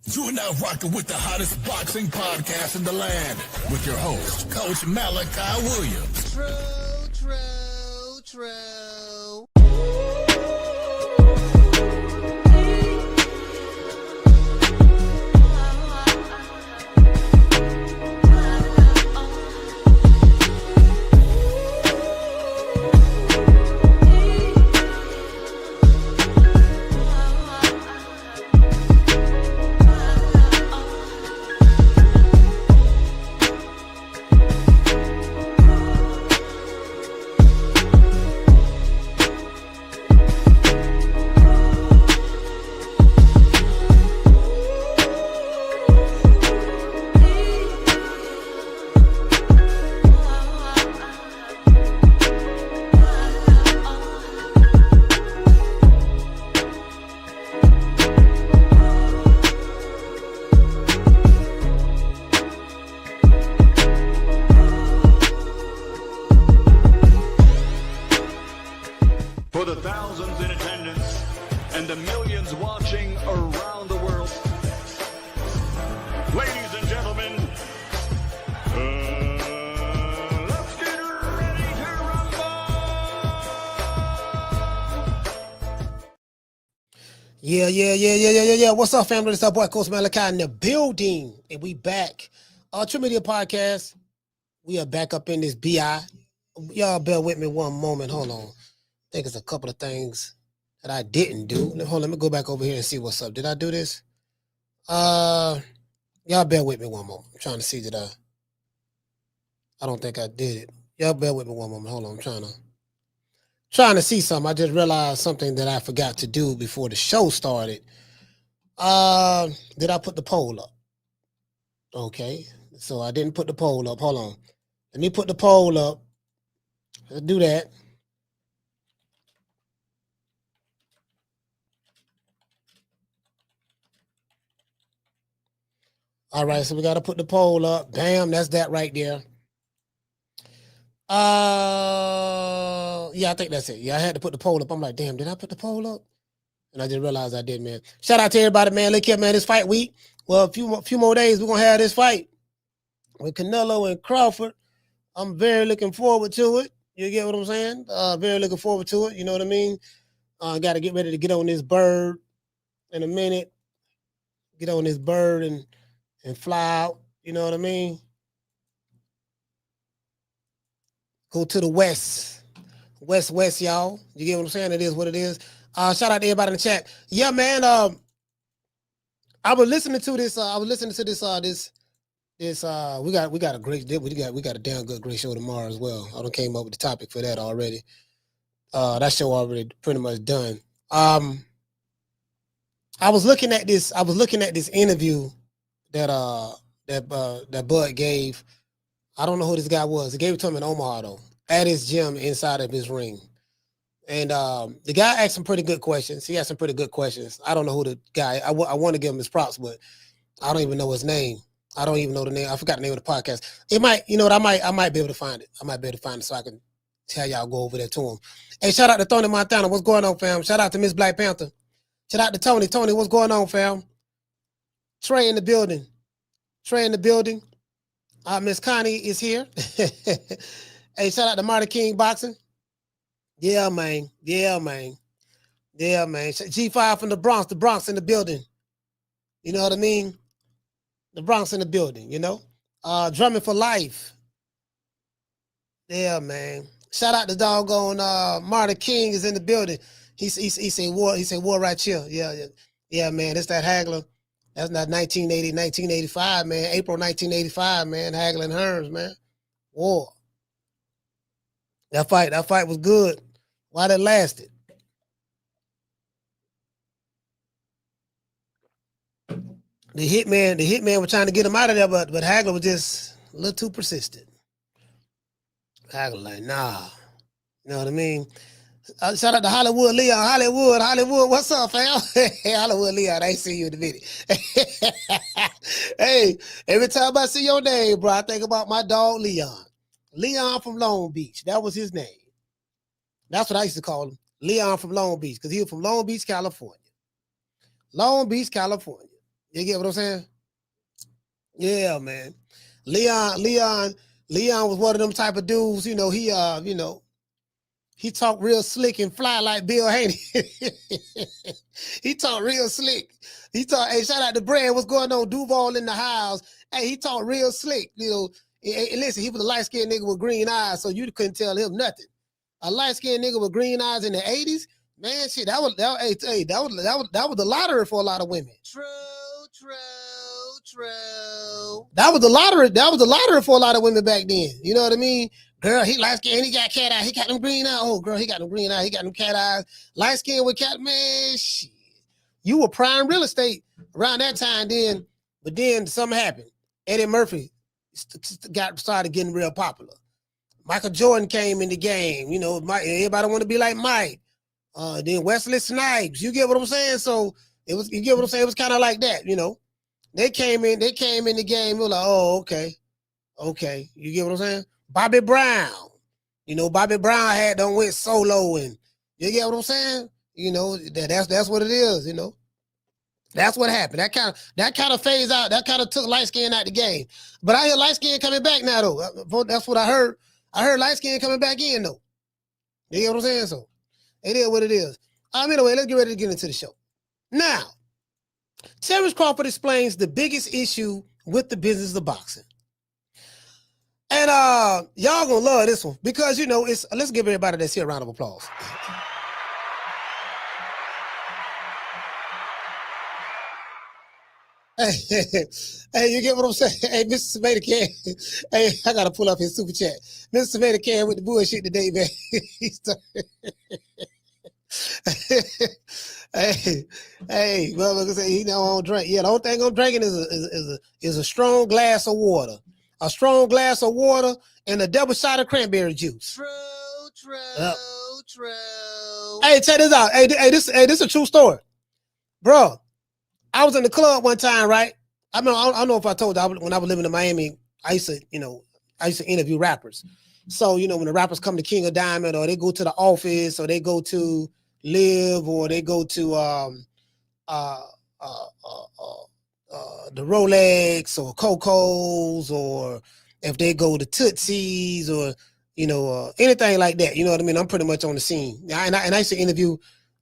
You are now rocking with the hottest boxing podcast in the land with your host, Coach Malachi Williams. True. For the thousands in attendance and the millions watching around the world, ladies and gentlemen, let's get ready to rumble! Yeah. What's up, family? It's our boy, Coach Malachi in the building, and we back. True Media Podcast. We are back up in this BI. Y'all bear with me one moment. Hold on. I think it's a couple of things that I didn't do. Hold on, let me go back over here and see what's up. Did I do this? Y'all bear with me one moment. I'm trying to see that I don't think I did it. Y'all bear with me one moment. Hold on, I'm trying to see something. I just realized something that I forgot to do before the show started. Did I put the poll up? Okay, so I didn't put the poll up. Hold on. Let me put the poll up. Let's do that. All right, so we got to put the poll up. Bam, that's that right there. Yeah, I think that's it. Yeah, I had to put the poll up. I'm like, damn, did I put the poll up? And I just realized I did, man. Shout out to everybody, man. Look here, man, this fight week. Well, a few more days, we're going to have this fight with Canelo and Crawford. I'm very looking forward to it. You get what I'm saying? Very looking forward to it. You know what I mean? Got to get ready to get on this bird in a minute. Get on this bird and fly out. You know what I mean? Go to the west, y'all. You get what I'm saying? It is what it is. Shout out to everybody in the chat. Yeah, man. I was listening to this. We got a great. We got a damn good great show tomorrow as well. I done came up with the topic for that already. That show already pretty much done. I was looking at this interview that Bud gave. I don't know who this guy was. He gave it to him in Omaha though, at his gym inside of his ring. And the guy asked some pretty good questions. He asked some pretty good questions. I don't know who the guy. I want to give him his props, but I don't even know his name. I don't even know the name. I forgot the name of the podcast. It might, you know what? I might be able to find it. I might be able to find it so I can tell y'all go over there to him. Hey, shout out to Tony Montana. What's going on, fam? Shout out to Miss Black Panther. Shout out to Tony. Tony, what's going on, fam? Trey in the building. Miss Connie is here. Hey, shout out to Marty King Boxing. Yeah, man. G5 from the Bronx in the building. You know what I mean? The Bronx in the building, you know? Drumming for life. Yeah, man. Shout out to doggone Marty King is in the building. He said war right here. Yeah, man. It's that Hagler. That's not 1985, man. April 1985, man. Hagler and Hearns, man. War. That fight was good. While it lasted. The hitman was trying to get him out of there, but Hagler was just a little too persistent. Hagler like, nah. You know what I mean? Shout out to Hollywood Leon. Hollywood, what's up, fam? Hey, Hollywood Leon, I ain't see you in the video. Hey, every time I see your name, bro, I think about my dog Leon. Leon from Long Beach. That was his name. That's what I used to call him. Leon from Long Beach, because he was from Long Beach, California. Long Beach, California. You get what I'm saying? Yeah, man. Leon was one of them type of dudes, he talked real slick and fly like Bill Haney. He talked real slick. He talked, hey, shout out to Brad. What's going on? Duval in the house. Hey, he talked real slick. Hey, listen, he was a light-skinned nigga with green eyes, so you couldn't tell him nothing. A light-skinned nigga with green eyes in the 80s, man, shit, that was the lottery for a lot of women. True. That was the lottery. That was the lottery for a lot of women back then. You know what I mean? Girl, he light skinned, he got cat eyes, he got them green eyes. Oh, girl, he got them green eyes, he got them cat eyes. Light skin with cat, man, shit. You were prime real estate around that time then, but then something happened. Eddie Murphy started getting real popular. Michael Jordan came in the game. Everybody want to be like Mike. Then Wesley Snipes. You get what I'm saying? So you get what I'm saying? It was kind of like that, They came in the game. We're like, oh, okay. You get what I'm saying? Bobby Brown. Bobby Brown went solo, and you get what I'm saying? That's what it is, That's what happened. That kind of phased out. That kind of took light skin out the game. But I hear light skin coming back now, though. That's what I heard. I heard light skin coming back in, though. You get what I'm saying? So it is what it is. Anyway, let's get ready to get into the show. Now, Terence Crawford explains the biggest issue with the business of boxing. And y'all gonna love this one because let's give everybody that's here a round of applause. Hey, you get what I'm saying? Hey, Mr. Tomato Can. Hey, I gotta pull up his super chat. Mr. Tomato Can with the bullshit today, man. Hey, motherfucker say he don't drink. Yeah, the only thing I'm drinking is a strong glass of water. A strong glass of water and a double shot of cranberry juice. True. Hey, check this out. Hey, this is a true story. Bro, I was in the club one time, right? I don't know if I told you, when I was living in Miami, I used to interview rappers. So, when the rappers come to King of Diamond, or they go to the office, or they go to Live, or they go to the Rolex or Coco's, or if they go to Tootsie's, or anything like that, you know what I mean? I'm pretty much on the scene. And I used to interview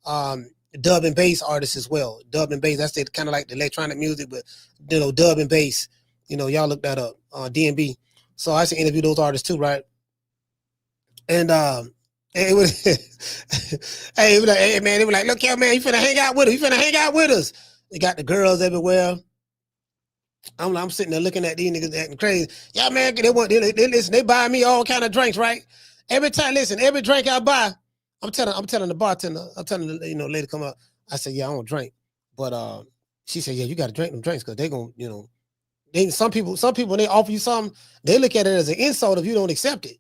dub and bass artists as well. Dub and bass, that's kind of like the electronic music, but dub and bass, y'all look that up, D&B. So I used to interview those artists too, right? And it was hey man, they were like, look here, man, you finna hang out with us. They got the girls everywhere. I'm sitting there looking at these niggas acting crazy. Yeah, man, they listen, they buy me all kind of drinks, right? Every drink I buy, I'm telling the bartender, I'm telling the lady come up. I said, yeah, I don't drink. But she said, yeah, you gotta drink them drinks because they gonna, some people when they offer you something, they look at it as an insult if you don't accept it.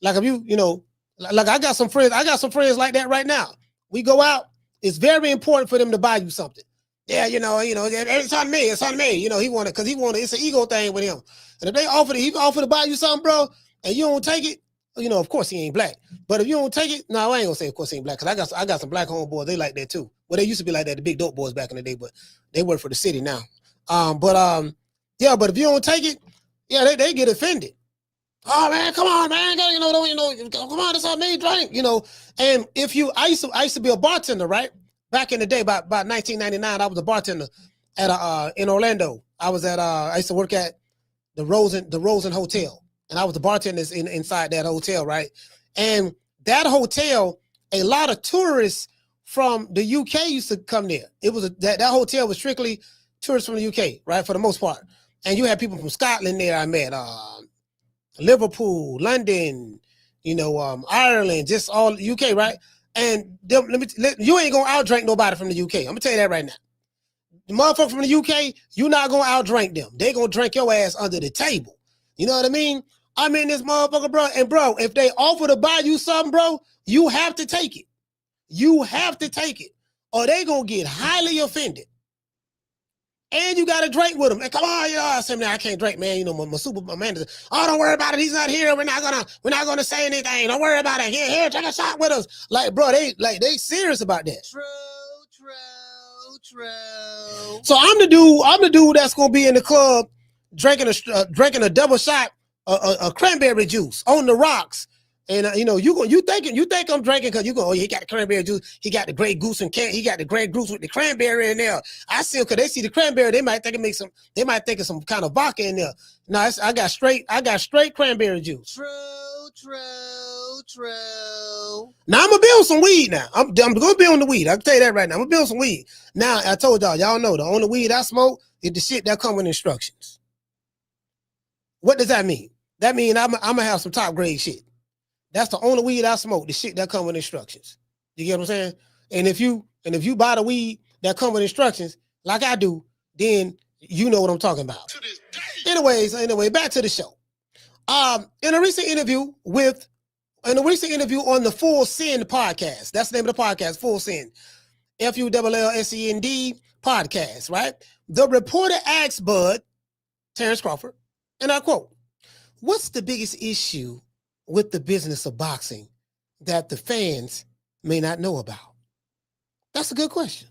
Like if like I got some friends like that right now. We go out, it's very important for them to buy you something. Yeah, it's on me. He wanted, it's an ego thing with him. And if he offer to buy you something, bro, and you don't take it, of course he ain't black. But if you don't take it, no, I ain't gonna say of course he ain't black, because I got some black homeboys, they like that too. Well, they used to be like that, the big dope boys back in the day, but they work for the city now. But if you don't take it, yeah, they get offended. Oh man, come on, man, come on, that's all me drink, And I used to be a bartender, right? Back in the day, about 1999, I was a bartender at in Orlando. I used to work at the Rosen Hotel, and I was the bartender inside that hotel, right? And that hotel, a lot of tourists from the UK used to come there. It was that hotel was strictly tourists from the UK, right, for the most part. And you had people from Scotland there. I met Liverpool, London, Ireland, just all UK, right? And you ain't gonna outdrink nobody from the UK. I'm gonna tell you that right now. The motherfucker from the UK, you're not gonna outdrink them. They gonna drink your ass under the table. You know what I mean? I'm in this motherfucker, bro. And bro, if they offer to buy you something, bro, you have to take it. You have to take it, or they gonna get highly offended. And you got to drink with him. And come on, I said, man, I can't drink, man. My manager. Oh, don't worry about it. He's not here. We're not gonna say anything. Don't worry about it. Here, take a shot with us. Like, bro, they serious about that. True. So I'm the dude that's gonna be in the club drinking a double shot of cranberry juice on the rocks. And you think I'm drinking because you go, oh, he got the cranberry juice, he got the Grey Goose he got the Grey Goose with the cranberry in there. I see because they see the cranberry, they might think of some kind of vodka in there. No, I got straight cranberry juice. True. Now I'm gonna build some weed. Now I'm gonna build the weed. I can tell you that right now. I'm gonna build some weed. Now I told y'all know the only weed I smoke is the shit that come with instructions. What does that mean? That means I'm gonna have some top grade shit. That's the only weed I smoke, the shit that come with instructions. You get what I'm saying? And if you buy the weed that come with instructions, like I do, then you know what I'm talking about. Anyway, back to the show. In a recent interview on the Full Send podcast, that's the name of the podcast, Full Send, FULLSEND podcast, right? The reporter asked Bud, Terence Crawford, and I quote, "What's the biggest issue with the business of boxing that the fans may not know about?" That's a good question.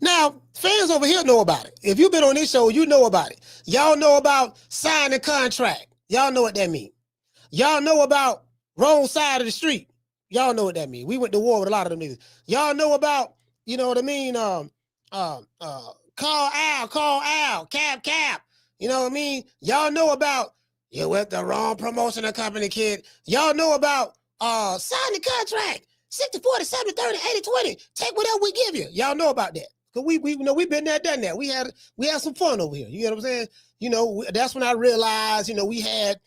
Now, fans over here know about it. If you've been on this show, you know about it. Y'all know about signing a contract. Y'all know what that means. Y'all know about wrong side of the street. Y'all know what that means. We went to war with a lot of them niggas. Y'all know about, you know what I mean? Call Al, cap. You know what I mean? Y'all know about, you with the wrong promotional company, kid. Y'all know about sign the contract, 60-40, 70-30, 80-20. Take whatever we give you. Y'all know about that. Cause we know we've been there, done that. We had some fun over here. You know what I'm saying? You know, that's when I realized, you know, we had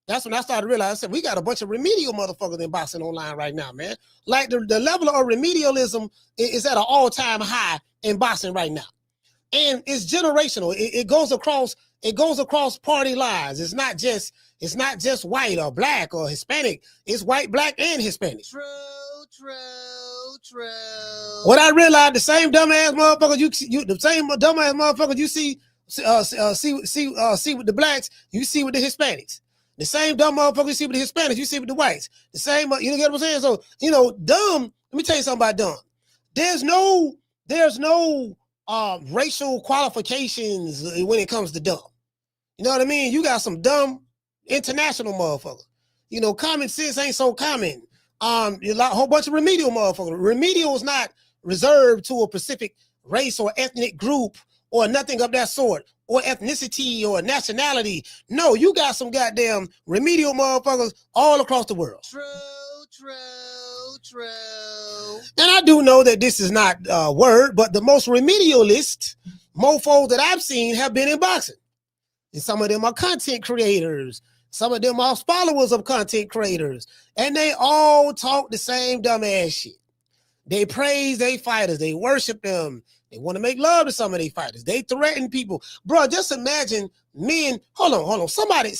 that's when I started to realize, I said, we got a bunch of remedial motherfuckers in boxing online right now, man. Like the level of remedialism is at an all-time high in boxing right now. And it's generational. It goes across party lines. It's not just white or black or Hispanic. It's white, black, and Hispanic. True. What I realized, the same dumbass motherfuckers you see with the blacks, you see with the Hispanics. The same dumb motherfuckers you see with the Hispanics, you see with the whites. The same, you get what I'm saying? So, you know, dumb. Let me tell you something about dumb. There's no racial qualifications when it comes to dumb. You know what I mean? You got some dumb international motherfuckers. You know, common sense ain't so common. A whole bunch of remedial motherfuckers. Remedial is not reserved to a specific race or ethnic group or nothing of that sort, or ethnicity or nationality. No, you got some goddamn remedial motherfuckers all across the world. True. And I do know that this is not a word, but the most remedialist mofos that I've seen have been in boxing. And some of them are content creators. Some of them are followers of content creators. And they all talk the same dumbass shit. They praise their fighters. They worship them. They want to make love to some of their fighters. They threaten people. Bro, just imagine men. Hold on. Somebody,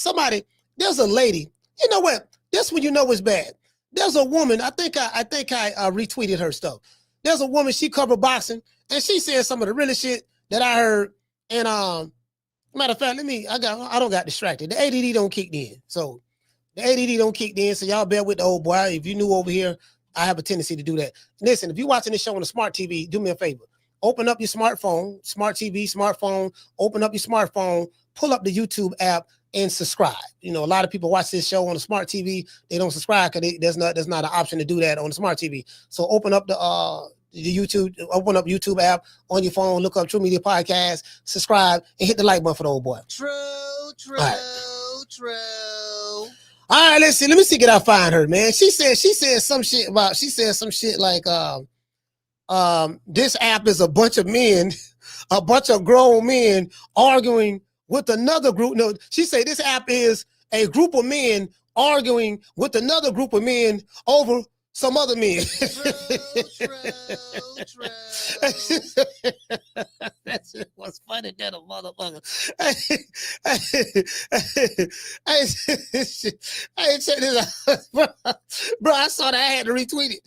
there's a lady. You know what? That's when you know it's bad. There's a woman. I think I retweeted her stuff. There's a woman, she covered boxing, and she said some of the realest shit that I heard. And matter of fact, I don't got distracted. The ADD don't kick in. So y'all bear with the old boy. If you new over here, I have a tendency to do that. Listen, if you're watching this show on a smart TV, do me a favor. Open up your smartphone, smart TV, smartphone, open up your smartphone, pull up the YouTube app and subscribe. You know, a lot of people watch this show on a smart TV. They don't subscribe because there's not an option to do that on the smart TV. So open up the YouTube app on your phone, look up True Media Podcast, subscribe, and hit the like button for the old boy. True. All right, let's see. Let me see, can I find her, man? She said some shit like this app is a bunch of grown men arguing with another group. No, she said this app is a group of men arguing with another group of men over some other men. True. That shit was funny than a motherfucker. Hey, check this out. Bro, I saw that. I had to retweet it.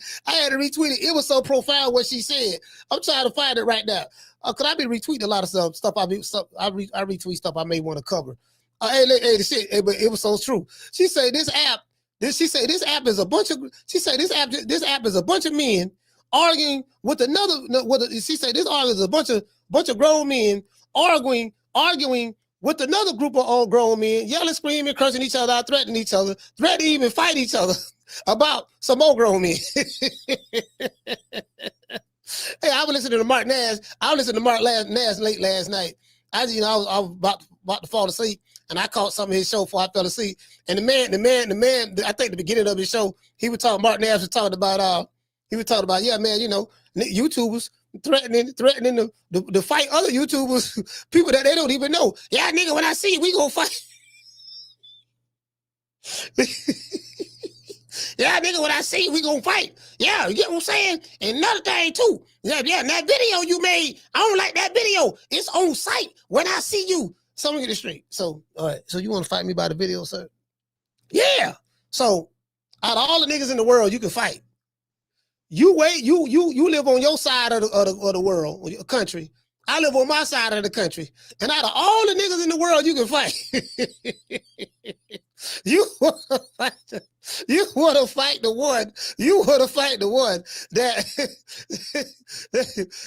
It was so profound what she said. I'm trying to find it right now. Cause I be retweeting a lot of stuff. I retweet stuff I may want to cover. The shit, but it was so true. She said this app is a bunch of men arguing with another. She said this argument is a bunch of grown men arguing with another group of old grown men, yelling, screaming, cursing each other out, threatening to even fight each other about some more grown men. Hey, I was listening to Mark Nash. Nash late last night. I was about to fall asleep, and I caught some of his show before I fell asleep. And the man, I think the beginning of his show, Mark Nash was talking about, yeah, man, YouTubers threatening to fight other YouTubers, people that they don't even know. Yeah, nigga, when I see you, we gonna fight. Yeah, nigga, when I see you, we gonna fight. Yeah, you get what I'm saying? And another thing too. Yeah, that video you made, I don't like that video. It's on site when I see you. So let me get it straight. So, all right. So you want to fight me by the video, sir? Yeah. So out of all the niggas in the world you can fight, you live on your side of the world, or your country. I live on my side of the country. And out of all the niggas in the world you can fight, you want to fight the one that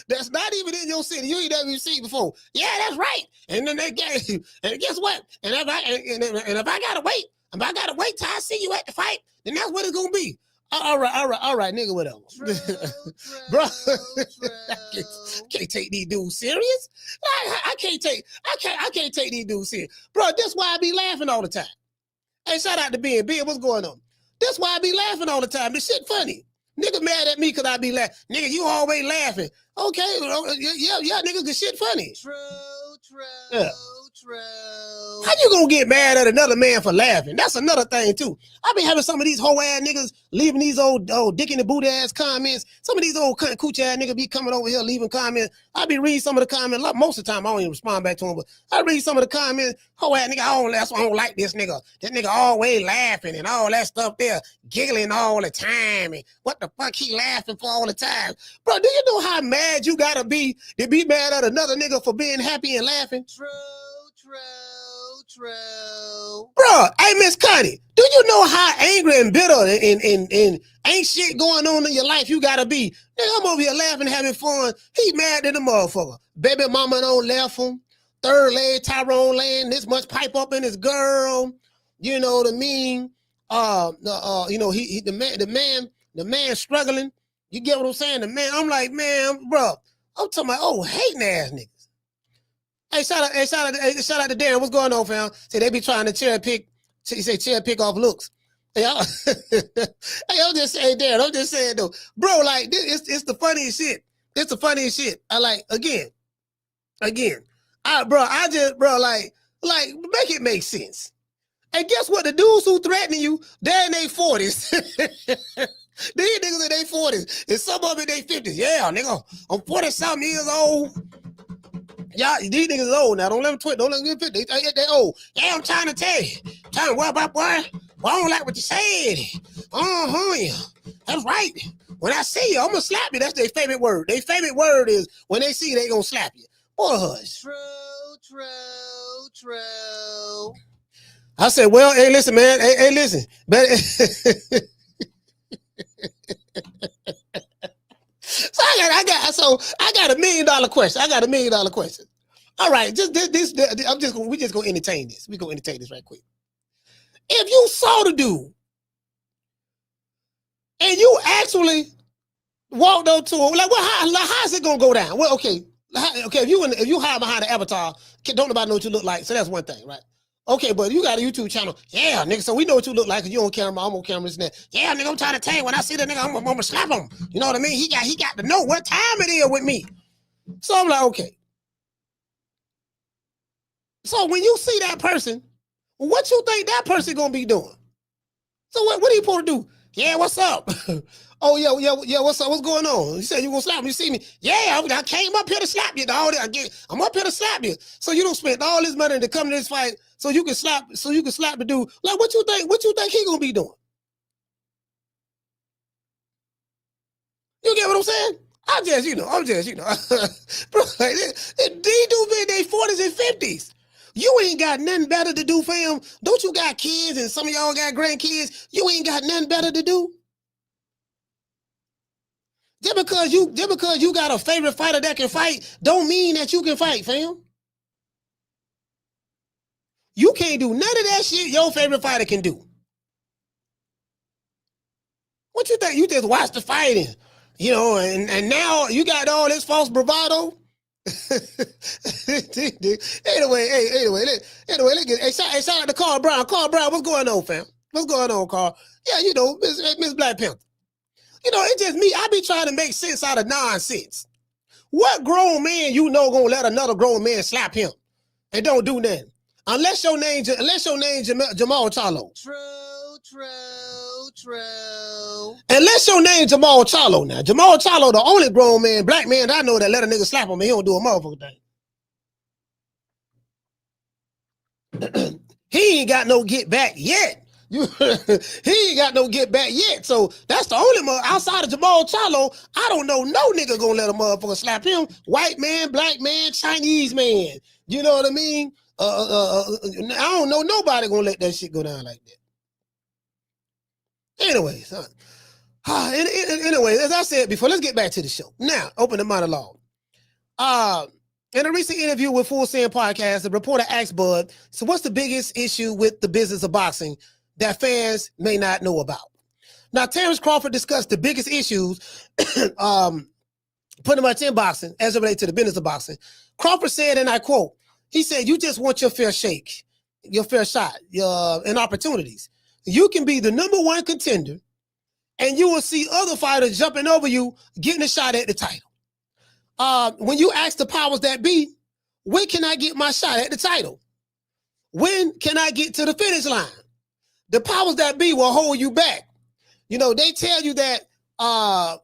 that's not even in your city. You ain't never seen before. Yeah, that's right. And then they get you. And guess what? And if I gotta wait till I see you at the fight, then that's what it's gonna be. All right, nigga, whatever. Bro, I can't take these dudes serious. I can't take these dudes serious. Bro, that's why I be laughing all the time. Hey, shout out to Ben. Ben, what's going on? That's why I be laughing all the time. This shit funny. Nigga mad at me because I be laughing. Nigga, you always laughing. Okay, yeah, nigga, the shit funny. True. How you gonna get mad at another man for laughing? That's another thing too. I be having some of these hoe ass niggas leaving these old dick in the boot ass comments. Some of these old cooch ass niggas be coming over here leaving comments. I be reading some of the comments. Most of the time I don't even respond back to them, but I read some of the comments. Hoe ass nigga, that's why I don't like this nigga. This nigga always laughing and all that stuff there, giggling all the time. And what the fuck he laughing for all the time? Bro, do you know how mad you gotta be to be mad at another nigga for being happy and laughing? True. Bro, hey, Miss Connie, do you know how angry and bitter and ain't shit going on in your life you gotta be? Nigga, I'm over here laughing, having fun. He mad at the motherfucker. Baby mama don't left him. Third leg, Tyrone laying this much pipe up in his girl. You know what I mean? The man struggling. You get what I'm saying? The man, I'm like, man, bro, I'm talking about hating ass niggas. Hey, shout out to Darren. What's going on, fam? Say they be trying to cherry pick off looks. Hey, I'm just saying, Darren. I'm just saying though, bro. Like it's the funniest shit. It's the funniest shit. I like again. Like make it make sense. And guess what? The dudes who threatening you, they're in their 40s. These niggas in their 40s, and some of them in their 50s. Yeah, nigga, I'm 40-something years old. Yeah, these niggas is old now. Don't let them twit. Don't let them get 50. They old. Yeah, I'm trying to tell you. What about, boy? Well, I don't like what you said. Yeah. That's right. When I see you, I'm going to slap you. That's their favorite word. Their favorite word is when they see you, they going to slap you. Boy, hush. True. I said, well, hey, listen, man. Hey, listen. So I got $1 million question. All right, we just gonna entertain this. We gonna entertain this right quick. If you saw the dude and you actually walked up to him, like, how's it gonna go down? Well, okay, if you hide behind the avatar, don't nobody know what you look like. So that's one thing, right? Okay, but you got a YouTube channel. Yeah, nigga, so we know what you look like. You on camera, I'm on camera, this and that. Yeah, nigga, I'm trying to tell you, when I see that nigga, I'm gonna slap him. You know what I mean? He got to know what time it is with me. So I'm like, okay. So when you see that person, what you think that person gonna be doing? So what are you supposed to do? Yeah, what's up? Oh, yeah, what's up? What's going on? You said you gonna slap me. You see me? Yeah, I came up here to slap you, dog. I'm up here to slap you. So you don't spend all this money to come to this fight so you can slap the dude. Like, what you think he gonna be doing? You get what I'm saying? I'm just, bro, like, these dudes in their 40s and 50s. You ain't got nothing better to do, fam. Don't you got kids and some of y'all got grandkids? You ain't got nothing better to do. Just because you got a favorite fighter that can fight, don't mean that you can fight, fam. You can't do none of that shit your favorite fighter can do. What you think? You just watch the fighting, you know, and now you got all this false bravado. anyway, let's get shout out to Carl Brown. Carl Brown, what's going on, fam? What's going on, Carl? Yeah, you know, Miss Black Panther. You know, it's just me. I be trying to make sense out of nonsense. What grown man you know gonna let another grown man slap him and don't do nothing? Unless your name Jamal Charlo. True. Unless your name Jamal Charlo now. Jamal Charlo, the only grown man, black man I know that let a nigga slap him and he don't do a motherfucker thing. He ain't got no get back yet. He ain't got no get back yet. So that's the only outside of Jamal Charlo, I don't know no nigga gonna let a motherfucker slap him. White man, black man, Chinese man. You know what I mean? I don't know nobody gonna let that shit go down like that. Anyways, as I said before, let's get back to the show. Now, open the monologue. In a recent interview with Full Send Podcast, the reporter asked Bud, so what's the biggest issue with the business of boxing that fans may not know about? Now, Terence Crawford discussed the biggest issues pretty much in boxing as it relates to the business of boxing. Crawford said, and I quote, he said, you just want your fair shake, your fair shot, and opportunities. You can be the #1 contender and you will see other fighters jumping over you, getting a shot at the title. When you ask the powers that be, when can I get my shot at the title? When can I get to the finish line? The powers that be will hold you back. You know, they tell you that,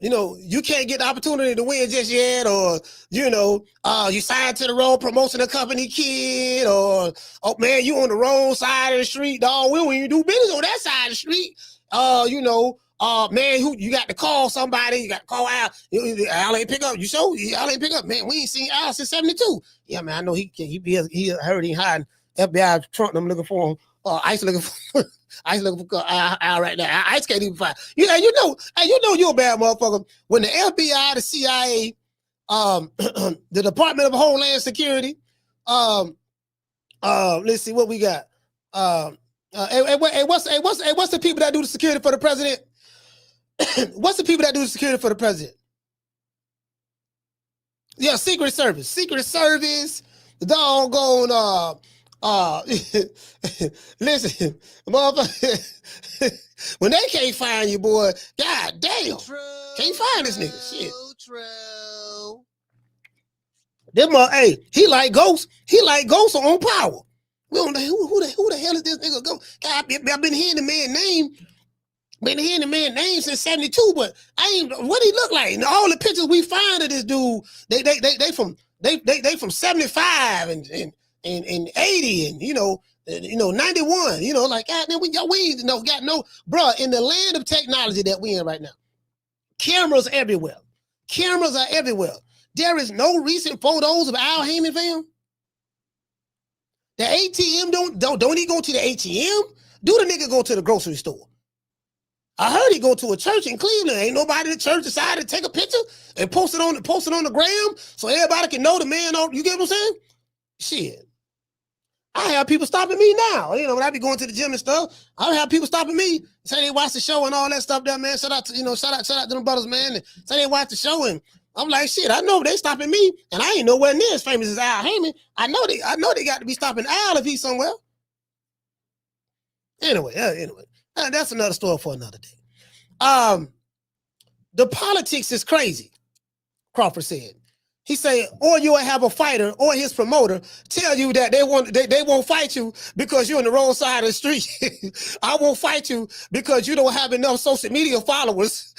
you know, you can't get the opportunity to win just yet, or, you know, you signed to the wrong promotion company, kid, or, oh man, you on the wrong side of the street, dog. When you do business on that side of the street, you know, man, who you got to call somebody, you got to call Al. Al ain't pick up. You show Al ain't pick up, man. We ain't seen Al since '72. Yeah, man, I know he heard he hiding FBI trunk. I'm looking for him. Ice looking for Al right now. Ice can't even find. You know you're a bad motherfucker when the FBI, the CIA, the Department of Homeland Security. Let's see what we got. What's the people that do the security for the president? What's the people that do the security for the president? Yeah, Secret Service. The doggone listen, motherfucker. When they can't find you, boy, god damn, can't find this nigga. Shit. True. This hey, he like ghosts. He like ghosts on Power. We don't know who the hell is this nigga? God, I've been hearing the man's name. Been hearing the man's name since '72, but I ain't. What he look like? And all the pictures we find of this dude, they from '75 and 80 and you know 91. You know, like God, we ain't got no bro in the land of technology that we in right now. Cameras everywhere. Cameras are everywhere. There is no recent photos of Al Heyman, fam. The ATM don't he go to the ATM? Do the nigga go to the grocery store? I heard he go to a church in Cleveland. Ain't nobody at the church decided to take a picture and post it on the gram so everybody can know the man. You get what I'm saying? Shit. I have people stopping me now. You know, when I be going to the gym and stuff, I have people stopping me, say they watch the show and all that stuff there, man. Shout out to them brothers, man. And say they watch the show and I'm like, shit, I know they stopping me, and I ain't nowhere near as famous as Al Heyman. I know they got to be stopping Al if he's somewhere. Anyway, that's another story for another day. The politics is crazy, Crawford said. He said, or you'll have a fighter or his promoter tell you that they won't fight you because you're on the wrong side of the street. I won't fight you because you don't have enough social media followers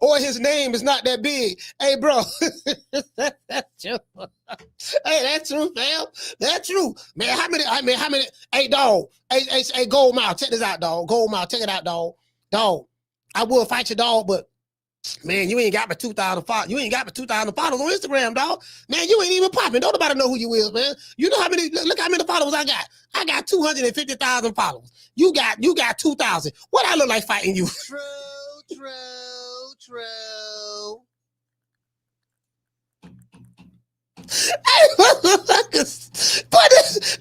or his name is not that big. Hey, bro. That's true. Hey, that's true, fam. That's true. Man, how many? Hey, dog. Hey, Gold Mouth, check this out, dog. Gold Mouth, check it out, dog. Dog, I will fight you, dog, but man, you ain't got my 2,000 followers. You ain't got my 2,000 followers on Instagram, dog. Man, you ain't even popping. Don't nobody know who you is, man. You know how many? Look how many followers I got. I got 250,000 followers. You got 2,000. What I look like fighting you? True. motherfuckers. But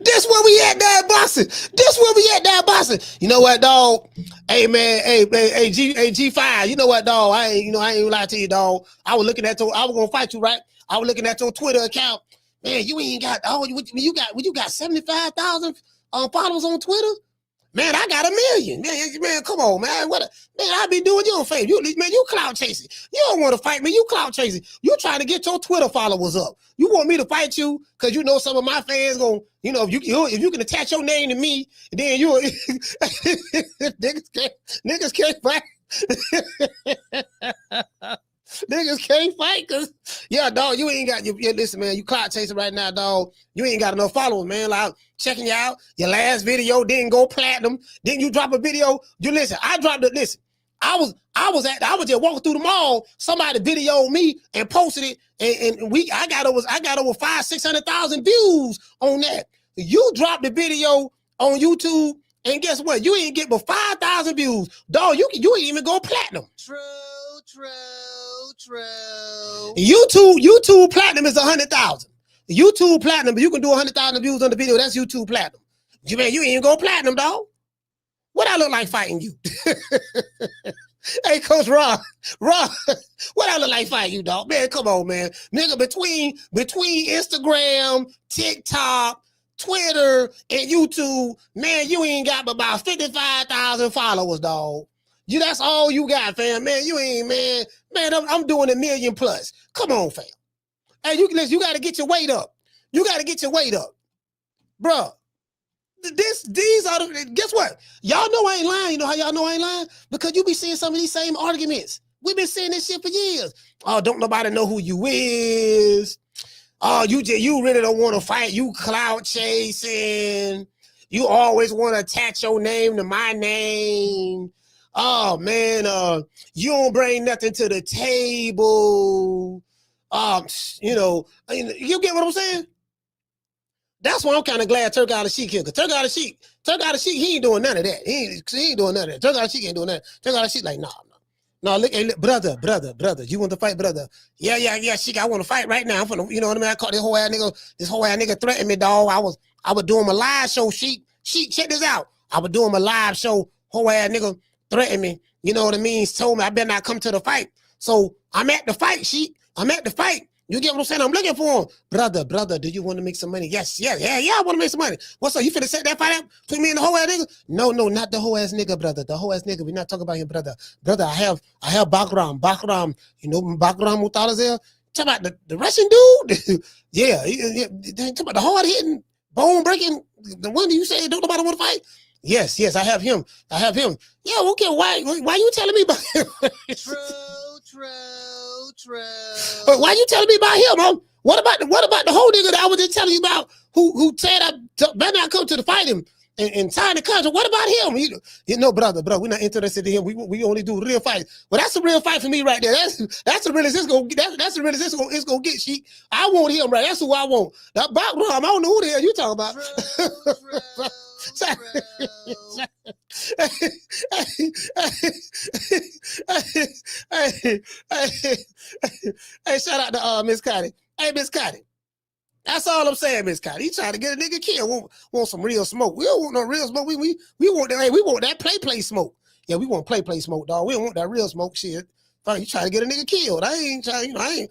this where we at now, Boston. This where we at now, Boston. You know what, dog? Hey man, hey G5. You know what, dog? I ain't gonna lie to you, dog. I was looking at I was gonna fight you, right? I was looking at your Twitter account. Man, you ain't got you got 75,000 followers on Twitter. Man, I got 1 million. Man, come on, man. Man, I be doing you a favor. You clout chasing. You don't want to fight me. You clout chasing. You trying to get your Twitter followers up. You want me to fight you because you know some of my fans gonna, if you can attach your name to me, then you niggas can't fight. Niggas can't fight because, yeah, dog, you ain't got, listen, man, you clout chasing right now, dog. You ain't got enough followers, man. Like, checking you out. Your last video didn't go platinum. Then you drop a video. You listen, I dropped it. Listen, I was just walking through the mall. Somebody videoed me and posted it. And I got over 500,000-600,000 views on that. You dropped the video on YouTube. And guess what? You ain't get but 5,000 views. Dog, you ain't even go platinum. True. YouTube platinum is 100,000. YouTube platinum, but you can do 100,000 views on the video. That's YouTube platinum. You ain't even go platinum, dog. What I look like fighting you? Hey, Coach Rob, what I look like fighting you, dog? Man, come on, man. Nigga, between Instagram, TikTok, Twitter, and YouTube, man, you ain't got but about 55,000 followers, dog. That's all you got, fam. Man, you ain't, man, I'm doing 1 million plus. Come on, fam. Hey, you got to get your weight up. You got to get your weight up. Bruh, these are the, guess what? Y'all know I ain't lying. You know how y'all know I ain't lying? Because you be seeing some of these same arguments. We've been saying this shit for years. Oh, don't nobody know who you is. Oh, you really don't want to fight. You clout chasing. You always want to attach your name to my name. Oh man, you don't bring nothing to the table. You get what I'm saying? That's why I'm kind of glad Turk out of Sheik here. Cause Turk out of Sheik, he ain't doing none of that. He ain't doing none of that. Turk out of Sheik ain't doing that. Turk out of Sheik like, no, look, hey, look, brother, you want to fight, brother? Yeah, Sheik, I want to fight right now. I'm finna, you know what I mean? I caught this whole ass nigga threatened me, dog. I was doing my live show, Sheik, check this out. I was doing my live show, whole ass nigga threatened me, you know what I mean? Told me I better not come to the fight. So I'm at the fight, Sheik. I'm at the fight. You get what I'm saying? I'm looking for him. Brother, do you want to make some money? Yes, yeah, I want to make some money. What's up? You finna set that fight up between me and the whole ass nigga? No, not the whole ass nigga, brother. The whole ass nigga. We're not talking about him, brother. Brother, I have Bakram. You know Bakram Mutalazel? Talk about the Russian dude? yeah. Talk about the hard hitting, bone breaking, the one that you say don't nobody want to fight? Yes, I have him. Yeah, okay, why you telling me about him? True. Why you telling me about him, huh? What about the whole nigga that I was just telling you about who said I better not come to the fight him and sign the contract? What about him? You know, brother, we're not interested in him. We only do real fights. Well, that's a real fight for me right there. That's the realest it's gonna get. Sheik. I want him, right? That's who I want. That background, I don't know who the hell you talking about. Hey, shout out to Miss Cotty. Hey, Miss Cotty. That's all I'm saying, Miss Cotty. He trying to get a nigga killed. Want some real smoke. We don't want no real smoke. We want that. Hey, we want that play smoke. Yeah, we want play smoke, dog. We don't want that real smoke shit. You trying to get a nigga killed. I ain't trying. I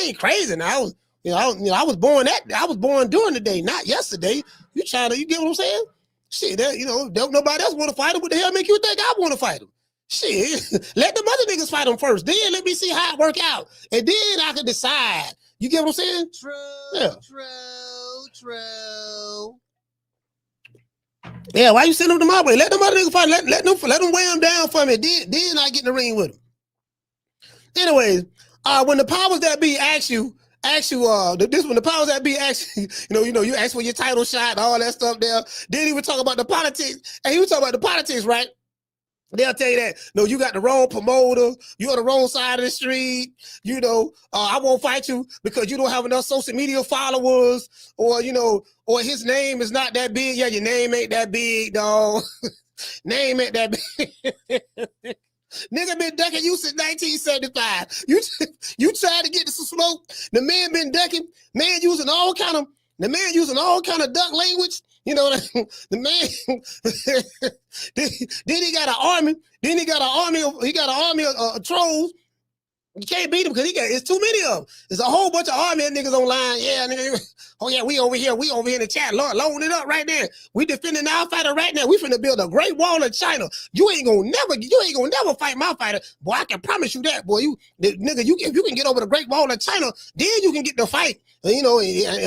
ain't crazy. Now I was born during the day, not yesterday. You get what I'm saying? Shit, don't nobody else want to fight him. What the hell make you think I want to fight him? Shit, let them other niggas fight him first. Then let me see how it work out. And then I can decide. You get what I'm saying? True. Yeah, why you send them to my way? Let them other niggas fight. Let them weigh them down for me. Then I get in the ring with them. Anyways, when the powers that be ask you, when the powers that be actually, you ask for your title shot, all that stuff there. Then he would talk about the politics, and he would talk about the politics, right? They'll tell you that, no, you got the wrong promoter, you're on the wrong side of the street, I won't fight you because you don't have enough social media followers, or his name is not that big. Yeah, your name ain't that big, dog. Name ain't that big. Nigga been ducking you since 1975. You tried to get to some smoke. The man been ducking. The man using all kind of duck language. You know, the man. then he got an army. He got an army of trolls. You can't beat him because it's too many of them. There's a whole bunch of army niggas online. Yeah, nigga. Oh yeah, we over here in the chat. Loading it up right there. We defending our fighter right now. We finna build a great wall of China. You ain't gonna never fight my fighter. Boy, I can promise you that, boy. If you can get over the great wall of China, then you can get the fight. You know,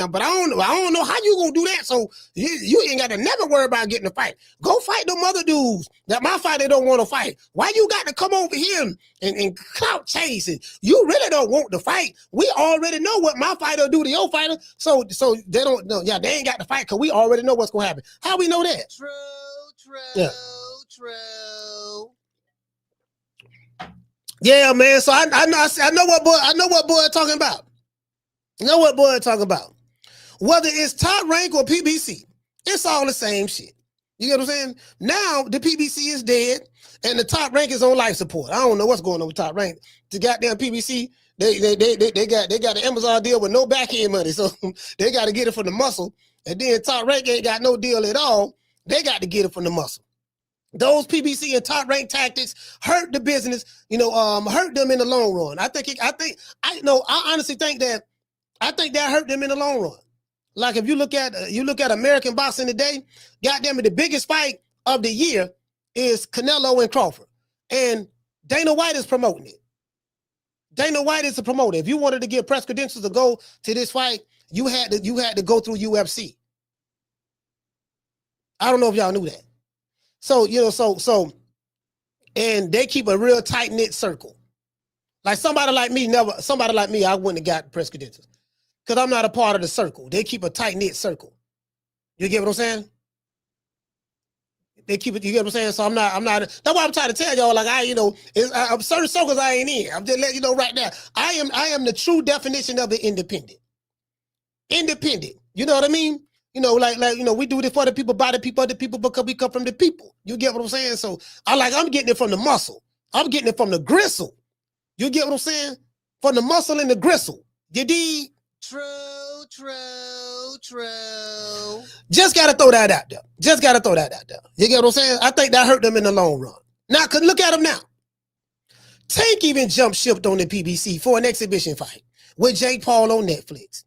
but I don't know how you gonna do that. So you ain't gotta never worry about getting the fight. Go fight them other dudes that my fighter don't want to fight. Why you got to come over here and clout chasing? You really don't want to fight. We already know what my fighter do to your fighter. So they don't know. Yeah, they ain't got to fight because we already know what's gonna happen. How we know that? True. Yeah, man. So I know what boy talking about. Whether it's Top Rank or PBC, it's all the same shit. You get what I'm saying? Now the PBC is dead and the Top Rank is on life support. I don't know what's going on with Top Rank. The goddamn PBC, they got the Amazon deal with no back end money, so they got to get it from the muscle. And then Top Rank ain't got no deal at all. They got to get it from the muscle. Those PBC and Top Rank tactics hurt the business. You know, hurt them in the long run. I honestly think that. I think that hurt them in the long run. Like if you look at American boxing today, goddamn it, the biggest fight of the year is Canelo and Crawford, and Dana White is promoting it. Dana White is a promoter. If you wanted to get press credentials to go to this fight, you had to go through UFC. I don't know if y'all knew that. So and they keep a real tight knit circle. Like somebody like me, I wouldn't have got press credentials. Because I'm not a part of the circle. They keep a tight-knit circle. You get what I'm saying? They keep it, you get what I'm saying? So I'm not, that's why I'm trying to tell y'all, like, certain circles I ain't in. I'm just letting you know right now. I am the true definition of an independent. Independent. You know what I mean? You know, like, we do this for the people, by the people, other people, because we come from the people. You get what I'm saying? So I'm getting it from the muscle. I'm getting it from the gristle. You get what I'm saying? From the muscle and the gristle. You dig? True. Just got to throw that out there. You get what I'm saying? I think that hurt them in the long run. Now, because look at them now. Tank even jumped ship on the PBC for an exhibition fight with Jake Paul on Netflix.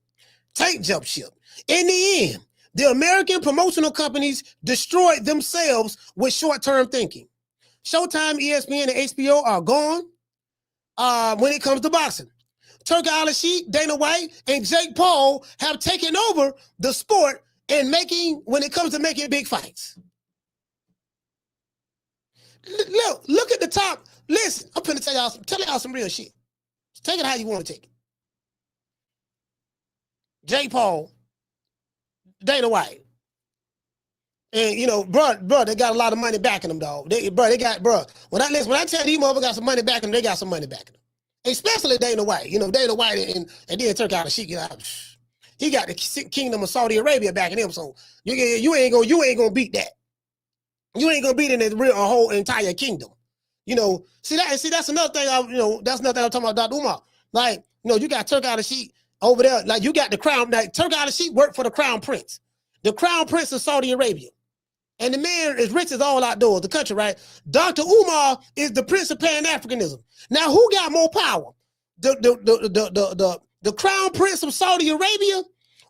Tank jumped ship. In the end, the American promotional companies destroyed themselves with short-term thinking. Showtime, ESPN, and HBO are gone when it comes to boxing. Turk Al-Sheikh, Dana White, and Jake Paul have taken over the sport when it comes to making big fights. Look at the top. Listen, I'm gonna tell y'all some real shit. Take it how you want to take it. Jake Paul, Dana White, and bro, they got a lot of money backing them, dog. When I tell these motherfuckers got some money backing them, they got some money backing them. Especially Dana White, Dana White and then Turk Al-Sheikh, he got the kingdom of Saudi Arabia backing him. So you ain't gonna beat that. You ain't gonna beat in a whole entire kingdom. See that's another thing. That's another thing I'm talking about, Dr. Umar. Like, you got Turk Al-Sheikh over there. Like you got the crown. Like Turk Al-Sheikh worked for the crown prince of Saudi Arabia. And the man is rich as all outdoors, the country, right? Dr. Umar is the prince of Pan-Africanism. Now, who got more power? The crown prince of Saudi Arabia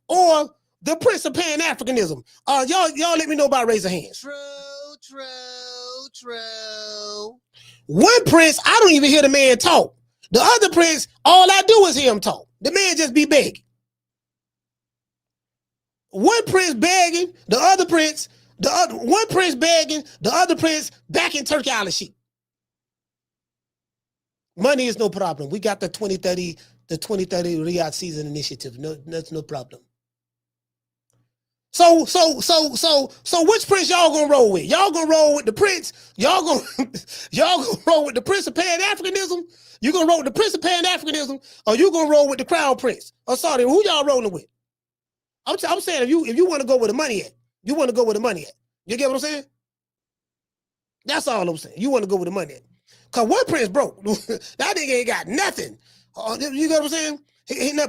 or the prince of Pan-Africanism? Y'all let me know by raise of hands. True. One prince, I don't even hear the man talk. The other prince, all I do is hear him talk. The man just be begging. One prince begging, one prince begging, the other prince backing Turk Al-Sheikh. Money is no problem. We got the 2030 Riyadh season initiative. No, that's no problem. So which prince y'all gonna roll with? Y'all gonna roll with the prince? Y'all gonna roll with the prince of Pan-Africanism? You gonna roll with the prince of Pan-Africanism, or you gonna roll with the crown prince? Oh, sorry, who y'all rolling with? I'm saying if you want to go where the money at, you want to go where the money at. You get what I'm saying? That's all I'm saying. You want to go where the money at. Cause one Prince broke. That nigga ain't got nothing. You know what I'm saying?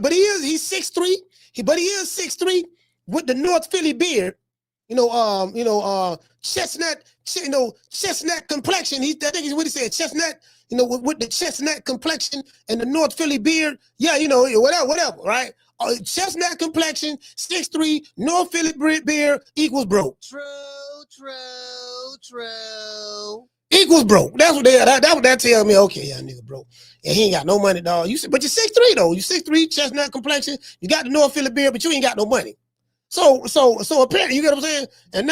But he's 6'3". But he is 6'3" with the North Philly beard. Chestnut complexion. I think he's what he said, chestnut, with the chestnut complexion and the North Philly beard. Yeah, whatever, right? Chestnut complexion, 6'3", North Philly beard equals broke. True. Equals broke. That's what that tells me. Okay, yeah, nigga broke. And he ain't got no money, dog. But you're 6'3" though. You 6'3", chestnut complexion. You got the North Philly beard, but you ain't got no money. So apparently, you get what I'm saying? And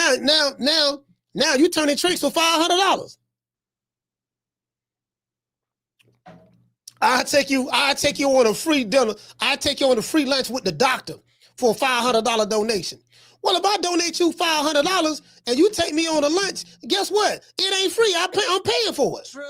now you turning tricks for $500. I'll take you on a free dinner. I'll take you on a free lunch with the doctor for a $500 donation. Well, if I donate you $500 and you take me on a lunch, guess what? It ain't free. I'm paying for it. True.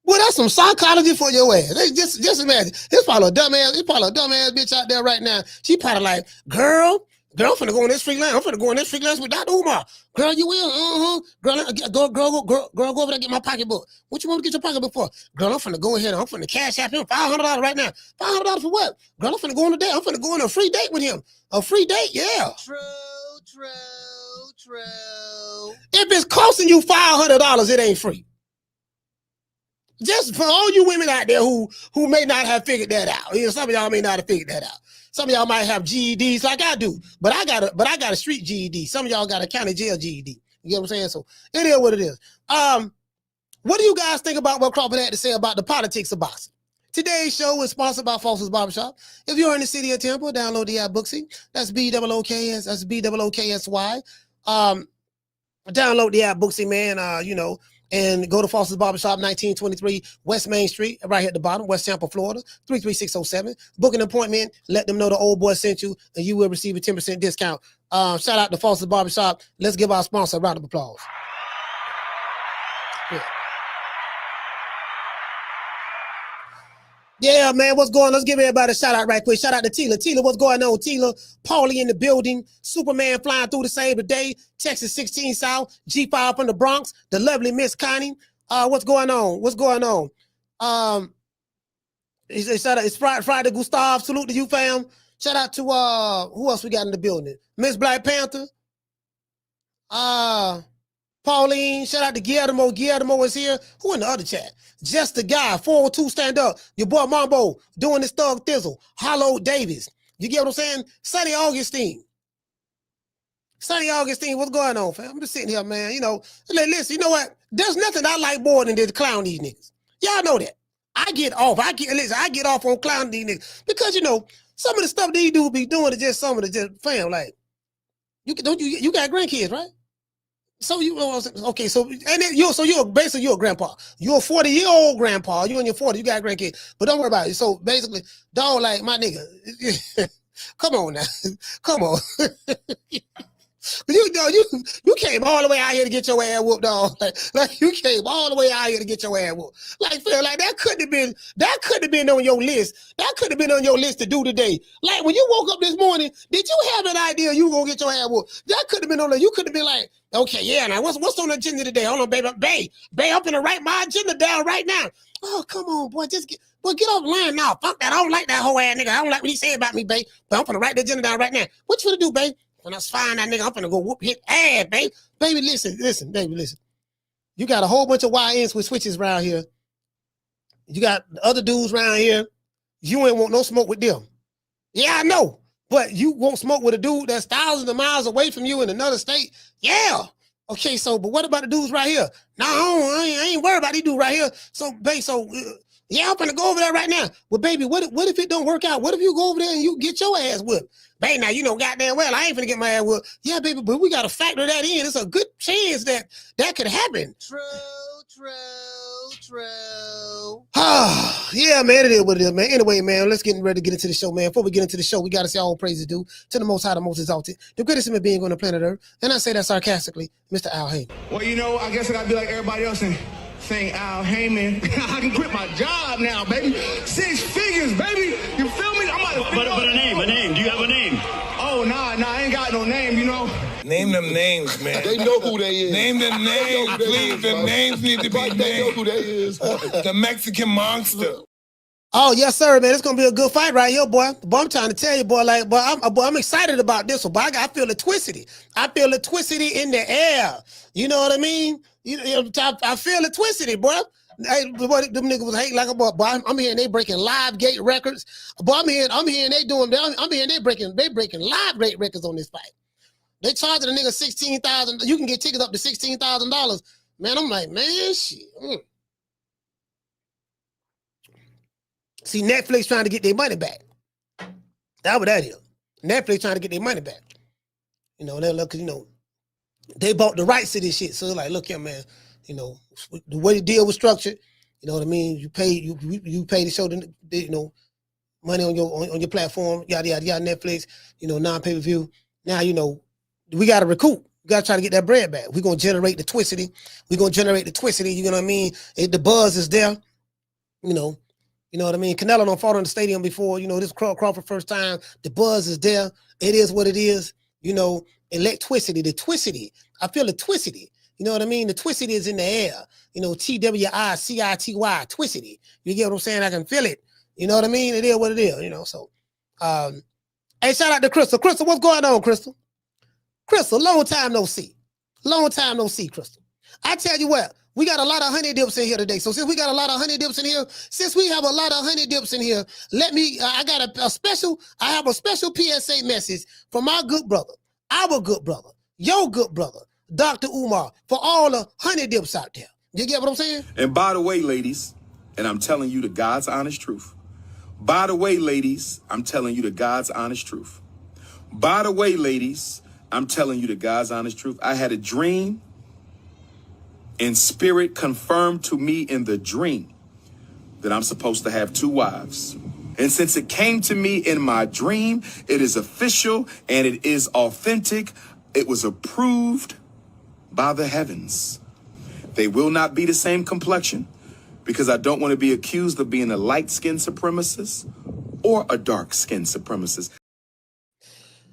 Well, that's some psychology for your ass. Just imagine. There's probably a dumbass bitch out there right now. She probably like, girl, I'm finna go on this free lunch. I'm finna go on this free lunch with Dr. Umar. Girl, you will? Girl, go over there and get my pocketbook. What you want to get your pocketbook for? Girl, I'm finna go ahead and I'm finna cash out him $500 right now. $500 for what? Girl, I'm finna go on a date. I'm finna go on a free date with him. A free date? Yeah. True. If it's costing you $500, it ain't free. Just for all you women out there who may not have figured that out. Some of y'all may not have figured that out. Some of y'all might have GEDs like I do, but I got a street GED. Some of y'all got a county jail GED. You get what I'm saying? So it is what it is. What do you guys think about what Crawford had to say about the politics of boxing? Today's show is sponsored by Foster's Barbershop. If you're in the city of Tampa, download the app Booksy. That's BOOKS. That's BOOKSY. Download the app Booksy, man. And go to Foster's Barbershop, 1923 West Main Street, right here at the bottom, West Tampa, Florida, 33607. Book an appointment. Let them know the old boy sent you, and you will receive a 10% discount. Shout out to Foster's Barbershop. Let's give our sponsor a round of applause. Yeah, man, what's going on? Let's give everybody a shout out right quick. Shout out to Tila. Tila, what's going on? Tila, Paulie in the building. Superman flying through the same day. Texas 16 South. G5 from the Bronx. The lovely Miss Connie. What's going on? It's Friday, Gustav. Salute to you, fam. Shout out to who else we got in the building? Miss Black Panther. Pauline, shout out to Guillermo. Guillermo is here. Who in the other chat? Just the guy, 402 stand up. Your boy Mambo doing this thug thizzle. Hollow Davis. You get what I'm saying? Sonny Augustine, what's going on, fam? I'm just sitting here, man. Listen, you know what? There's nothing I like more than to clown these niggas. Y'all know that. I get off on clowning these niggas. Because some of the stuff these dudes be doing is just some of the fam, like, you got grandkids, right? So okay, so you're basically a grandpa. You're a 40-year-old grandpa. You in your 40s, you got grandkids. But don't worry about it. So basically, dog, like my nigga, come on now, come on. You came all the way out here to get your ass whooped, dog. Like you came all the way out here to get your ass whooped. Like feel like that couldn't have been on your list. That could have been on your list to do today. Like when you woke up this morning, did you have an idea you were gonna get your ass whooped? That could have been on there. You could have been like, okay, yeah, now what's on the agenda today? Hold on, baby, I'm gonna write my agenda down right now. Oh, come on, boy, get off the line now. Fuck that. I don't like that whole ass nigga. I don't like what he said about me, babe. But I'm gonna write the agenda down right now. What you gonna do, babe? When I find that nigga, I'm gonna go whoop his ass, babe. Baby, listen. You got a whole bunch of YNs with switches around here. You got other dudes around here. You ain't want no smoke with them. Yeah, I know. But you won't smoke with a dude that's thousands of miles away from you in another state? Yeah. Okay, but what about the dudes right here? No, I ain't worried about these dudes right here. So, babe, yeah, I'm gonna go over there right now. Well, baby, what if it don't work out? What if you go over there and you get your ass whipped? Babe, now, goddamn well, I ain't finna get my ass whooped. Yeah, baby, but we gotta factor that in. It's a good chance that could happen. True. Yeah, man, it is what it is, man. Anyway, man, let's get ready to get into the show, man. Before we get into the show, we gotta say all praises due to the Most High, the Most Exalted, the greatest human being on the planet Earth. And I say that sarcastically, Mr. Al Heyman. Well, I guess I gotta be like everybody else and saying Al Heyman. I can quit my job now, baby. 6 figures, baby. You feel me? But a name. Do you have a name? Oh, nah, I ain't got no name, Name them names, man. They know who they is. Name them names, please. The names need to be named. They know who they is. The Mexican monster. Oh, yes, sir, man. It's going to be a good fight right here, boy. Boy, I'm trying to tell you, boy, like, boy, I'm excited about this one, boy. I feel the twicity. I feel the twicity in the air. You know what I mean? I feel the twicity, boy. Hey, boy, them niggas was hating like a boy. Boy, I'm hearing they breaking live gate records. Boy, I'm hearing they breaking live gate records on this fight. They charging a nigga $16,000. You can get tickets up to $16,000. Man, I'm like, man, shit. See, Netflix trying to get their money back. That's what that is. Netflix trying to get their money back. You know, they bought the rights to this shit. So they're like, look here, man, you know, the way the deal was structured, you know what I mean? You pay to show the money on your platform, yada, yada, yada, Netflix, non-pay-per-view. Now, we got to recoup. We got to try to get that bread back. We're going to generate the twicity. You know what I mean? The buzz is there, You know what I mean? Canelo don't fought in the stadium before. This Crawford first time. The buzz is there. It is what it is. Electricity, the twicity. I feel the twicity. You know what I mean? The twicity is in the air. TWICITY, twicity. You get what I'm saying? I can feel it. You know what I mean? It is what it is, So, hey, shout out to Crystal. Crystal, what's going on, Crystal? Crystal, long time no see. Long time no see, Crystal. I tell you what. We got a lot of honey dips in here today. So since we got a lot of honey dips in here, I have a special PSA message from our good brother, your good brother, Dr. Umar, for all the honey dips out there. You get what I'm saying? And by the way, ladies, and I'm telling you the God's honest truth. By the way, ladies, I'm telling you the God's honest truth. By the way, ladies, I'm telling you the God's honest truth. I had a dream. And spirit confirmed to me in the dream that I'm supposed to have 2 wives. And since it came to me in my dream, it is official and it is authentic. It was approved by the heavens. They will not be the same complexion because I don't want to be accused of being a light-skinned supremacist or a dark-skinned supremacist.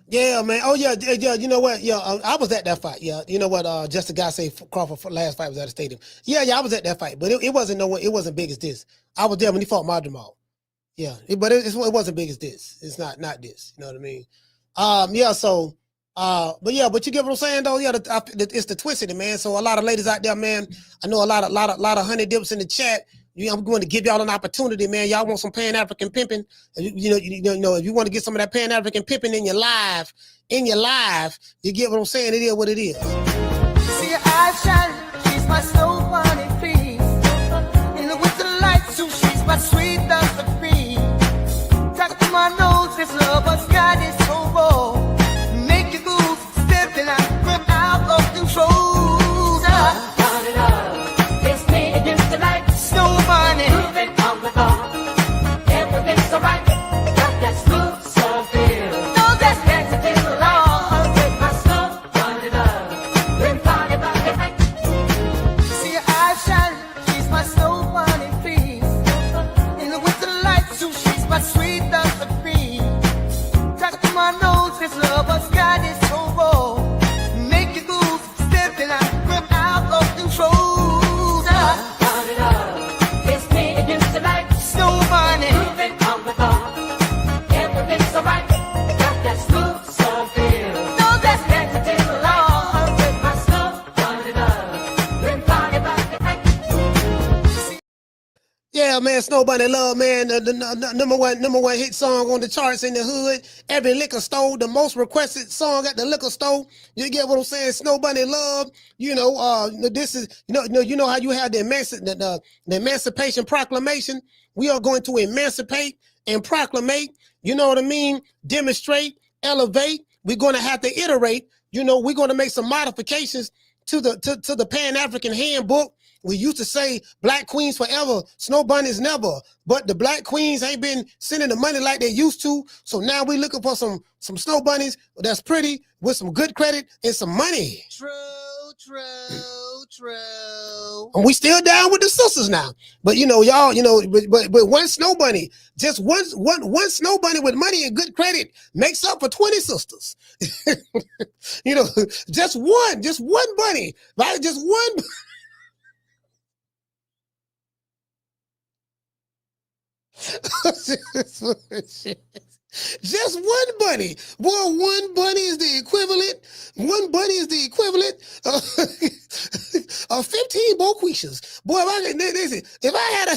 Yeah, man. Oh, yeah. You know what? Yeah, I was at that fight. Yeah, you know what? Just the guy say Crawford last fight was at the stadium. Yeah, I was at that fight, but it wasn't big as this. I was there when he fought Madrimal. Yeah, but it wasn't big as this. It's not this. You know what I mean? Yeah. So, but you get what I'm saying though? Yeah, it's the twisted, man. So a lot of ladies out there, man. I know a lot of honey dips in the chat. I'm going to give y'all an opportunity, man. Y'all want some Pan-African pimping? If you want to get some of that Pan-African pimping in your live, you get what I'm saying? It is what it is. See your eyes shining, she's my soul bunny, please. In the winter lights, too, she's my sweet Dr. Queen. Talk to my nose, this lover's got it so raw. Make you move, stepping out, grip out of control. Yeah, man, Snow Bunny Love, man, the number one hit song on the charts in the hood. Every liquor store, the most requested song at the liquor store. You get what I'm saying? Snow Bunny Love. This is you know how you have the Emancipation Proclamation. We are going to emancipate and proclamate. You know what I mean? Demonstrate, elevate. We're going to have to iterate. We're going to make some modifications to the Pan-African handbook. We used to say black queens forever, snow bunnies never. But the black queens ain't been sending the money like they used to. So now we looking for some snow bunnies that's pretty with some good credit and some money. True. True. And we still down with the sisters now. But y'all, but one snow bunny, just one snow bunny with money and good credit makes up for 20 sisters. Just one bunny, right? Just one. Just one bunny. Boy, one bunny is the equivalent. One bunny is the equivalent of 15 boquishas. Boy, if I had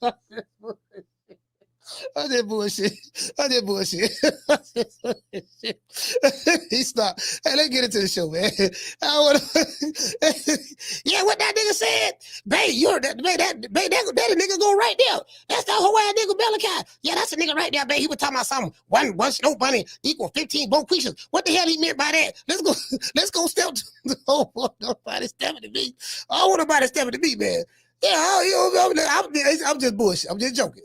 a I did bullshit. He stopped. Hey, let's get into the show, man. Yeah, what that nigga said, babe, you heard that, babe, that nigga go right there. That's the whole ass nigga Bellakai. Yeah, that's a nigga right there, babe. He was talking about something. One snow bunny equal 15 boquishas. What the hell he meant by that? Let's go step to the whole nobody stepping to me. I don't want nobody stepping to me, man. Yeah, I'm just bullshit. I'm just joking.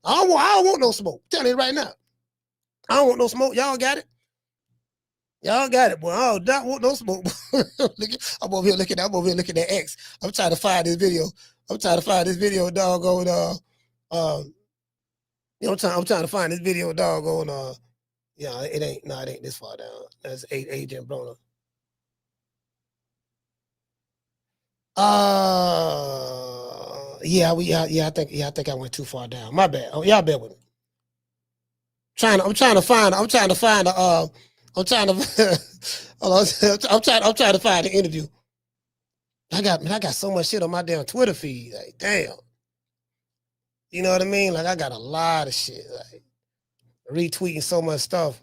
I don't want no smoke. I'm telling you right now. I don't want no smoke. Y'all got it? Y'all got it, boy. I do not want no smoke. I'm over here looking at X. I'm trying to find this video. Doggone. I'm trying to find this video, doggone. Yeah, it ain't this far down. That's Agent Broner. I think I went too far down. My bad. Oh, y'all bear with me. I'm trying to find the interview. I got so much shit on my damn Twitter feed. Like, damn. You know what I mean? Like, I got a lot of shit. Like, retweeting so much stuff.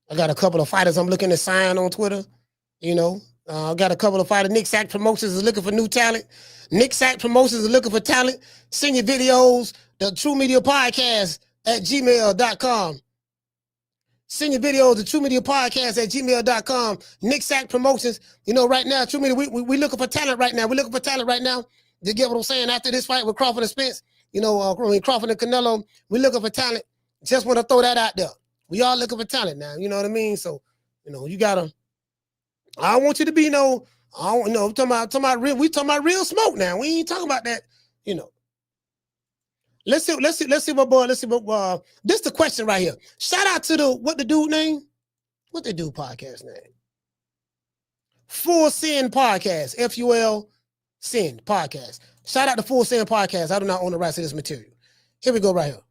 I got a couple of fighters I'm looking to sign on Twitter. I got a couple of fighters. Nick Sack Promotions is looking for new talent. Nick Sack Promotions is looking for talent. Send your videos, the True Media Podcast at gmail.com. Send your videos to True Media Podcast at gmail.com. Nick Sack Promotions. Right now, True Media, we looking for talent right now. We're looking for talent right now. You get what I'm saying? After this fight with Crawford and Spence, Crawford and Canelo, we're looking for talent. Just want to throw that out there. We all looking for talent now. You know what I mean? So, you gotta. I don't want you to be I'm talking about real. We talking about real smoke now. We ain't talking about that. Let's see what boy. Let's see what. This is the question right here. Shout out to what the dude podcast name? Full Sin Podcast. FUL Sin Podcast. Shout out to Full Sin Podcast. I do not own the rights to this material. Here we go right here.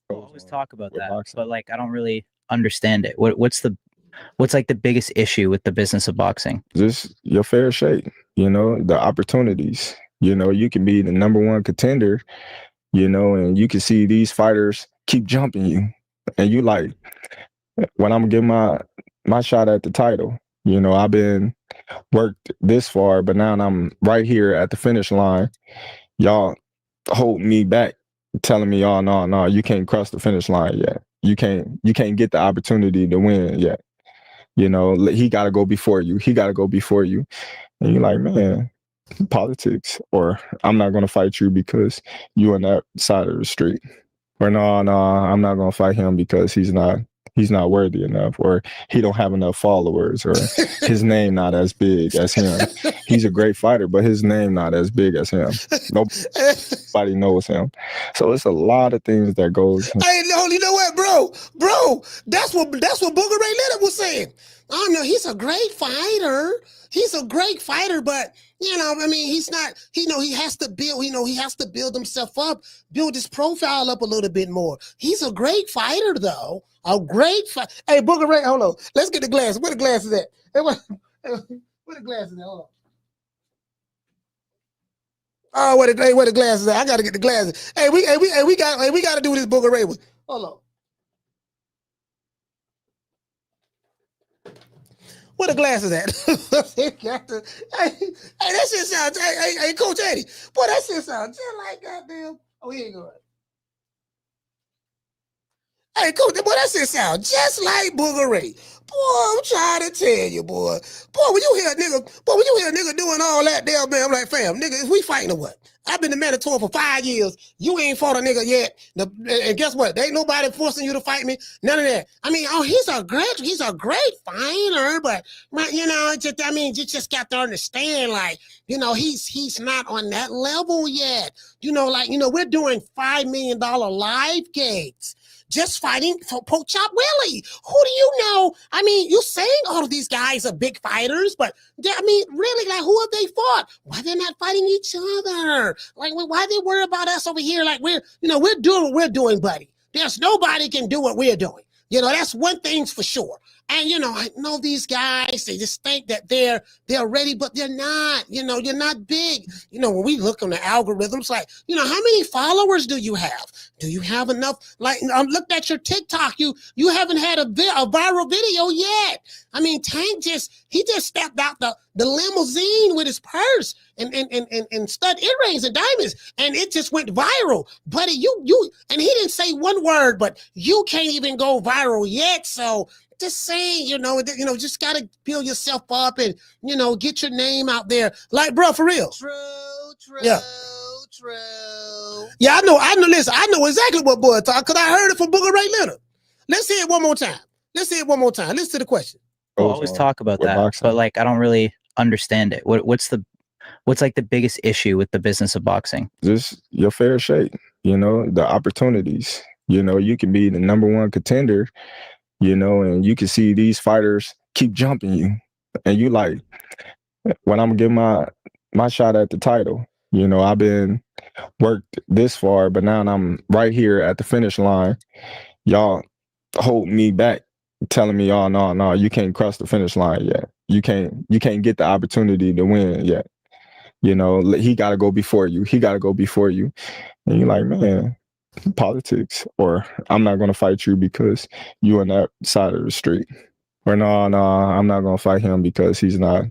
I always talk about that, but I don't really understand it. What's like the biggest issue with the business of boxing? Just your fair shake, the opportunities. You can be the #1 contender, and you can see these fighters keep jumping you. And you like, when I'm getting my shot at the title, I've been worked this far, but now I'm right here at the finish line. Y'all hold me back, telling me, oh, no, you can't cross the finish line yet. You can't get the opportunity to win yet. He got to go before you. And you're like, man, politics, or I'm not going to fight you because you on that side of the street. Or no, I'm not going to fight him because he's not worthy enough, or he don't have enough followers, or his name not as big as him. He's a great fighter, but his name not as big as him. Nobody knows him. So it's a lot of things that goes. Hey, you know what, bro? That's what Booger Ray Leonard was saying. I know he's a great fighter. But he's not. He has to build. He has to build himself up, build his profile up a little bit more. He's a great fighter, though. A great fight. Hey, Booger Ray, hold on. Let's get the glasses. Where the glasses at? Hey, where the glasses at? Hold on. Oh, where the glasses at? I gotta get the glasses. Hey, we gotta do this Booger Ray one. Hold on. Where the glasses at? Hey, that shit sounds. Hey, Coach Eddie. Boy, that shit sounds just like goddamn. Oh, he ain't going. Hey, Coach, boy, that shit sound just like Booger Ray. Boy, I'm trying to tell you, boy. Boy, when you hear a nigga doing all that there, man, I'm like, fam, nigga, is we fighting or what? I've been in mandatory for 5 years. You ain't fought a nigga yet. And guess what? There ain't nobody forcing you to fight me. None of that. I mean, he's a great fighter, but you know, you just got to understand, like, you know, he's not on that level yet. You know, like, you know, we're doing $5 million live gigs. Just fighting for Pork Chop Willie. Who do you know? I mean, you're saying all of these guys are big fighters, but I mean, really, like, who have they fought? Why they're not fighting each other? Like, why they worry about us over here? Like, we're doing what we're doing, buddy. There's nobody can do what we're doing. You know, that's one thing's for sure. And, you know, I know these guys, they just think that they're ready, but they're not. You know, you're not big. You know, when we look on the algorithms, like, you know, how many followers do you have? Do you have enough? Like, looked at your TikTok. You haven't had a viral video yet. I mean, Tank he just stepped out the limousine with his purse and stud earrings and diamonds, and it just went viral. Buddy, and he didn't say one word, but you can't even go viral yet. So just saying, you know, just gotta build yourself up and, you know, get your name out there. Like, bro, for real. True. Yeah. True. Yeah, I know. Listen, I know exactly what boy talk because I heard it from Booger Ray Leonard. Let's hear it one more time. Listen to the question. I always talk about that, boxing. But like, I don't really understand it. What's like the biggest issue with the business of boxing? Just your fair shake, you know, the opportunities. You know, you can be the #1 contender, you know, and you can see these fighters keep jumping you. And you like, when I'm gonna get my shot at the title, you know, I've been worked this far, but now I'm right here at the finish line. Y'all hold me back, telling me, oh, no, you can't cross the finish line yet. You can't get the opportunity to win yet. You know, he got to go before you. And you're like, man, politics, or I'm not going to fight you because you on that side of the street. Or no, I'm not going to fight him because he's not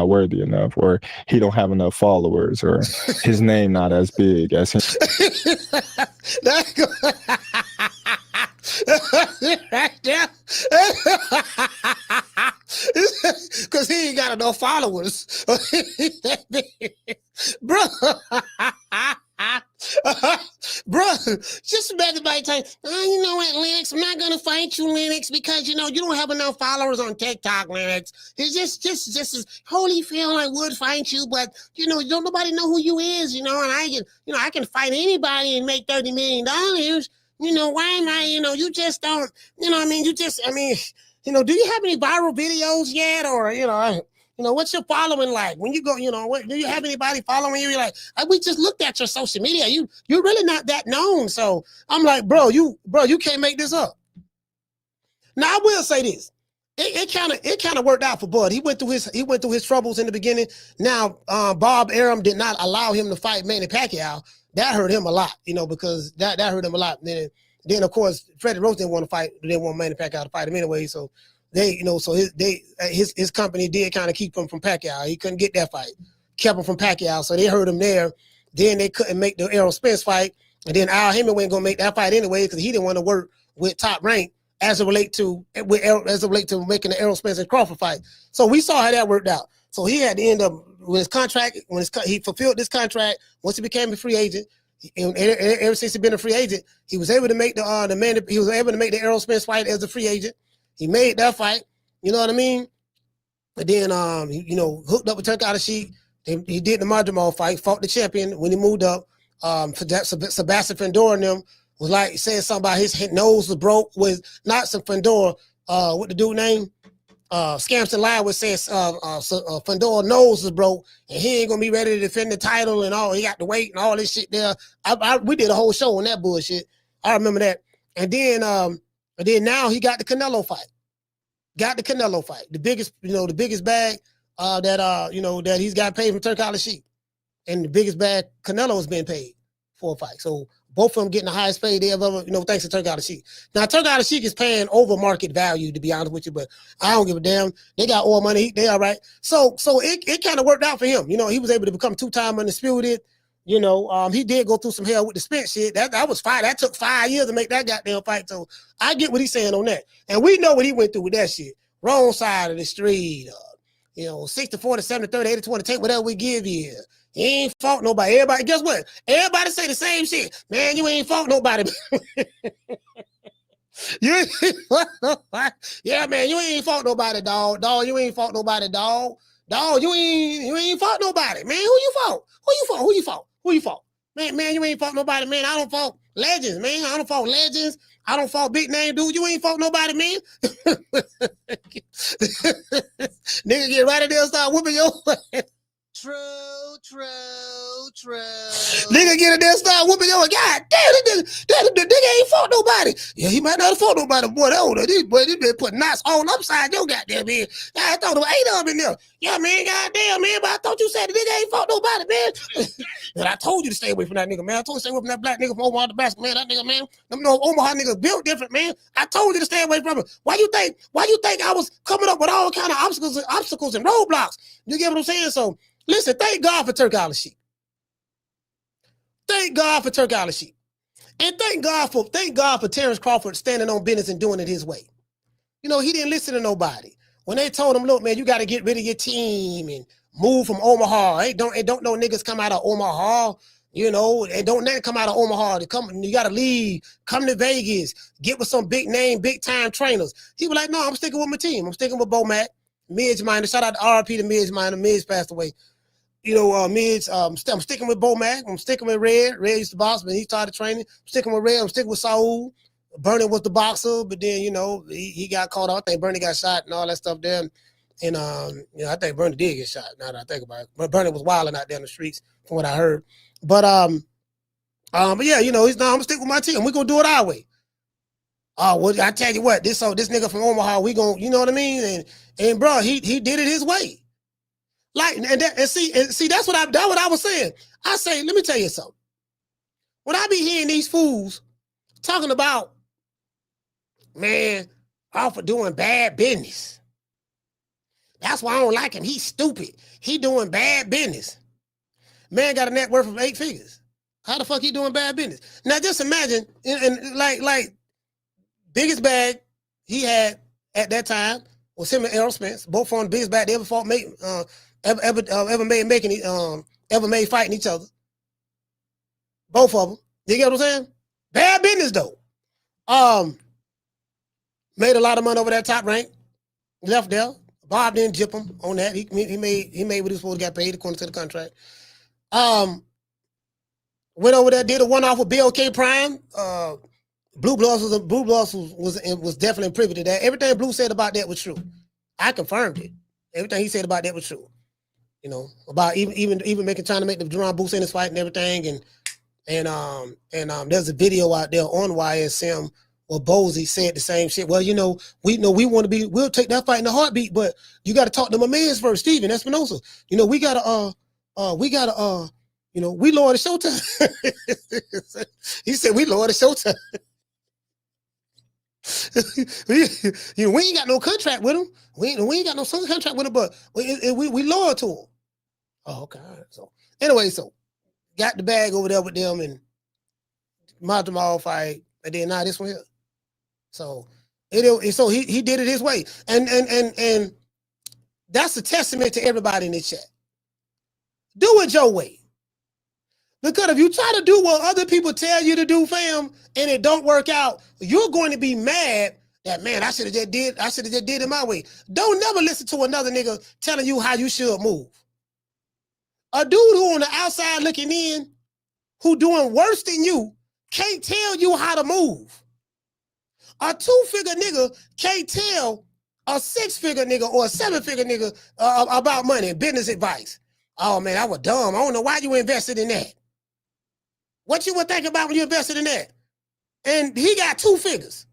worthy enough, or he don't have enough followers, or his name not as big as him. Right there. Because he ain't got enough followers. Bro. Bro, just imagine by time, you know what, Lennox, I'm not gonna fight you, Lennox, because you know you don't have enough followers on TikTok, Lennox. It's just Holyfield, I would fight you, but you know, don't nobody know who you is, you know, and I can fight anybody and make $30 million. You know, why am I, you know, you just don't, you know, you know, do you have any viral videos yet? Or, you know, what's your following like? When you go, you know, do you have anybody following you? You're like, we just looked at your social media. You're really not that known. So I'm like, bro, you can't make this up. Now I will say this. It kind of worked out for Bud. He went through his troubles in the beginning. Now, Bob Arum did not allow him to fight Manny Pacquiao. That hurt him a lot, you know, because that hurt him a lot. Then of course, Freddie Roach didn't want to fight. They didn't want Manny Pacquiao to fight him anyway. So they, you know, so his company did kind of keep him from Pacquiao. He couldn't get that fight, kept him from Pacquiao. So they hurt him there. Then they couldn't make the Errol Spence fight, and then Al Haymon wasn't gonna make that fight anyway because he didn't want to work with Top Rank as it relate to making the Errol Spence and Crawford fight. So we saw how that worked out. So he had to end up with his contract. He fulfilled this contract, once he became a free agent, and ever since he's been a free agent, he was able to make the Errol Spence fight as a free agent. He made that fight, you know what I mean? And then you know, hooked up with Turkada Sheik. He did the Madrimov fight, fought the champion when he moved up. Sebastian Fendor and them was like saying something about his nose was broke, was not some Fendor, what the dude name? Scampton Lyle was saying Fendor nose was broke and he ain't gonna be ready to defend the title and all. He got to wait and all this shit there. We did a whole show on that bullshit. I remember that. And then now he got the Canelo fight. The biggest bag that he's got paid from Turkada Sheik. And the biggest bag Canelo has been paid for a fight. So both of them getting the highest pay they ever, you know, thanks to Turkada Sheik. Now, Turkada Sheik is paying over market value, to be honest with you, but I don't give a damn. They got oil money. They all right. So it kind of worked out for him. You know, he was able to become 2-time undisputed. You know, he did go through some hell with the Spence shit. That was fine. That took 5 years to make that goddamn fight. So I get what he's saying on that. And we know what he went through with that shit. wrong side of the street. 60, 40, 70, 30, 80, 20, take whatever we give you. You ain't fought nobody. Everybody, guess what? Everybody say the same shit. Man, you ain't fought nobody. You yeah, man, you ain't fought nobody, dog. Dog, you ain't fought nobody, dog. Dog, you ain't fought nobody, man. Who you fought? Who you fought? Man, you ain't fought nobody, man. I don't fought legends, man. I don't fought legends. I don't fought big name dude. You ain't fought nobody, man. Nigga get right in there and start whooping your ass. True. Nigga get in there and start whooping your ass. God damn, the nigga ain't fought nobody. Yeah, he might not have fought nobody, boy. This been putting knots all upside your goddamn head. I thought there were 8 of them in there. Yeah, man, goddamn, man, but I thought you said the nigga ain't fought nobody, man. And I told you to stay away from that nigga, man. I told you to stay away from that black nigga from Omaha, Nebraska, man. That nigga, man. Them no Omaha niggas built different, man. I told you to stay away from him. Why you think I was coming up with all kind of obstacles and roadblocks? You get what I'm saying? So listen, thank God for Turk Island Sheep. Thank God for Turk Island Sheep. And thank God for Terence Crawford standing on business and doing it his way. He didn't listen to nobody. When they told him, look, man, you got to get rid of your team and move from Omaha. Hey, don't no niggas come out of Omaha. And don't nothing come out of Omaha. You got to leave. Come to Vegas. Get with some big name, big time trainers. He was like, no, I'm sticking with my team. I'm sticking with Bo-Mac. Midge Minor. Shout out to RP to Midge Minor. Midge passed away. Midge, I'm sticking with Bo-Mac. I'm sticking with Red. Red used to box, but he started training. I'm sticking with Red. I'm sticking with Saul. Bernie was the boxer, but then, he got caught out. I think Bernie got shot and all that stuff there. And, I think Bernie did get shot, now that I think about it. But Bernie was wilding out there in the streets, from what I heard. But yeah, I'm gonna stick with my team. We're gonna do it our way. Well, I tell you what, this nigga from Omaha, we gonna, you know what I mean? And bro, he did it his way. Like, and see, that's what I was saying. I say, let me tell you something. When I be hearing these fools talking about, man, off of doing bad business. That's why I don't like him. He's stupid. He doing bad business. Man got a net worth of 8 figures. How the fuck he doing bad business? Now just imagine, and like biggest bag he had at that time was him and Errol Spence, both on the biggest bag they ever fought, ever made fighting each other. Both of them. You get what I'm saying? Bad business though. Made a lot of money over that top rank. Left there. Bob didn't jip him on that. He made what he was supposed to get paid according to the contract. Went over there, did a one-off with BLK Prime. Blue Bloss was definitely privy to that. Everything Blue said about that was true. I confirmed it. Everything he said about that was true. About even trying to make the Jerome Booth in his fight and everything. And there's a video out there on YSM where Bozy said the same shit. Well, we we'll take that fight in a heartbeat, but you got to talk to my mans first, Steven Espinosa. We lower the showtime. He said we lower the showtime. We ain't got no contract with him. We ain't got no contract with him, but we loyal to him. Oh, okay. So anyway, got the bag over there with them and mounted them all fight, and then now this one here. So he did it his way, and that's a testament to everybody in this chat. Do it your way, because if you try to do what other people tell you to do, fam, and it don't work out, you're going to be mad that, man, I should have just did it my way. Don't never listen to another nigga telling you how you should move. A dude who on the outside looking in, who doing worse than you, can't tell you how to move. A 2-figure nigga can't tell a 6-figure nigga or a 7-figure nigga about money and business advice. Oh man, I was dumb. I don't know why you invested in that. What you would think about when you invested in that? And he got 2 figures.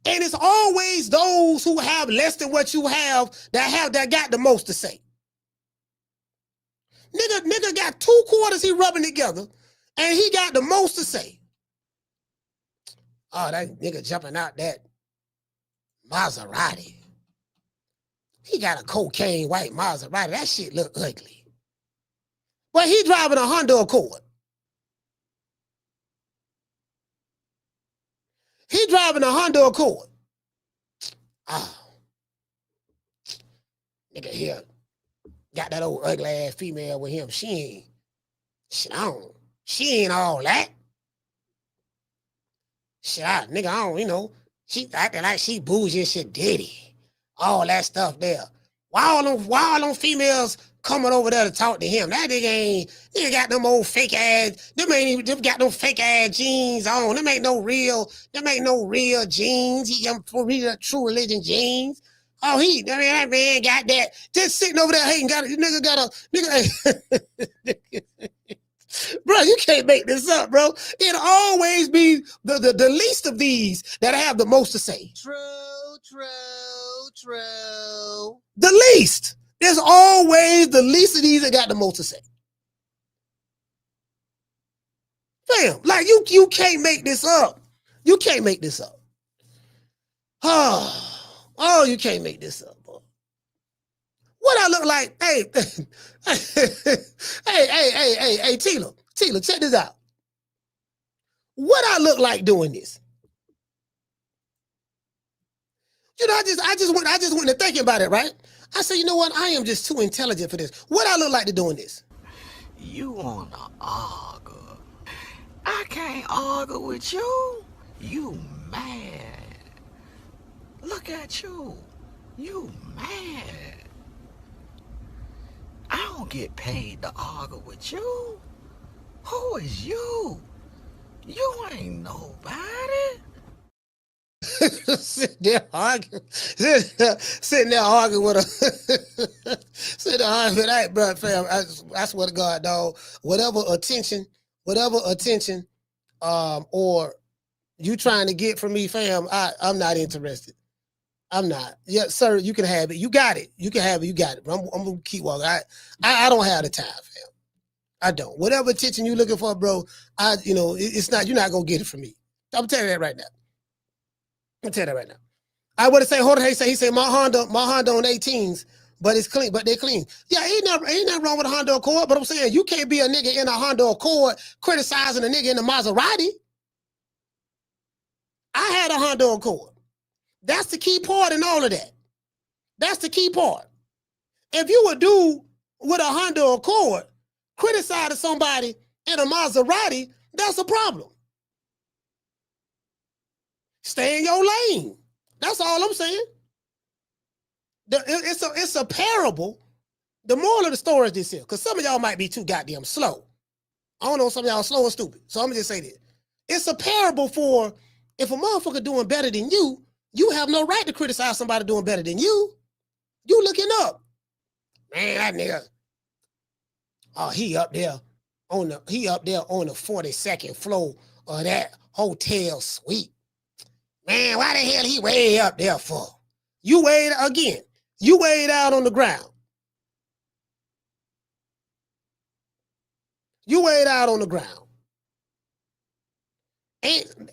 And it's always those who have less than what you have that got the most to say. Nigga got 2 quarters he rubbing together, and he got the most to say. Oh, that nigga jumping out that Maserati. He got a cocaine white Maserati. That shit look ugly. But he driving a Honda Accord. He driving a Honda Accord. Oh, Nigga here got that old ugly ass female with him. She ain't all that. Shit, nigga, I don't, you know, she acting like she bougie and shit ditty. All that stuff there. Why all them females coming over there to talk to him? That nigga got them old fake ass, them got them fake ass jeans on. Them ain't no real jeans. For real, true religion jeans. Oh, that man got that. Just sitting over there hating, bro, you can't make this up, bro. It'll always be the least of these that have the most to say. True. The least. There's always the least of these that got the most to say. Fam, like you can't make this up. You can't make this up. Oh, you can't make this up, boy. What I look like? Hey, hey, Tila, check this out. What I look like doing this? You know, I just went to thinking about it, right? I said, you know what? I am just too intelligent for this. What I look like to doing this? You wanna argue? I can't argue with you. You mad? Look at you. You mad? I don't get paid to argue with you. Who is you? You ain't nobody. Sitting there arguing with her. Sitting there arguing with hey, bro, fam, I swear to God, dog, whatever attention, or you trying to get from me, fam, I'm not interested. I'm not. Yeah, sir, you can have it. You got it. You can have it. You got it. I'm gonna keep walking. I don't have the time, fam. I don't. Whatever attention you looking for, bro, it's not, you're not gonna get it from me. I'm telling you that right now. I would say, hold on, he said my Honda on 18s, but it's clean, but they clean. Yeah, ain't nothing wrong with a Honda Accord, but I'm saying you can't be a nigga in a Honda Accord criticizing a nigga in a Maserati. I had a Honda Accord. That's the key part in all of that. That's the key part. If you would do with a Honda Accord, criticizing somebody in a Maserati, that's a problem. Stay in your lane. That's all I'm saying. It's a parable. The moral of the story is this here, because some of y'all might be too goddamn slow. I don't know, some of y'all slow and stupid. So I'm gonna just say this. It's a parable for if a motherfucker doing better than you, you have no right to criticize somebody doing better than you. You looking up. Man, that nigga. Oh, he up there on the 42nd floor of that hotel suite. Man, why the hell he way up there for? You weighed out on the ground. You weighed out on the ground.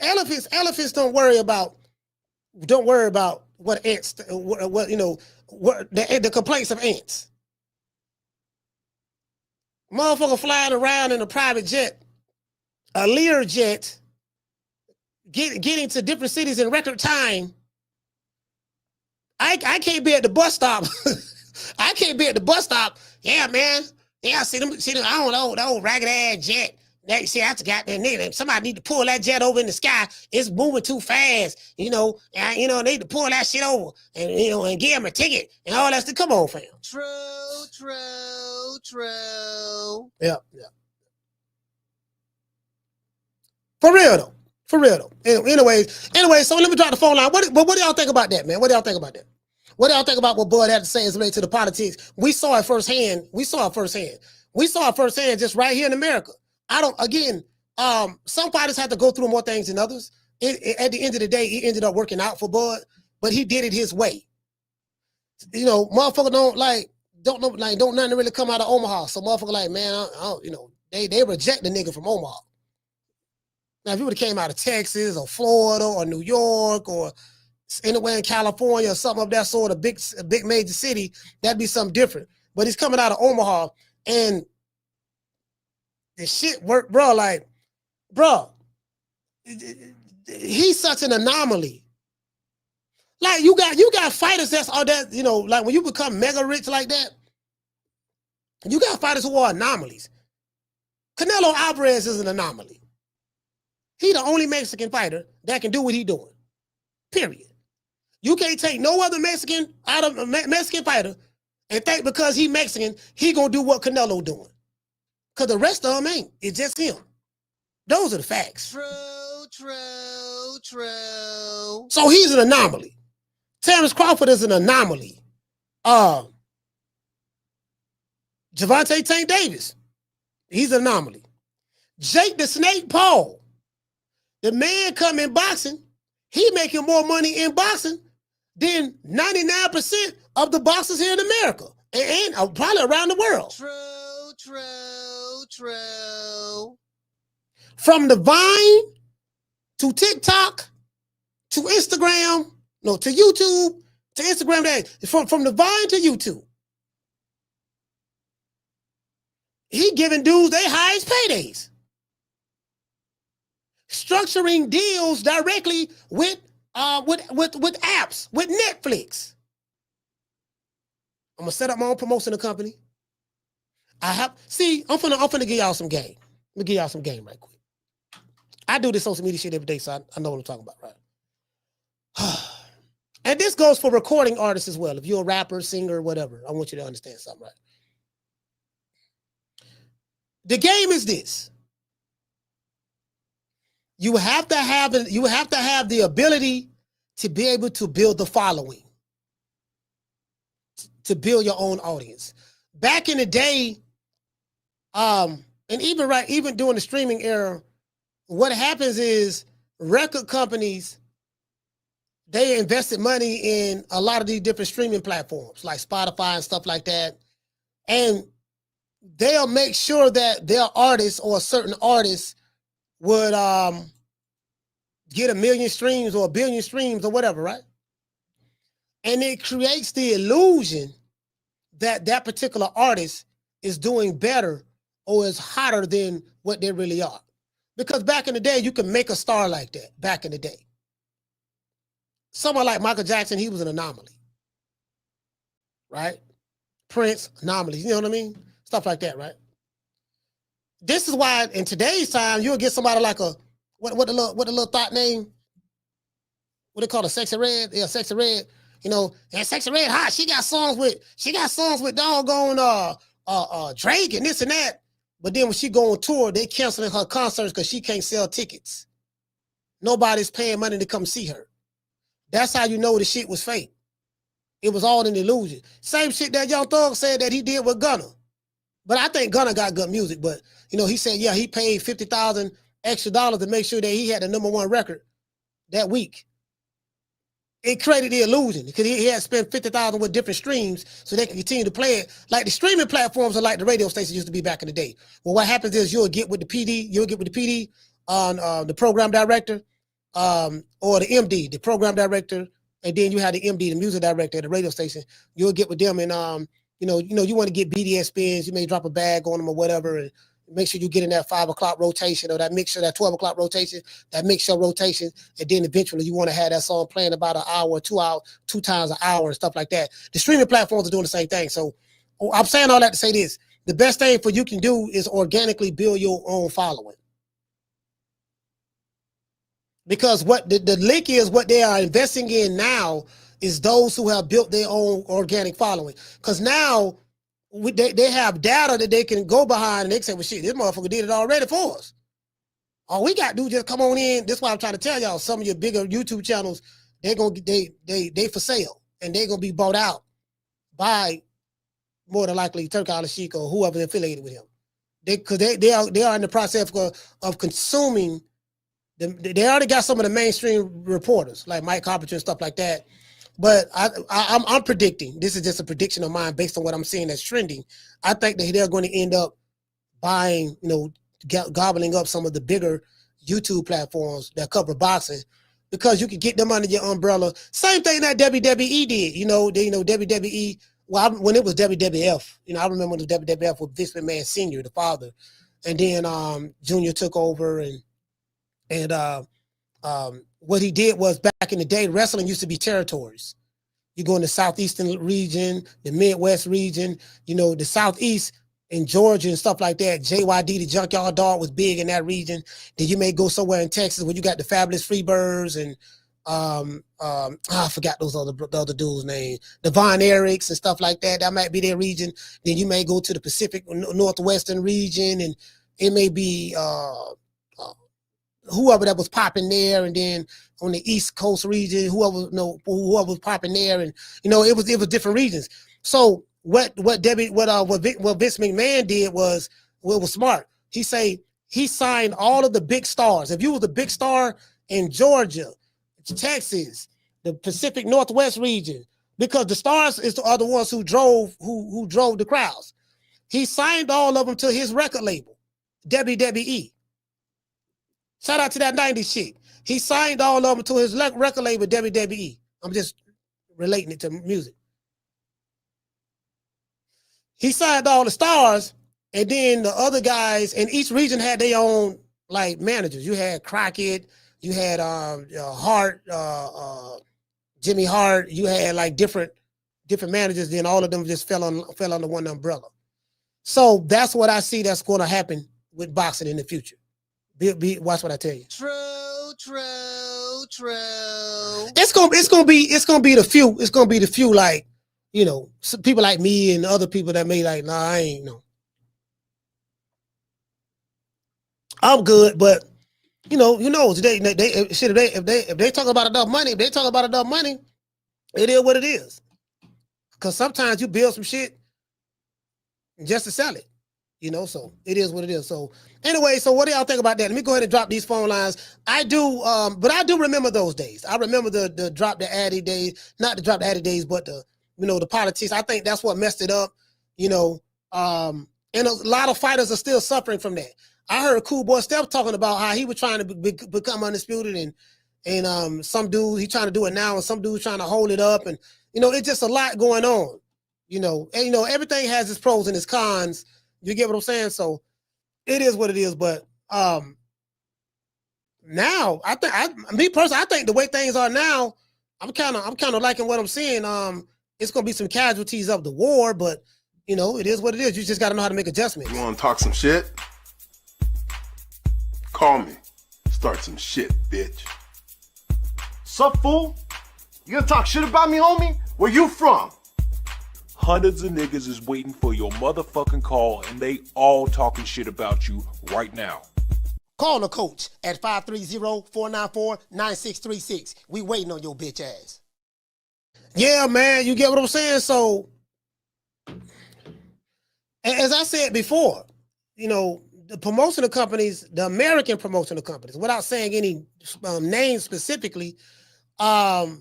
Elephants don't worry about what ants, what the complaints of ants. Motherfucker flying around in a private jet, a Lear jet, getting to different cities in record time. I can't be at the bus stop. I can't be at the bus stop. Yeah, man. Yeah, see them, I don't know, the old ragged ass jet. See, I got that nigga. Somebody need to pull that jet over in the sky. It's moving too fast. They need to pull that shit over and give him a ticket and all that stuff. Come on, fam. True. Yeah. For real though. Anyway, so let me drop the phone line. What do y'all think about that, man? What do y'all think about that? What do y'all think about what Bud had to say as related to the politics? We saw it firsthand. We saw it firsthand just right here in America. Some fighters have to go through more things than others. At the end of the day, it ended up working out for Bud, but he did it his way. Motherfucker don't nothing really come out of Omaha. So motherfucker like, man, they reject the nigga from Omaha. Now, if he would have came out of Texas or Florida or New York or anywhere in California or something of that sort, a big major city, that'd be something different. But he's coming out of Omaha, and the shit worked, bro. Like, bro, he's such an anomaly. Like you got fighters that's all that, you know, like when you become mega rich like that, you got fighters who are anomalies. Canelo Alvarez is an anomaly. He the only Mexican fighter that can do what he doing. Period. You can't take no other Mexican out of a Mexican fighter and think because he Mexican, he gonna do what Canelo doing. Because the rest of them ain't. It's just him. Those are the facts. True. So he's an anomaly. Terence Crawford is an anomaly. Gervonta Tank Davis, he's an anomaly. Jake the Snake Paul, the man come in boxing, he making more money in boxing than 99% of the boxers here in America and probably around the world. True. From the Vine to TikTok to Instagram, no, to YouTube, to Instagram, from the Vine to YouTube. He giving dudes their highest paydays. Structuring deals directly with apps, with Netflix. I'm gonna set up my own promotion company. I'm finna give y'all some game. Let me give y'all some game right quick. I do this social media shit every day, so I know what I'm talking about, right? And this goes for recording artists as well. If you're a rapper, singer, whatever, I want you to understand something, right? The game is this. You have to have the ability to be able to build the following, to build your own audience. Back in the day, and even during the streaming era, what happens is record companies, they invested money in a lot of these different streaming platforms like Spotify and stuff like that. And they'll make sure that their artists or a certain artist would get 1 million streams or 1 billion streams or whatever, right? And it creates the illusion that that particular artist is doing better or is hotter than what they really are. Because back in the day, you could make a star like that back in the day. Someone like Michael Jackson, he was an anomaly, right? Prince, anomaly, you know what I mean? Stuff like that, right? This is why in today's time, you'll get somebody like what the little thought name? What they call a Sexy Red? Yeah, Sexy Red. You know, and Sexy Red hot. She got songs with doggone Drake and this and that. But then when she go on tour, they canceling her concerts because she can't sell tickets. Nobody's paying money to come see her. That's how you know the shit was fake. It was all an illusion. Same shit that Young Thug said that he did with Gunna. But I think Gunna got good music. But, you know, he said, yeah, he paid $50,000 extra to make sure that he had the #1 record that week. It created the illusion because he had spent $50,000 with different streams so they can continue to play it. Like the streaming platforms are like the radio stations used to be back in the day. Well, what happens is you'll get with the PD on the program director or the MD, the program director, and then you have the MD, the music director at the radio station. You'll get with them and you want to get BDS spins. You may drop a bag on them or whatever, and make sure you get in that 5 o'clock rotation or that 12 o'clock rotation, that mixture rotation, and then eventually you want to have that song playing about an hour, 2 hours, 2 times an hour and stuff like that. The streaming platforms are doing the same thing. So I'm saying all that to say this: the best thing for you can do is organically build your own following. Because what the link is, what they are investing in now is those who have built their own organic following. Because now they have data that they can go behind and they say, well, shit, this motherfucker did it already for us. All we got to do is just come on in. That's why I'm trying to tell y'all, some of your bigger YouTube channels, they for sale and they're going to be bought out by more than likely Turk al-Sheikh or whoever affiliated with him. Because they are in the process of consuming. They already got some of the mainstream reporters like Mike Carpenter and stuff like that. But I'm predicting, this is just a prediction of mine based on what I'm seeing that's trending. I think that they're going to end up buying, gobbling up some of the bigger YouTube platforms that cover boxing because you can get them under your umbrella. Same thing that WWE did. WWE, when it was WWF, I remember when the WWF with Vince McMahon Sr., the father, and then Junior took over and what he did was back in the day, wrestling used to be territories. You go in the southeastern region, the Midwest region, you know, the southeast in Georgia and stuff like that. JYD, the Junkyard Dog, was big in that region. Then you may go somewhere in Texas where you got the Fabulous Freebirds and I forgot the other dude's name, the Von Erichs and stuff like that. That might be their region. Then you may go to the Pacific Northwestern region, and it may be whoever that was popping there, and then on the East Coast region, whoever was popping there, and you know, it was different regions. So what Vince McMahon did was smart. He signed all of the big stars. If you was a big star in Georgia, Texas, the Pacific Northwest region, because the stars are the ones who drove the crowds. He signed all of them to his record label, WWE. Shout out to that 90s chick. He signed all of them to his record label, WWE. I'm just relating it to music. He signed all the stars, and then the other guys, and each region had their own like managers. You had Crockett, you had Hart, Jimmy Hart. You had like different managers. Then all of them just fell under one umbrella. So that's what I see that's going to happen with boxing in the future. Watch what I tell you. True. It's gonna be the few. It's gonna be the few, like, you know, some people like me and other people that may like, nah, I ain't no. I'm good, but you know, if they talk about enough money, it is what it is. Because sometimes you build some shit just to sell it, you know. So it is what it is. So anyway, so what do y'all think about that? Let me go ahead and drop these phone lines. I do remember those days. I remember the drop the addy days, not the drop the addy days, but the politics. I think that's what messed it up, you know. And a lot of fighters are still suffering from that. I heard Cool Boy Steph talking about how he was trying to become undisputed, and some dude, he trying to do it now, and some dude trying to hold it up, and you know, it's just a lot going on, you know. And you know, everything has its pros and its cons. You get what I'm saying? So it is what it is. But now I think the way things are now, I'm kind of liking what I'm seeing. It's gonna be some casualties of the war, but you know, it is what it is. You just got to know how to make adjustments. You want to talk some shit? Call me. Start some shit, bitch. Sup, fool? You gonna talk shit about me, homie? Where you from? Hundreds of niggas is waiting for your motherfucking call, and they all talking shit about you right now. Call the coach at 530-494-9636. We waiting on your bitch ass. Yeah, man, you get what I'm saying? So, as I said before, you know, the promotional companies, the American promotional companies, without saying any names specifically, they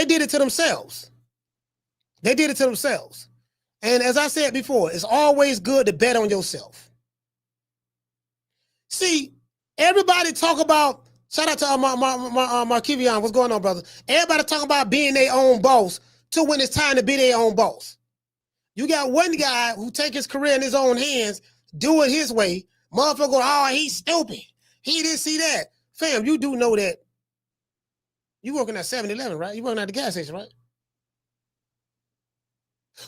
did it to themselves. And as I said before, it's always good to bet on yourself. See, everybody talk about, shout out to Markivion, what's going on, brother? Everybody talk about being their own boss to when it's time to be their own boss. You got one guy who take his career in his own hands, do it his way. Motherfucker go, oh, he's stupid. He didn't see that. Fam, you do know that. You working at 7-Eleven, right? You working at the gas station, right?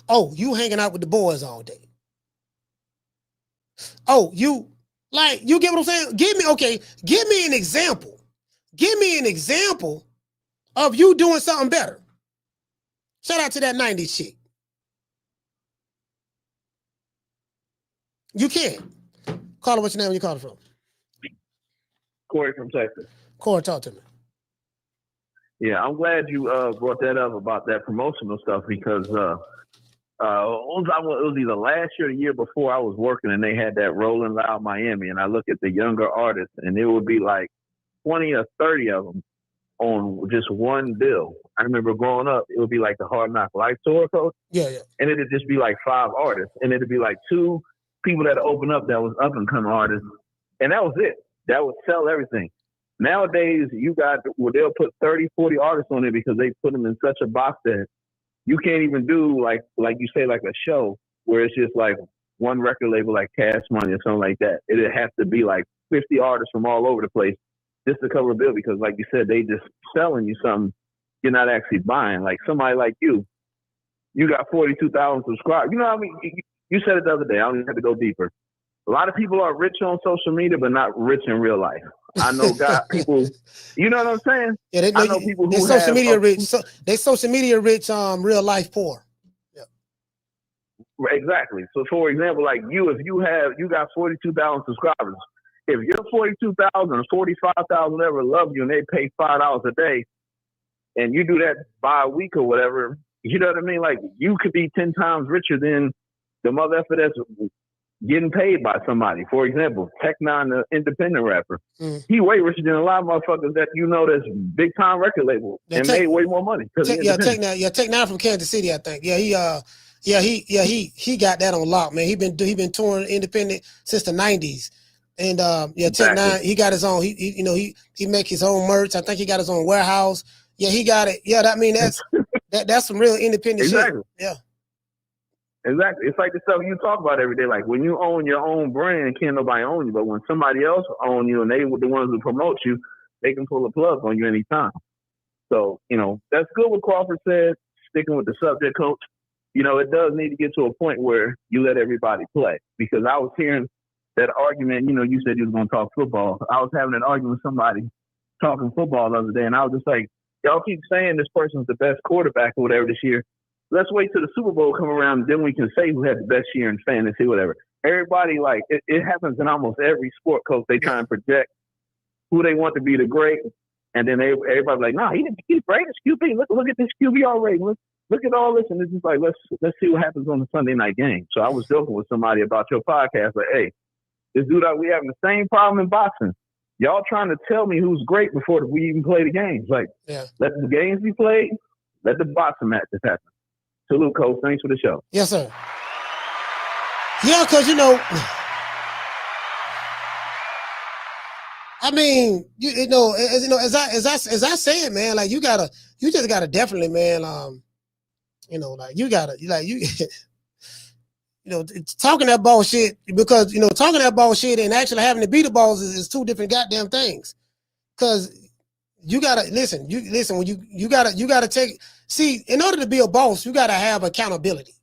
Oh, you hanging out with the boys all day. Oh, you get what I'm saying? Give me an example. Give me an example of you doing something better. Shout out to that 90s chick. You can. Call her, what's your name? Where you calling from? Corey from Texas. Corey, talk to me. Yeah, I'm glad you brought that up about that promotional stuff because it was either last year or the year before I was working and they had that Rolling Loud Miami, and I look at the younger artists and it would be like 20 or 30 of them on just one bill. I remember growing up, it would be like the Hard Knock Life tour, coach. Yeah. And it'd just be like 5 artists, and it'd be like 2 people that open up that was up and coming artists, and that was it. That would sell everything. Nowadays, you got they'll put 30, 40 artists on it because they put them in such a box that you can't even do like you say, like a show where it's just like one record label like Cash Money or something like that. It'd have to be like 50 artists from all over the place just to cover a bill because, like you said, they just selling you something you're not actually buying. Like somebody like you got 42,000 subscribers. You know what I mean? You said it the other day. I don't even have to go deeper. A lot of people are rich on social media, but not rich in real life. I know people, you know what I'm saying? Yeah, I know people who social media rich. So they social media rich, real life poor. Yeah. Exactly. So for example, like if you got 42,000 subscribers, if your 42,000 or 45,000 ever love you and they pay $5 a day, and you do that by a week or whatever, you know what I mean? Like you could be 10 times richer than the mother effer that's getting paid by somebody. For example, Tech Nine, the independent rapper, he way richer than a lot of motherfuckers that that's big time record label and made way more money. Tech Nine from Kansas City, I think. He got that on lock, man. He been touring independent since the 90s. And Tech Nine, he got his own. He make his own merch. I think he got his own warehouse. Yeah, he got it. Yeah, that's some real independent shit. Yeah. Exactly. It's like the stuff you talk about every day. Like when you own your own brand, can't nobody own you. But when somebody else own you and they were the ones who promote you, they can pull a plug on you anytime. So, that's good what Crawford said, sticking with the subject, coach. It does need to get to a point where you let everybody play. Because I was hearing that argument, you said you was going to talk football. I was having an argument with somebody talking football the other day, and I was just like, y'all keep saying this person's the best quarterback or whatever this year. Let's wait till the Super Bowl come around, and then we can say who had the best year in fantasy, whatever. Everybody, it happens in almost every sport, coach. They try and project who they want to be the great, and then everybody's like, nah, he's the greatest QB. Look at this QB rating. Look at all this, and it's just like, let's see what happens on the Sunday night game. So I was joking with somebody about your podcast, like, hey, this dude, we having the same problem in boxing. Y'all trying to tell me who's great before we even play the games. Like, let the games be played. Let the boxing matches happen. Salute, Coach. Thanks for the show. Yes, sir. Yeah, because, I mean, as I said, man, like you just gotta definitely, man, talking that bullshit because talking that bullshit and actually having to beat the balls is two different goddamn things. Because you gotta listen. When you gotta take. See, in order to be a boss, you gotta have accountability.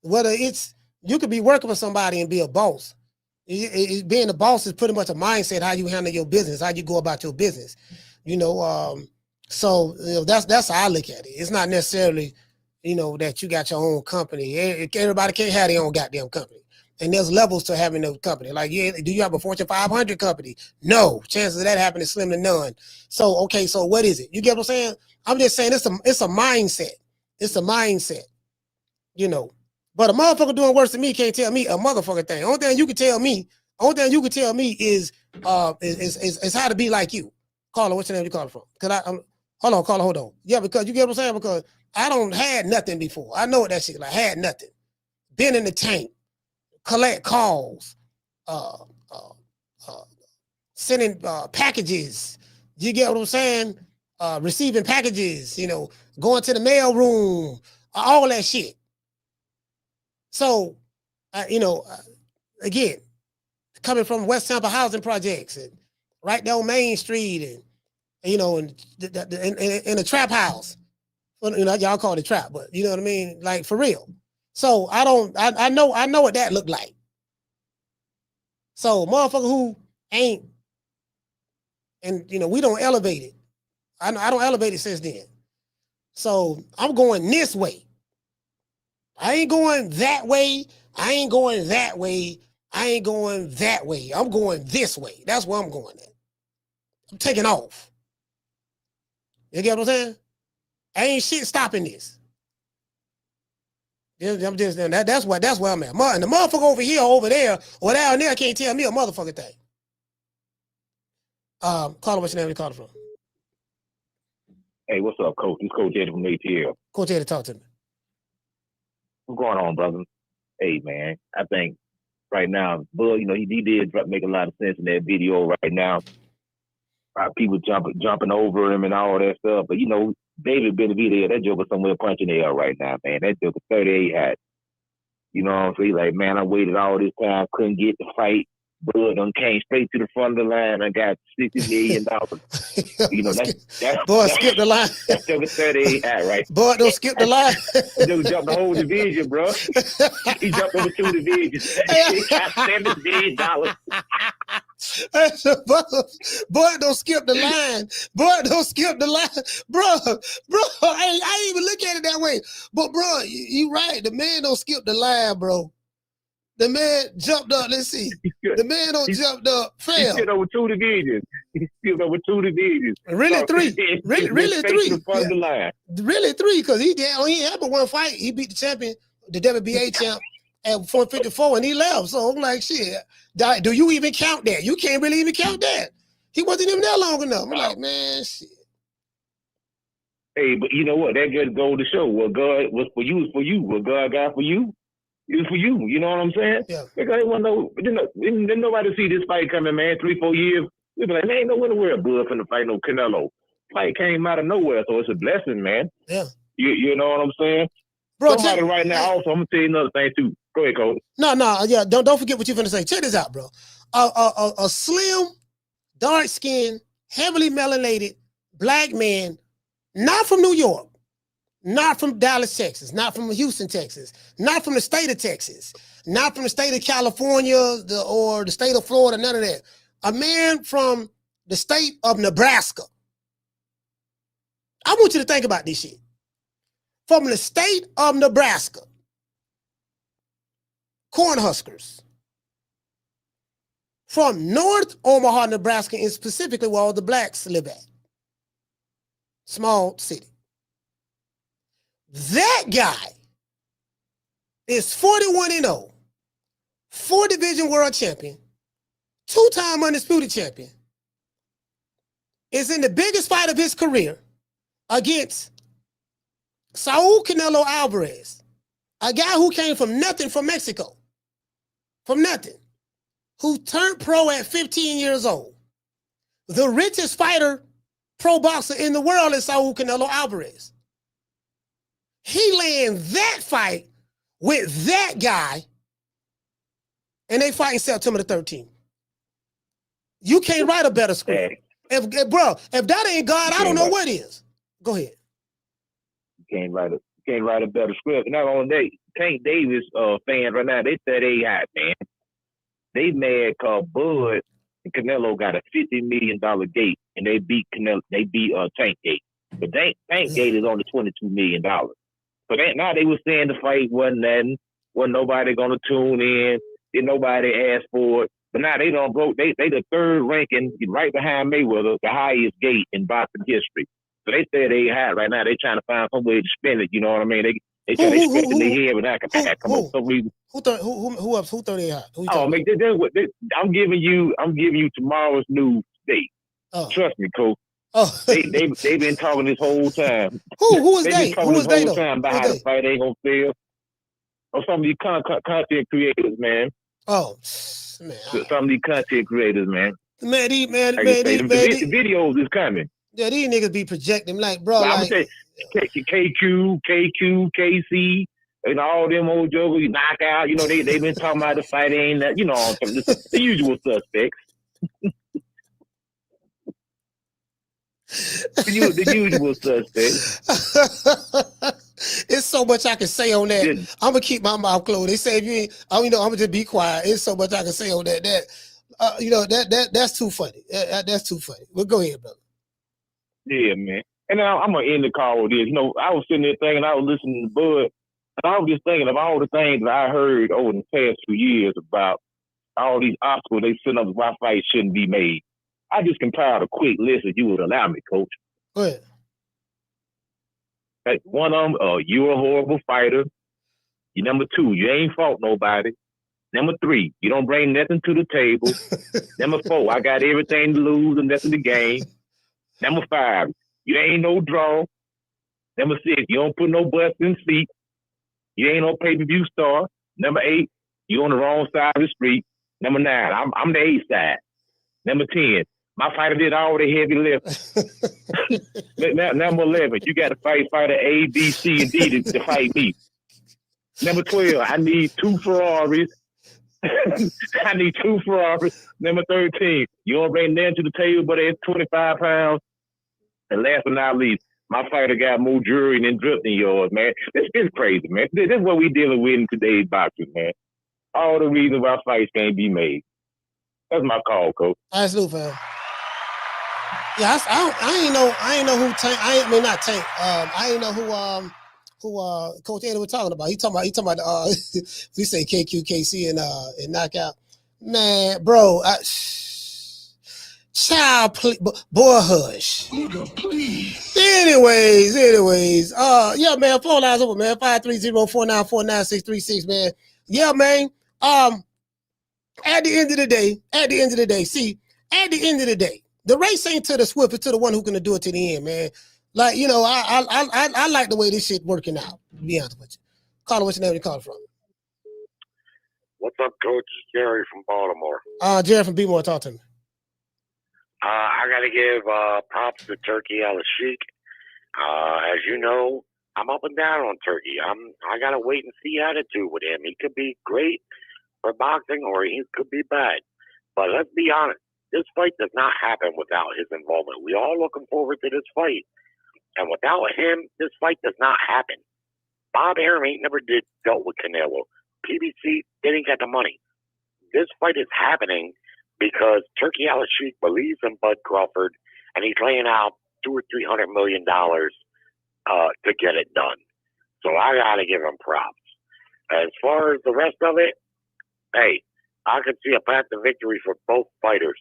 Whether you could be working for somebody and be a boss. Being a boss is pretty much a mindset, how you handle your business, how you go about your business. So that's how I look at it. It's not necessarily, that you got your own company. Everybody can't have their own goddamn company. And there's levels to having a company. Like, do you have a Fortune 500 company? No. Chances of that happening is slim to none. So, okay, so what is it? You get what I'm saying? I'm just saying it's a mindset. It's a mindset, But a motherfucker doing worse than me can't tell me a motherfucking thing. Only thing you can tell me is how to be like you. Carla, what's your name you calling from? Hold on, Carla, hold on. Yeah, because you get what I'm saying? Because I don't had nothing before. I know what that shit like. Had nothing. Been in the tank. Collect calls, sending packages. You get what I'm saying? Receiving packages, going to the mail room, all that shit. So, again, coming from West Tampa housing projects and right down Main Street and in a trap house. Well, y'all call it trap, but you know what I mean? Like for real. So I know what that looked like. So motherfucker who ain't, and we don't elevate it. I don't elevate it since then. So I'm going this way. I ain't going that way. I ain't going that way. I ain't going that way. I'm going this way. That's where I'm going at. I'm taking off. You get what I'm saying? Ain't shit stopping this. I'm just that's where I'm at. And the motherfucker over here, over there, or down there can't tell me a motherfucking thing. Carla, what's your name? You calling from? Hey, what's up, Coach? It's Coach Eddie from ATL. Coach Eddie, talk to me. What's going on, brother? Hey, man, I think right now, Bull, he did make a lot of sense in that video right now. People jumping over him and all that stuff, but David Benavidez, that joker somewhere punching the air right now, man. That joker 38 hat. So he's like, man, I waited all this time, couldn't get the fight. Bud done came straight to the front of the line and got $60 million. You know, that's Bud skip the line. That's over 38 high, right? Bud don't skip the line. Dude jumped the whole division, bro. He jumped over 2 divisions. He got $70 million. Bud don't skip the line. Bud don't skip the line. Bro, I ain't even look at it that way. But bro, you right. The man don't skip the line, bro. The man jumped up. Let's see. The man don't jumped up. Fail. He skipped over 2 divisions. Really 3. Really 3. The front of the line. Really 3, because he had but one fight. He beat the champion, the WBA champ, at 454, and he left. So I'm like, shit. Do you even count that? You can't really even count that. He wasn't even there long enough. I'm like, man, shit. Hey, but you know what? That just goes to show what God was for you is for you. What God got for you is for you. You know what I'm saying? Yeah. Because didn't nobody see this fight coming, man. 3-4 years. We be like, man, ain't no way in the world Bud finna fight no Canelo. Fight came out of nowhere, so it's a blessing, man. Yeah. You know what I'm saying? Bro, somebody right now also, I'm gonna tell you another thing too. Go ahead, Cody. No, yeah, don't forget what you're finna say. Check this out, bro. A slim, dark-skinned, heavily melanated black man, not from New York, not from Dallas, Texas, not from Houston, Texas, not from the state of Texas, not from the state of California or the state of Florida, none of that. A man from the state of Nebraska. I want you to think about this shit. From the state of Nebraska. Cornhuskers. From North Omaha, Nebraska, and specifically where all the blacks live at. Small city. That guy is 41-0, 4-division world champion, 2-time undisputed champion, is in the biggest fight of his career against Saul Canelo Alvarez, a guy who came from nothing from Mexico, from nothing, who turned pro at 15 years old. The richest fighter, pro boxer in the world is Saul Canelo Alvarez. He lands that fight with that guy, and they fight in September the 13th. You can't write a better script. If that ain't God, I don't know what is. Go ahead. You can't write a better script. Not only that, Tank Davis fans right now, they say they hot, man. They mad cause Bud and Canelo got a $50 million gate, and they beat Tank Gate. But Tank Gate is only $22 million. So now they were saying the fight wasn't nothing, wasn't nobody gonna tune in, didn't nobody ask for it. But now they don't go. They the 3rd ranking, right behind Mayweather, the highest gate in boxing history. So they say they hot right now. They trying to find some way to spend it. You know what I mean? They try to spend it in their head, but I can come up with some reason. Who else? Who 38 hot? I'm giving you tomorrow's news date. Oh. Trust me, Coach. Oh. They've been talking this whole time. Who is they? They've been talking Who is this they whole though? time about how the fight ain't gonna fail. Or some of these content creators, man. Oh, man. Some of these content creators, man. The videos is coming. Yeah, these niggas be projecting like, bro. Well, like, I'm gonna say KQ, KC, and all them old jokers, knockout. You know, they've been talking about the fight ain't that. You know, the usual suspects. The usual suspects. It's so much I can say on that. Yeah. I'm gonna keep my mouth closed. They say if you ain't, I'm gonna just be quiet. It's so much I can say on that. That's too funny. That's too funny. Well, go ahead, brother. Yeah, man. And now I'm gonna end the call with this. You know, I was sitting there thinking, I was listening to Bud, and I was just thinking of all the things that I heard over the past 2 years about all these obstacles they set up why fights shouldn't be made. I just compiled a quick list if you would allow me, Coach. Go ahead. Like one of them, you're a horrible fighter. Number 2, you ain't fought nobody. Number 3, you don't bring nothing to the table. Number 4, I got everything to lose and nothing to gain. Number 5, you ain't no draw. Number 6, you don't put no butts in seats. You ain't no pay-per-view star. Number 8, you on the wrong side of the street. Number 9, I'm the A side. Number 10, my fighter did all the heavy lifting. Number 11, you got to fight fighter A, B, C, and D to fight me. Number 12, I need 2 Ferraris, I need 2 Ferraris. Number 13. You don't bring them to the table, but it's 25 pounds. And last but not least, my fighter got more jewelry than dripped in yours, man. This is crazy, man. This is what we dealing with in today's boxing, man. All the reasons why fights can't be made. That's my call, coach. That's Lou, fam. Yeah, I ain't know who Tank. I mean not Tank. I ain't know who Coach Eddie was talking about. He talking about we say KQKC and knockout. Man, bro, child, please, boy, hush. Nigga, please. Anyways, yeah, man, phone lines open, man. 530-494-9636, man. Yeah, man. At the end of the day, see, at the end of the day, the race ain't to the swift, it's to the one who can do it to the end, man. Like, you know, I like the way this shit working out, to be honest with you. Caller, what's your name? You calling from? What's up, Coach? Jerry from Baltimore. Jerry from B-More, talk to me. I got to give props to Turkey Al-Sheikh. As you know, I'm up and down on Turkey. I got to wait and see attitude with him. He could be great for boxing or he could be bad. But let's be honest, this fight does not happen without his involvement. We all looking forward to this fight. And without him, this fight does not happen. Bob Arum ain't never dealt with Canelo. PBC didn't get the money. This fight is happening because Turkey Al-Sheikh believes in Bud Crawford, and he's laying out $200 or $300 million to get it done. So I gotta give him props. As far as the rest of it, hey, I could see a path to victory for both fighters.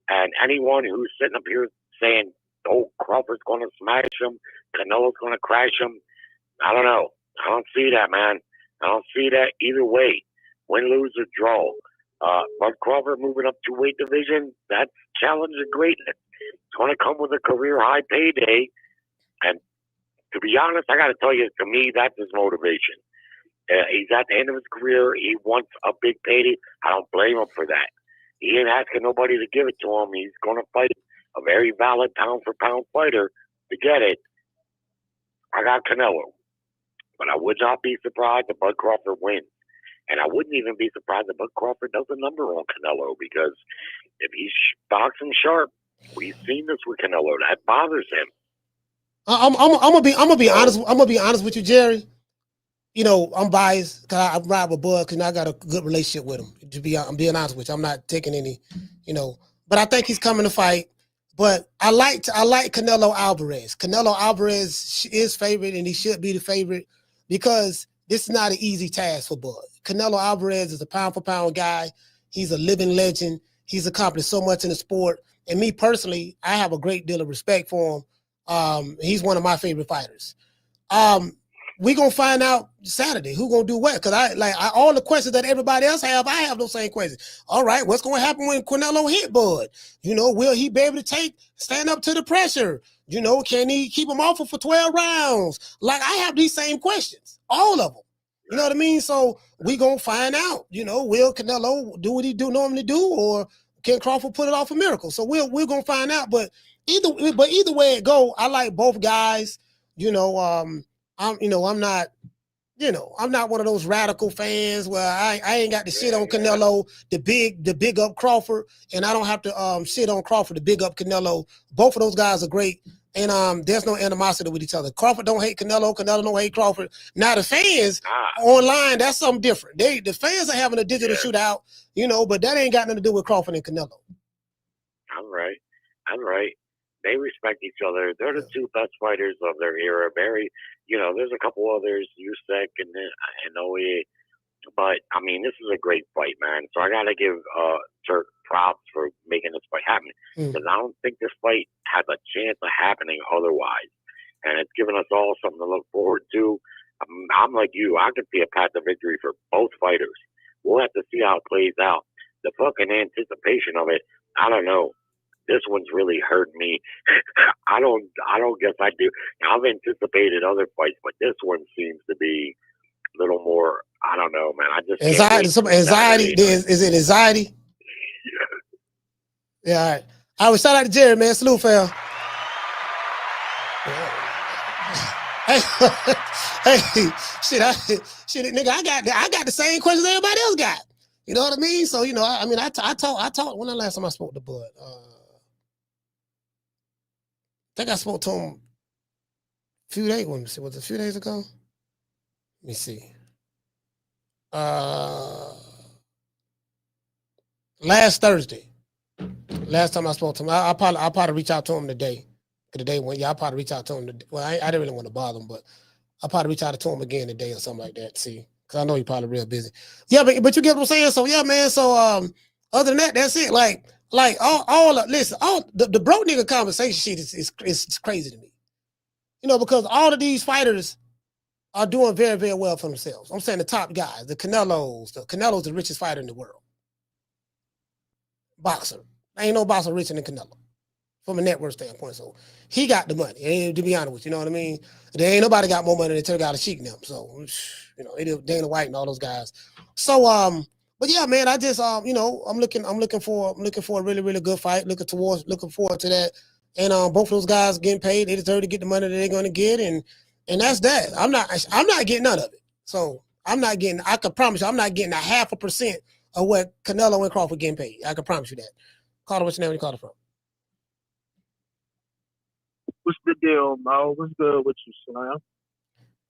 And anyone who's sitting up here saying, "Oh, Crawford's going to smash him, Canelo's going to crash him," I don't know. I don't see that, man. I don't see that either way. Win, lose, or draw. Bud Crawford moving up to weight division, that's challenge of greatness. It's going to come with a career high payday. And to be honest, I got to tell you, to me, that's his motivation. He's at the end of his career. He wants a big payday. I don't blame him for that. He ain't asking nobody to give it to him. He's going to fight a very valid pound-for-pound fighter to get it. I got Canelo. But I would not be surprised if Bud Crawford wins. And I wouldn't even be surprised if Bud Crawford does a number on Canelo, because if he's boxing sharp, we've seen this with Canelo. That bothers him. I'm gonna be honest. I'm gonna be honest with you, Jerry. You know, I'm biased because I ride with Bud because I got a good relationship with him. I'm being honest with you. I'm not taking any, you know, but I think he's coming to fight. But I like Canelo Alvarez. Canelo Alvarez is favorite, and he should be the favorite because this is not an easy task for Bud. Canelo Alvarez is a pound-for-pound guy. He's a living legend. He's accomplished so much in the sport. And me personally, I have a great deal of respect for him. He's one of my favorite fighters. We're going to find out Saturday who's going to do what. Because all the questions that everybody else have, I have those same questions. All right, what's going to happen when Canelo hit Bud? You know, will he be able to stand up to the pressure? You know, can he keep him off for 12 rounds? Like, I have these same questions, all of them. You know what I mean? So we going to find out, you know, will Canelo do what he normally do, or can Crawford put it off a miracle? So we're going to find out. But either way it go, I like both guys. You know, I'm not one of those radical fans where I ain't got to shit on Canelo, the big up Crawford, and I don't have to shit on Crawford to big up Canelo. Both of those guys are great, and there's no animosity with each other. Crawford don't hate Canelo don't hate Crawford. Now the fans online, that's something different. The fans are having a digital shootout, you know, but that ain't got nothing to do with Crawford and Canelo. I'm right. They respect each other. They're the two best fighters of their era. There's a couple others, Usyk and Oye. But, I mean, this is a great fight, man. So I got to give Turk props for making this fight happen. Because I don't think this fight has a chance of happening otherwise. And it's given us all something to look forward to. I'm like you. I could see a path to victory for both fighters. We'll have to see how it plays out. The fucking anticipation of it, I don't know. This one's really hurt me. I don't guess I do. I've anticipated other fights, but this one seems to be a little more, I don't know, man. I just anxiety. Is it anxiety? Yeah. All right. I would shout out to Jerry, man. Salute, fam. Hey, shit, nigga, I got the same questions everybody else got. You know what I mean? So, I talked when the last time I spoke to Bud. I think I spoke to him a few days. Was it a few days ago? Let me see. Last Thursday. Last time I spoke to him, I'll probably reach out to him today. I'll probably reach out to him today. Well, I didn't really want to bother him, but I'll probably reach out to him again today or something like that. See, because I know he's probably real busy. Yeah, but you get what I'm saying. So yeah, man. So other than that, that's it. Like listen, all the broke nigga conversation shit is crazy to me. Because all of these fighters are doing very, very well for themselves. I'm saying the top guys, the Canelo's the richest fighter in the world. Boxer. Ain't no boxer richer than Canelo from a net worth standpoint. So he got the money. And to be honest with you, know what I mean? There ain't nobody got more money than Turk out of Sheik now. So, Dana White and all those guys. So, but yeah, man, I just, I'm looking for a really, really good fight. Looking forward to that. And both of those guys getting paid. They deserve to get the money that they're going to get. And that's that. I'm not getting none of it. So I can promise you, I'm not getting 0.5% of what Canelo and Crawford getting paid. I can promise you that. Carter, what's your name? Where you call it from? What's the deal, Mo? What's good with you, Slam?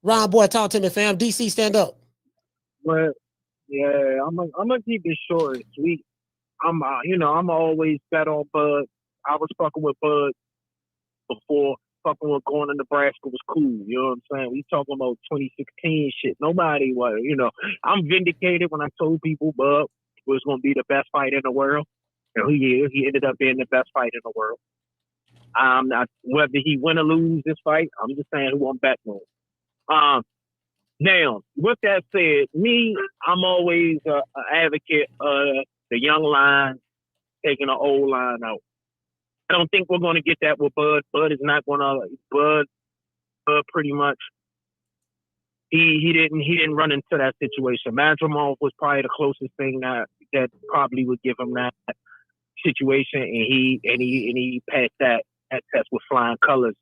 Ron, boy, talk to me, fam. DC, stand up. But yeah, I'm gonna keep it short and sweet. I'm always bet on Bud. I was fucking with Bud before. Fucking with going to Nebraska was cool. You know what I'm saying? We talking about 2016 shit. Nobody was. I'm vindicated when I told people Bud was gonna be the best fight in the world. He ended up being the best fight in the world. Not whether he win or lose this fight. I'm just saying who I'm betting on. Now, with that said, I'm always an advocate of the young line taking the old line out. I don't think we're going to get that with Bud. Bud is not going to. Bud pretty much. He didn't run into that situation. Madrimov was probably the closest thing that probably would give him that situation, and he passed that test with flying colors.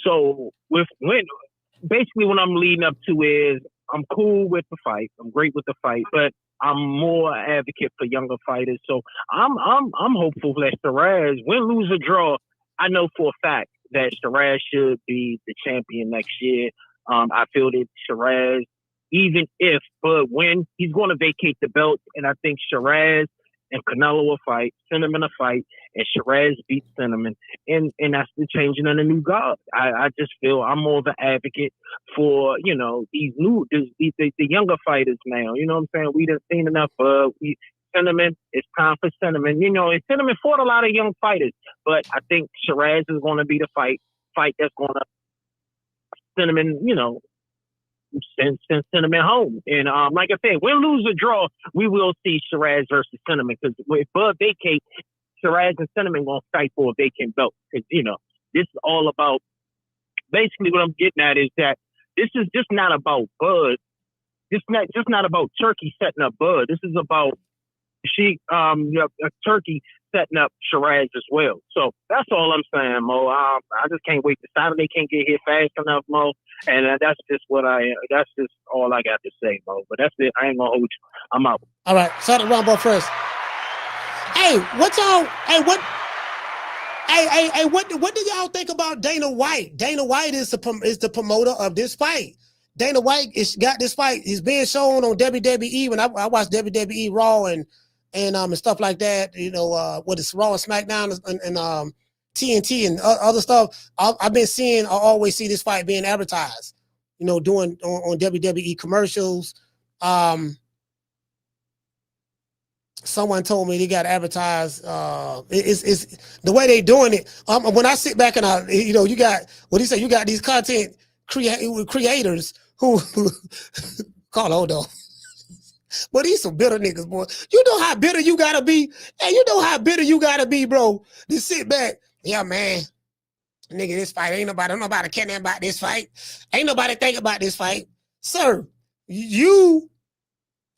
So basically what I'm leading up to is I'm cool with the fight. I'm great with the fight, but I'm more advocate for younger fighters. So I'm hopeful that Shiraz, win, lose, or draw, I know for a fact that Shiraz should be the champion next year. I feel that Shiraz, even if Bud win, he's going to vacate the belt, and I think Shiraz and Canelo will fight, Cinnamon a fight, and Shiraz beats Cinnamon, and that's the changing of the new guard. I just feel I'm more of an advocate for these the younger fighters now. You know what I'm saying? We done seen enough. Cinnamon, it's time for Cinnamon. And Cinnamon fought a lot of young fighters, but I think Shiraz is going to be the fight that's going to Cinnamon, send Cinnamon home. And like I said, win, lose, or draw, we will see Shiraz versus Cinnamon, because if Bud vacate, Shiraz and Cinnamon going to fight for a vacant belt. Because, this is all about, basically what I'm getting at is that this is just not about Bud. This is just not about Turkey setting up Bud. This is about Turkey setting up Shiraz as well. So that's all I'm saying, Mo. I just can't wait. The Saturday can't get here fast enough, Mo. And that's just that's just all I got to say, Mo. But that's it. I ain't gonna hold you. I'm out. All right. Shout out to Rumble first. Hey, what do y'all think about Dana White? Dana White is the promoter of this fight. Dana White got this fight. It's being shown on WWE. When I watch WWE Raw and stuff like that, what is Raw and SmackDown and TNT and other stuff. I've been seeing, I always see this fight being advertised, doing on WWE commercials. Someone told me they got advertised. It's the way they doing it. When I sit back and you got what he said. You got these content creators who hold on. But these some bitter niggas, boy. You know how bitter you gotta be. Hey, you know how bitter you gotta be, bro. To sit back. Yeah, man. Nigga, this fight ain't nobody caring about this fight. Ain't nobody think about this fight. Sir, you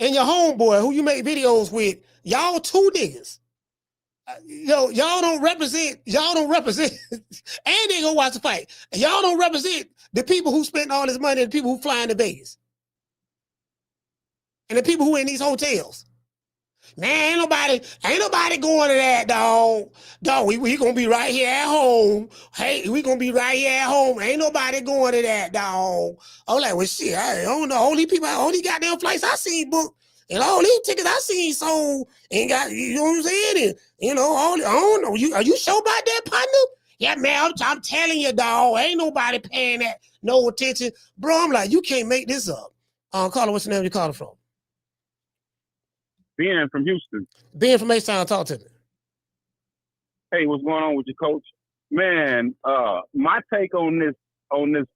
and your homeboy who you make videos with, y'all two niggas. Y'all don't represent, and they gonna watch the fight. Y'all don't represent the people who spent all this money and the people who fly in the Vegas. And the people who in these hotels. Man, ain't nobody going to that, dog. Dog, we gonna be right here at home. Hey, we gonna be right here at home. Ain't nobody going to that, dog. I'm like, well, shit, I don't know. Only goddamn flights I seen booked, and all these tickets I seen sold, ain't got, you know what I'm saying? And, I don't know. Are you sure about that, partner? Yeah, man, I'm telling you, dog, ain't nobody paying that no attention. Bro, I'm like, you can't make this up. Carla, what's the name you calling from? Ben from Houston. Ben from H-Town, talk to me. Hey, what's going on with you, coach? Man, my take on this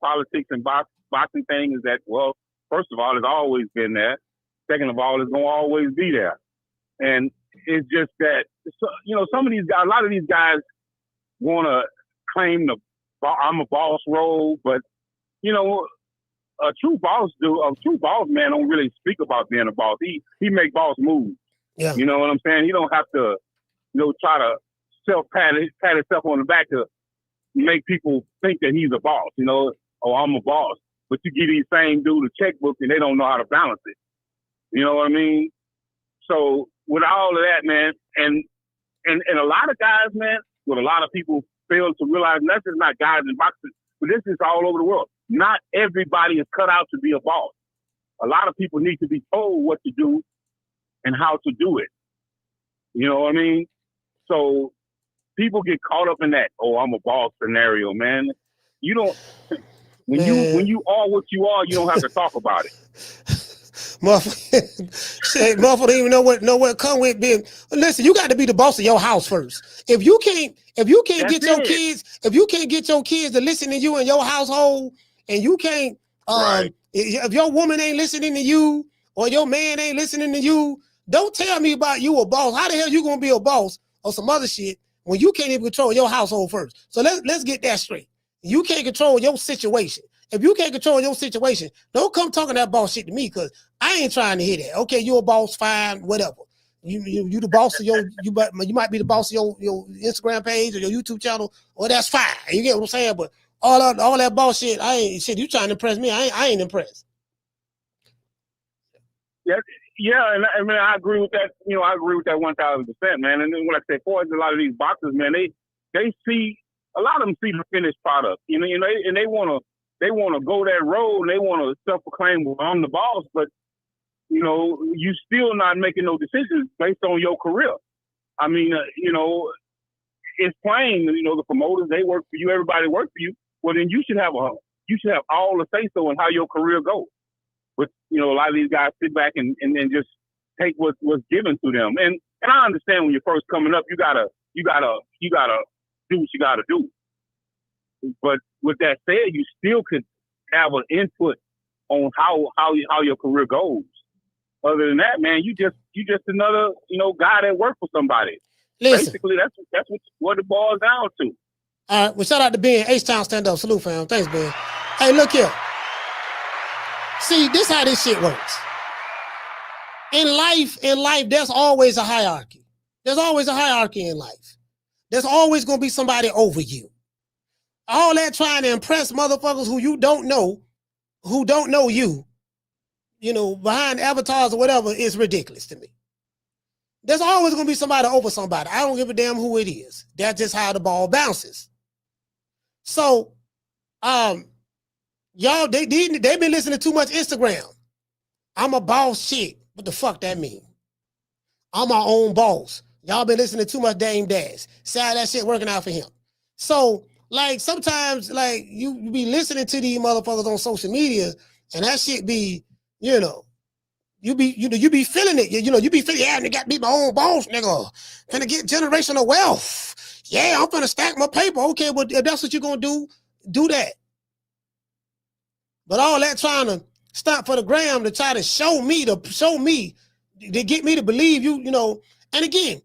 politics and boxing thing is that, well, first of all, it's always been there. Second of all, it's gonna always be there. And it's just that, some of these guys, a lot of these guys want to claim I'm a boss role, but a true boss man don't really speak about being a boss. He make boss moves. Yeah. You know what I'm saying? He don't have to, try to pat himself on the back to make people think that he's a boss. Oh, I'm a boss. But you give these same dude a checkbook and they don't know how to balance it. You know what I mean? So with all of that, man, and a lot of guys, man, what a lot of people fail to realize, and that's just not guys in boxing, but this is all over the world. Not everybody is cut out to be a boss. A lot of people need to be told what to do and how to do it. You know what I mean? So people get caught up in that, oh, I'm a boss scenario, man. You don't, when you are what you are, you don't have to talk about it. Motherfucker don't even know what come with being. Listen, you got to be the boss of your house first. If you can't get your kids to listen to you in your household, and you can't, if your woman ain't listening to you or your man ain't listening to you, don't tell me about you a boss. How the hell you gonna be a boss or some other shit when you can't even control your household first? So let's get that straight. You can't control your situation. If you can't control your situation, don't come talking that boss shit to me, because I ain't trying to hear that. Okay, you a boss, fine, whatever. You the boss of you might be the boss of your Instagram page or your YouTube channel, or that's fine. You get what I'm saying? But all that bullshit, you trying to impress me? I ain't impressed. Yeah, and I mean I agree with that. I agree with that 1,000%, man. And then when I say for a lot of these boxers, man, they see, a lot of them see the finished product, and they want to go that road, and they want to self-proclaim, well, I'm the boss, but you still not making no decisions based on your career. I mean, it's plain. The promoters, they work for you. Everybody works for you. Well, then you should have all the say so in how your career goes. But a lot of these guys sit back and just take what's given to them. And I understand when you're first coming up, you gotta do what you gotta do. But with that said, you still could have an input on how your career goes. Other than that, man, you just another guy that worked for somebody. Listen, basically, that's what it boils down to. All right, well, shout out to Ben, H-Town stand up, salute, fam. Thanks, Ben. Hey, look here. See, this how this shit works. In life, there's always a hierarchy. There's always a hierarchy in life. There's always gonna be somebody over you. All that trying to impress motherfuckers who you don't know, who don't know you, behind avatars or whatever, is ridiculous to me. There's always going to be somebody over somebody. I don't give a damn who it is. That's just how the ball bounces. So, y'all, they've been listening to too much Instagram. I'm a boss shit. What the fuck that mean? I'm my own boss. Y'all been listening to too much Dame Dash. See how that shit working out for him. So, like, sometimes, like, you be listening to these motherfuckers on social media, and that shit be, you be feeling it. You be feeling, yeah, I got to be my own boss, nigga. Finna get generational wealth. Yeah, I'm finna stack my paper. Okay, well, if that's what you're gonna do that. But all that trying to stop for the gram to try to show me, to get me to believe you, And again,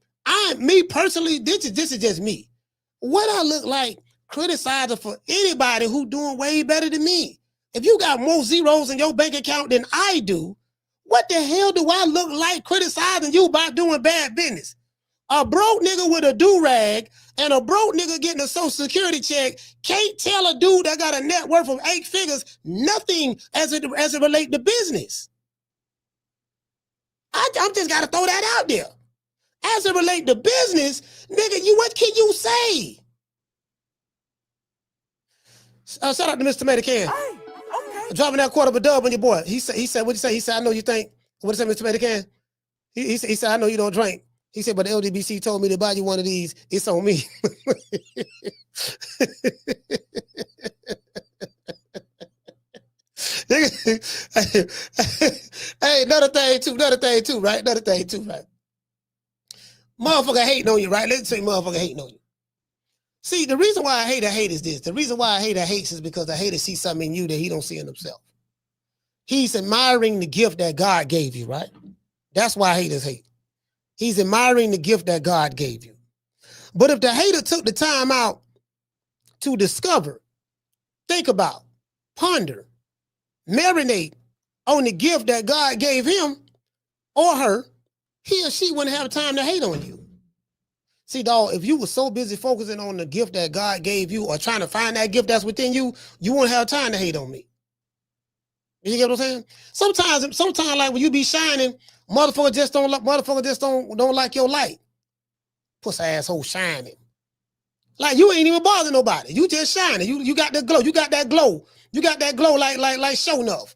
me personally, this is just me. What I look like criticizing for anybody who doing way better than me. If you got more zeros in your bank account than I do, what the hell do I look like criticizing you about doing bad business? A broke nigga with a do-rag and a broke nigga getting a social security check can't tell a dude that got a net worth of 8 figures nothing as it relate to business. I'm just got to throw that out there. As it relate to business, nigga, what can you say? Shout out to Mr. Medican. Dropping that quarter of a dub on your boy. He said, what'd you say? He said, I know you think. What'd you say, Mr. Medican? He said, I know you don't drink. He said, but the LDBC told me to buy you one of these. It's on me. Hey, another thing too, right? Motherfucker hating on you, right? Let's say motherfucker hating on you. See, the reason why I hate is this. The reason why I hate is because the hater sees something in you that he don't see in himself. He's admiring the gift that God gave you, right? That's why haters hate. He's admiring the gift that God gave you. But if the hater took the time out to discover, think about, ponder, marinate on the gift that God gave him or her, he or she wouldn't have time to hate on you. See, dog, if you were so busy focusing on the gift that God gave you or trying to find that gift that's within you, you won't have time to hate on me. You get what I'm saying? Sometimes like when you be shining, motherfucker just don't like your light. Pussy asshole shining. Like you ain't even bothering nobody. You just shining. You got that glow. You got that glow. You got that glow like Show Enough.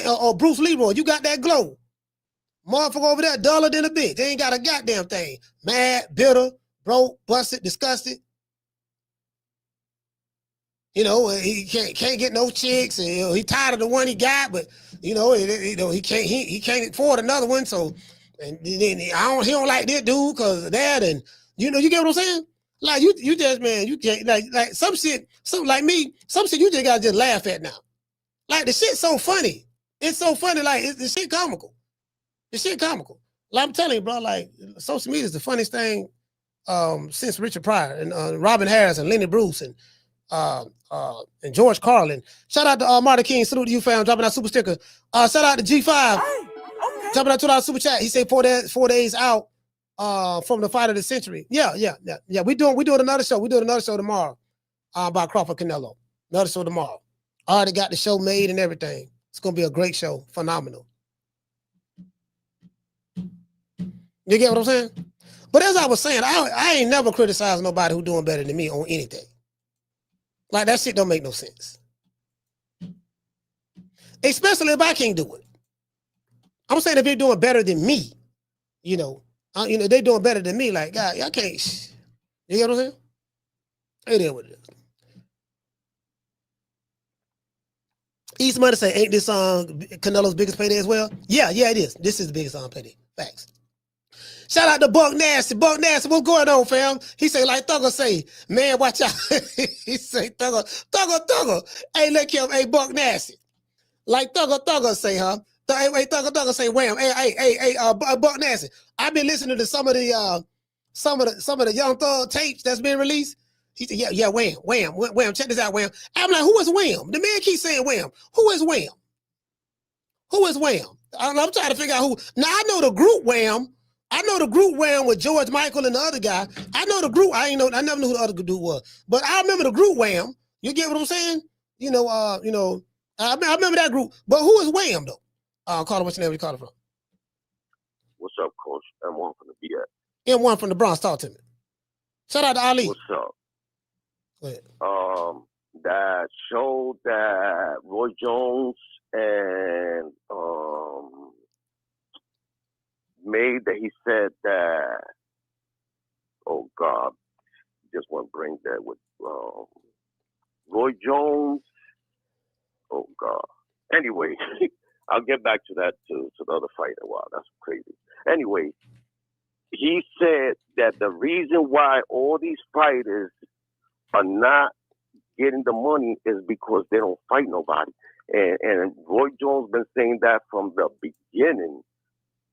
Or Bruce Leroy. You got that glow. Motherfucker over there duller than a bitch. They ain't got a goddamn thing. Mad, bitter, broke, busted, disgusted. You know, he can't get no chicks, and he tired of the one he got, but he can't afford another one. So, and then he don't like this dude because of that, and you get what I'm saying? Like you just, man, you can't like some shit you just gotta just laugh at now. Like the shit's so funny. It's so funny, like the shit comical. The shit comical. Like I'm telling you, bro, like social media is the funniest thing since Richard Pryor and Robin Harris and Lenny Bruce and George Carlin. Shout out to Marty King. Salute to you, fam. Dropping out super sticker. Shout out to G5. Dropping out $2 super chat. He said 4 days out from the fight of the century. Yeah. We doing another show. We doing another show tomorrow about Crawford Canelo. Another show tomorrow. I already got the show made and everything. It's gonna be a great show. Phenomenal. You get what I'm saying? But as I was saying, I ain't never criticized nobody who doing better than me on anything. Like that shit don't make no sense. Especially if I can't do it. I'm saying if they're doing better than me, they doing better than me. Like, God, I can't. You get what I'm saying? It is what it is. East Money say, ain't this Canelo's biggest payday as well? Yeah, it is. This is the biggest payday. Facts. Shout out to Buck Nasty. Buck Nasty, what's going on, fam? He say, like Thugger say, man, watch out. He say, Thugger. Hey, look him, hey, Buck Nasty. Like Thugger say, huh? Hey, Thugger say, wham. Hey, Buck Nasty. I've been listening to some of the Young Thug tapes that's been released. He said, yeah, wham. Check this out, wham. I'm like, who is wham? The man keeps saying wham. Who is wham? I'm trying to figure out who. Now, I know the group wham. I know the group wham with George Michael and the other guy. I know the group. I never knew who the other dude was. But I remember the group wham. You get what I'm saying? I remember that group. But who is wham, though? Carter, what's your name? Where you calling from? What's up, Coach? M1 from the BS. M1 from the Bronx. Talk to me. Shout out to Ali. What's up? Go ahead. That show that Roy Jones and made that he said that, oh God, just want to bring that with Roy Jones. Oh God. Anyway, I'll get back to that to the other fight. Wow, that's crazy. Anyway, he said that the reason why all these fighters are not getting the money is because they don't fight nobody. And Roy Jones been saying that from the beginning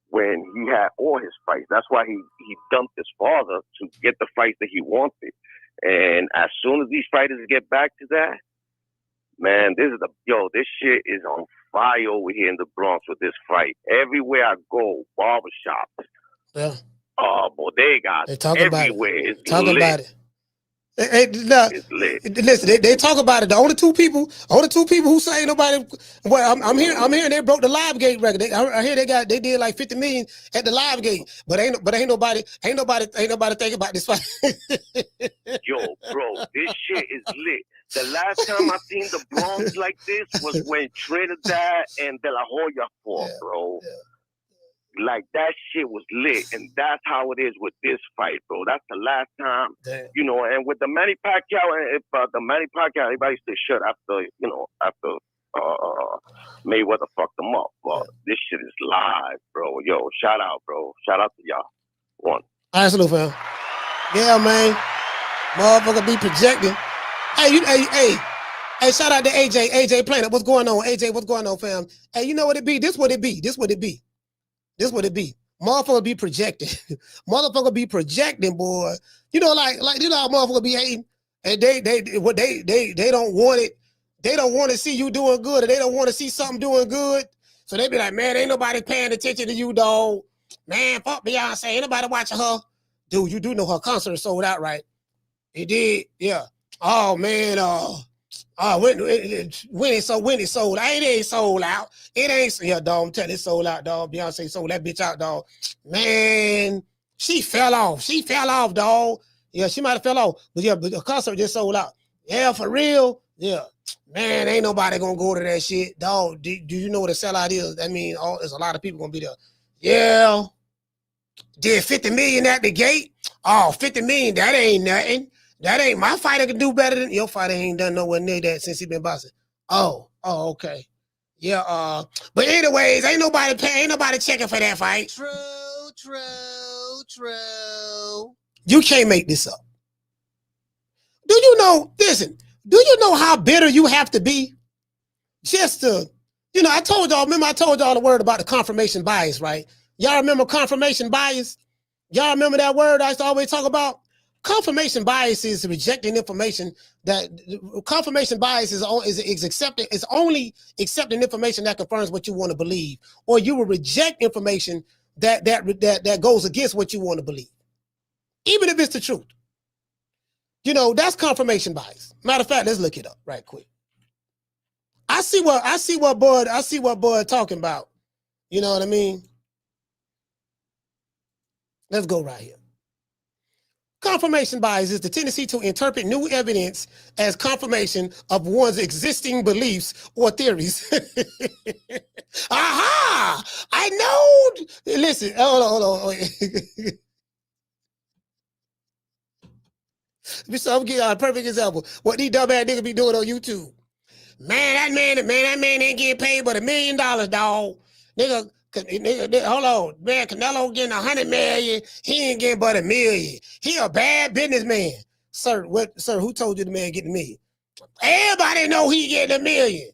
when he had all his fights. That's why he dumped his father to get the fights that he wanted. And as soon as these fighters get back to that, man, this shit is on fire over here in the Bronx with this fight. Everywhere I go, barbershops, yeah, bodegas, they talk everywhere. about it. Talk about it. It's lit. Listen, they talk about it. The only two people who say ain't nobody. Well, I'm hearing they broke the Live Gate record. I hear they did like 50 million at the Live Gate, but ain't nobody thinking about this fight. Yo, bro, this shit is lit. The last time I seen the Bronx like this was when Trinidad and De La Hoya fought, bro. Like, that shit was lit, and that's how it is with this fight, bro. That's the last time, you know. And with the Manny Pacquiao, if the Manny Pacquiao, everybody said shut after Mayweather fucked them up. But this shit is live, bro. Yo, shout out, bro. Shout out to y'all. One. Absolutely, fam. Yeah, man. Motherfucker be projecting. Hey, shout out to AJ Planet. What's going on, AJ? What's going on, fam? Hey, you know what it be? This what it be. Motherfucker be projecting. Motherfucker be projecting, boy. You know, like you know how motherfucker be hating, and they don't want it. They don't want to see you doing good, or they don't want to see something doing good. So they be like, man, ain't nobody paying attention to you, dog. Man, fuck Beyonce. Ain't nobody watching her. Dude, you do know her concert sold out, right? It did, yeah. Oh man, when it sold out, it ain't sold out. It ain't, yeah, dog. I'm telling you, it sold out, dog. Beyonce sold that bitch out, dog. Man, she fell off. She fell off, dog. Yeah, she might have fell off, but yeah, but the concert just sold out. Yeah, for real. Yeah, man, ain't nobody gonna go to that shit, dog. Do you know what a sellout is? I mean, there's a lot of people gonna be there. Yeah, did 50 million at the gate? Oh, 50 million, that ain't nothing. That ain't my fighter can do better than your fighter. Ain't done nowhere near that since he been boxing. Oh, okay. Yeah, but anyways, ain't nobody checking for that fight. True. You can't make this up. Do you know, listen, do you know how bitter you have to be just to, you know, I told y'all the word about the confirmation bias, right? Y'all remember confirmation bias? Y'all remember that word I used to always talk about? Confirmation bias is rejecting information that confirmation bias is only accepting information that confirms what you want to believe, or you will reject information that goes against what you want to believe, even if it's the truth. You know, that's confirmation bias. Matter of fact, let's look it up right quick. I see what Bud talking about. You know what I mean? Let's go right here. Confirmation bias is the tendency to interpret new evidence as confirmation of one's existing beliefs or theories. Aha! I know. Listen, hold on. So I'm giving you a perfect example. What these dumbass niggas be doing on YouTube. Man, that man ain't getting paid but $1 million, dog. Nigga, hold on, man. Canelo getting 100 million. He ain't getting but $1 million. He a bad businessman, sir. Sir? Who told you the man getting $1 million? Everybody know he getting $1 million,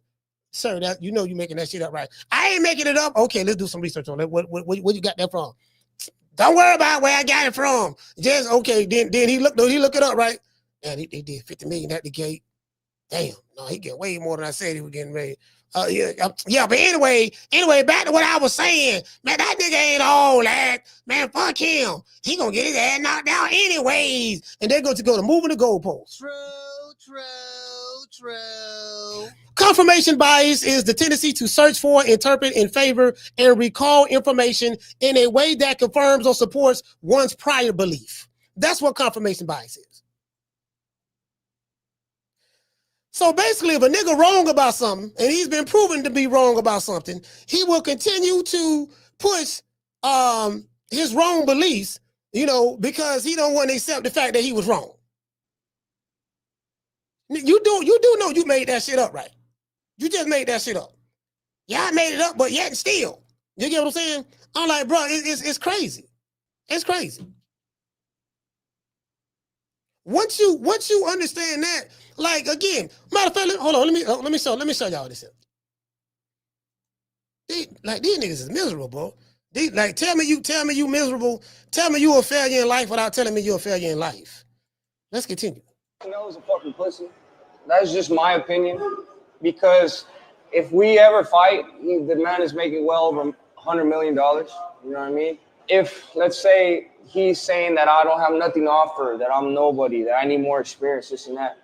sir. That you know you making that shit up, right? I ain't making it up. Okay, let's do some research on it. Where you got that from? Don't worry about where I got it from. Just okay. Then he looked it up, right? And he did 50 million at the gate. Damn, no, he get way more than I said he was getting ready. Yeah, but anyway, back to what I was saying. Man, that nigga ain't all that. Man, fuck him. He gonna get his ass knocked out anyways. And they're going to moving the goalposts. True. Confirmation bias is the tendency to search for, interpret in favor, and recall information in a way that confirms or supports one's prior belief. That's what confirmation bias is. So basically, if a nigga wrong about something, and he's been proven to be wrong about something, he will continue to push his wrong beliefs, you know, because he don't want to accept the fact that he was wrong. You do know you made that shit up, right? You just made that shit up. Yeah, I made it up, but yet still. You get what I'm saying? I'm like, bro, it's crazy. It's crazy. Once you understand that, like again, matter of fact, hold on, let me show y'all this. These niggas is miserable, bro. Tell me you miserable. Tell me you a failure in life without telling me you're a failure in life. Let's continue. Canelo's a fucking pussy. That's just my opinion. Because if we ever fight, the man is making well over $100 million. You know what I mean? if, let's say, he's saying that I don't have nothing to offer, that I'm nobody, that I need more experience, this and that.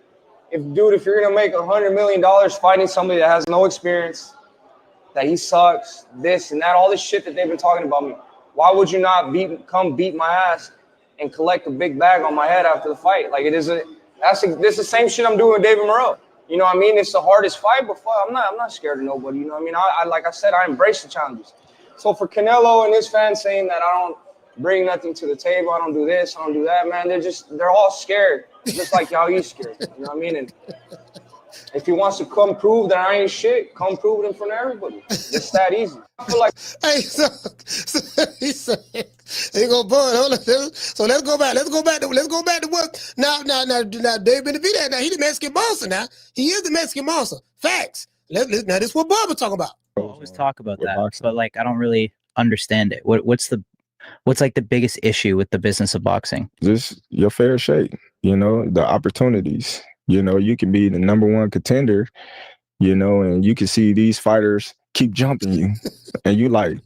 If you're going to make $100 million fighting somebody that has no experience, that he sucks, this and that, all this shit that they've been talking about me, why would you not come beat my ass and collect a big bag on my head after the fight? Like, this is the same shit I'm doing with David Morrell. You know what I mean? It's the hardest fight, but fuck, I'm not scared of nobody. You know what I mean? I like I said, I embrace the challenges. So for Canelo and his fans saying that I don't bring nothing to the table, I don't do this, I don't do that, man, they're all scared, just like how he's scared. You know what I mean? And if he wants to come prove that I ain't shit, come prove it in front of everybody. It's that easy. I feel like. Hey, so he said, he go, boy, hold on. So let's go back to what now Dave Benavidez. Now he the Mexican monster. Now he is the Mexican monster. Facts. Now this is what Bubba talking about. I always talk about that, but like I don't really understand it. What's like the biggest issue with the business of boxing? Just your fair shake. You know, the opportunities. You know, you can be the #1 contender, you know, and you can see these fighters keep jumping you. And you like,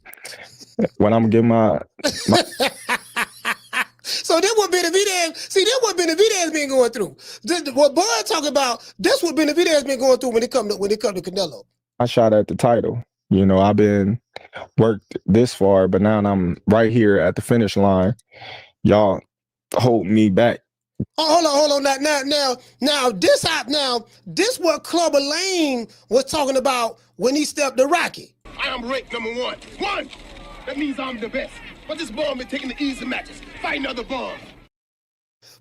when I'm gonna get my So this what Benavidez been going through. What Bud talking about, this what Benavidez been going through when it come to Canelo. I shot at the title. You know, I've been worked this far, but now I'm right here at the finish line. Y'all hold me back. Oh, hold on. Now, this what Clubber Lane was talking about when he stepped to Rocky. I am ranked #1. One! That means I'm the best. But this bum been taking the easy matches, fighting other bums.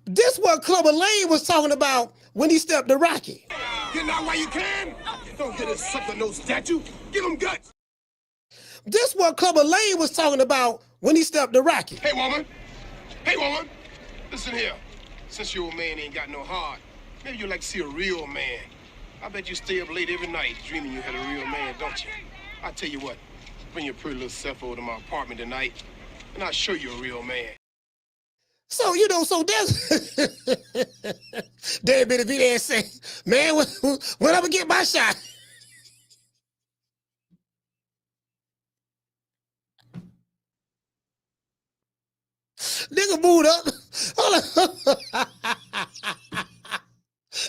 This what Clubber Lane was talking about when he stepped to Rocky. Get out while you can. Don't get us something, no statue. Give him guts. This what Clubber Lane was talking about when he stepped to Rocky. Hey, woman. Listen here. Since your old man ain't got no heart, maybe you'd like to see a real man. I bet you stay up late every night dreaming you had a real man, don't you? I tell you what, bring your pretty little self over to my apartment tonight, and I'll show you a real man. So, you know, that's Dave Benavidez say, man, when I'm gonna get my shot? Nigga moved up.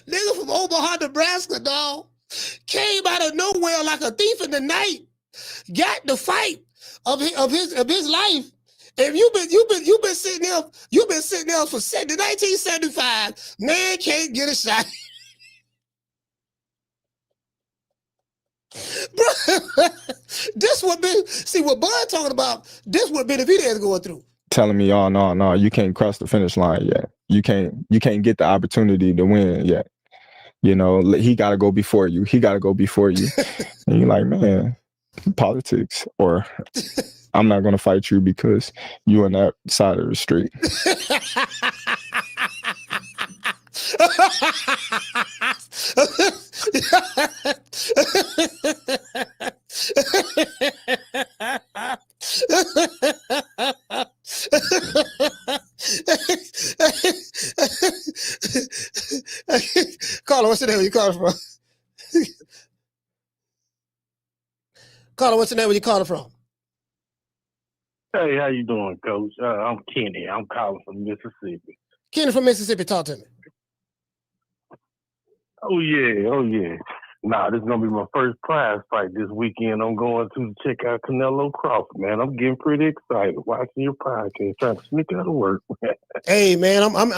Nigga from Omaha, Nebraska, dog, came out of nowhere like a thief in the night, got the fight of his life. And you've been sitting there for 1975. Man can't get a shot. Bro, this what Bud talking about. This what Benavidez going through. Telling me, oh no, you can't cross the finish line yet. You can't get the opportunity to win yet. You know, he got to go before you. And you're like, man, politics, or I'm not going to fight you because you on that side of the street. Carla, what's the name? Where you calling from? Carla, what's the name? Where you calling from? Hey, how you doing, Coach? I'm Kenny. I'm calling from Mississippi. Kenny from Mississippi, talk to me. Oh yeah. Nah, this is gonna be my first prize fight this weekend. I'm going to check out Canelo Crawford, man. I'm getting pretty excited watching your podcast, trying to sneak out of work. Hey, man, I'm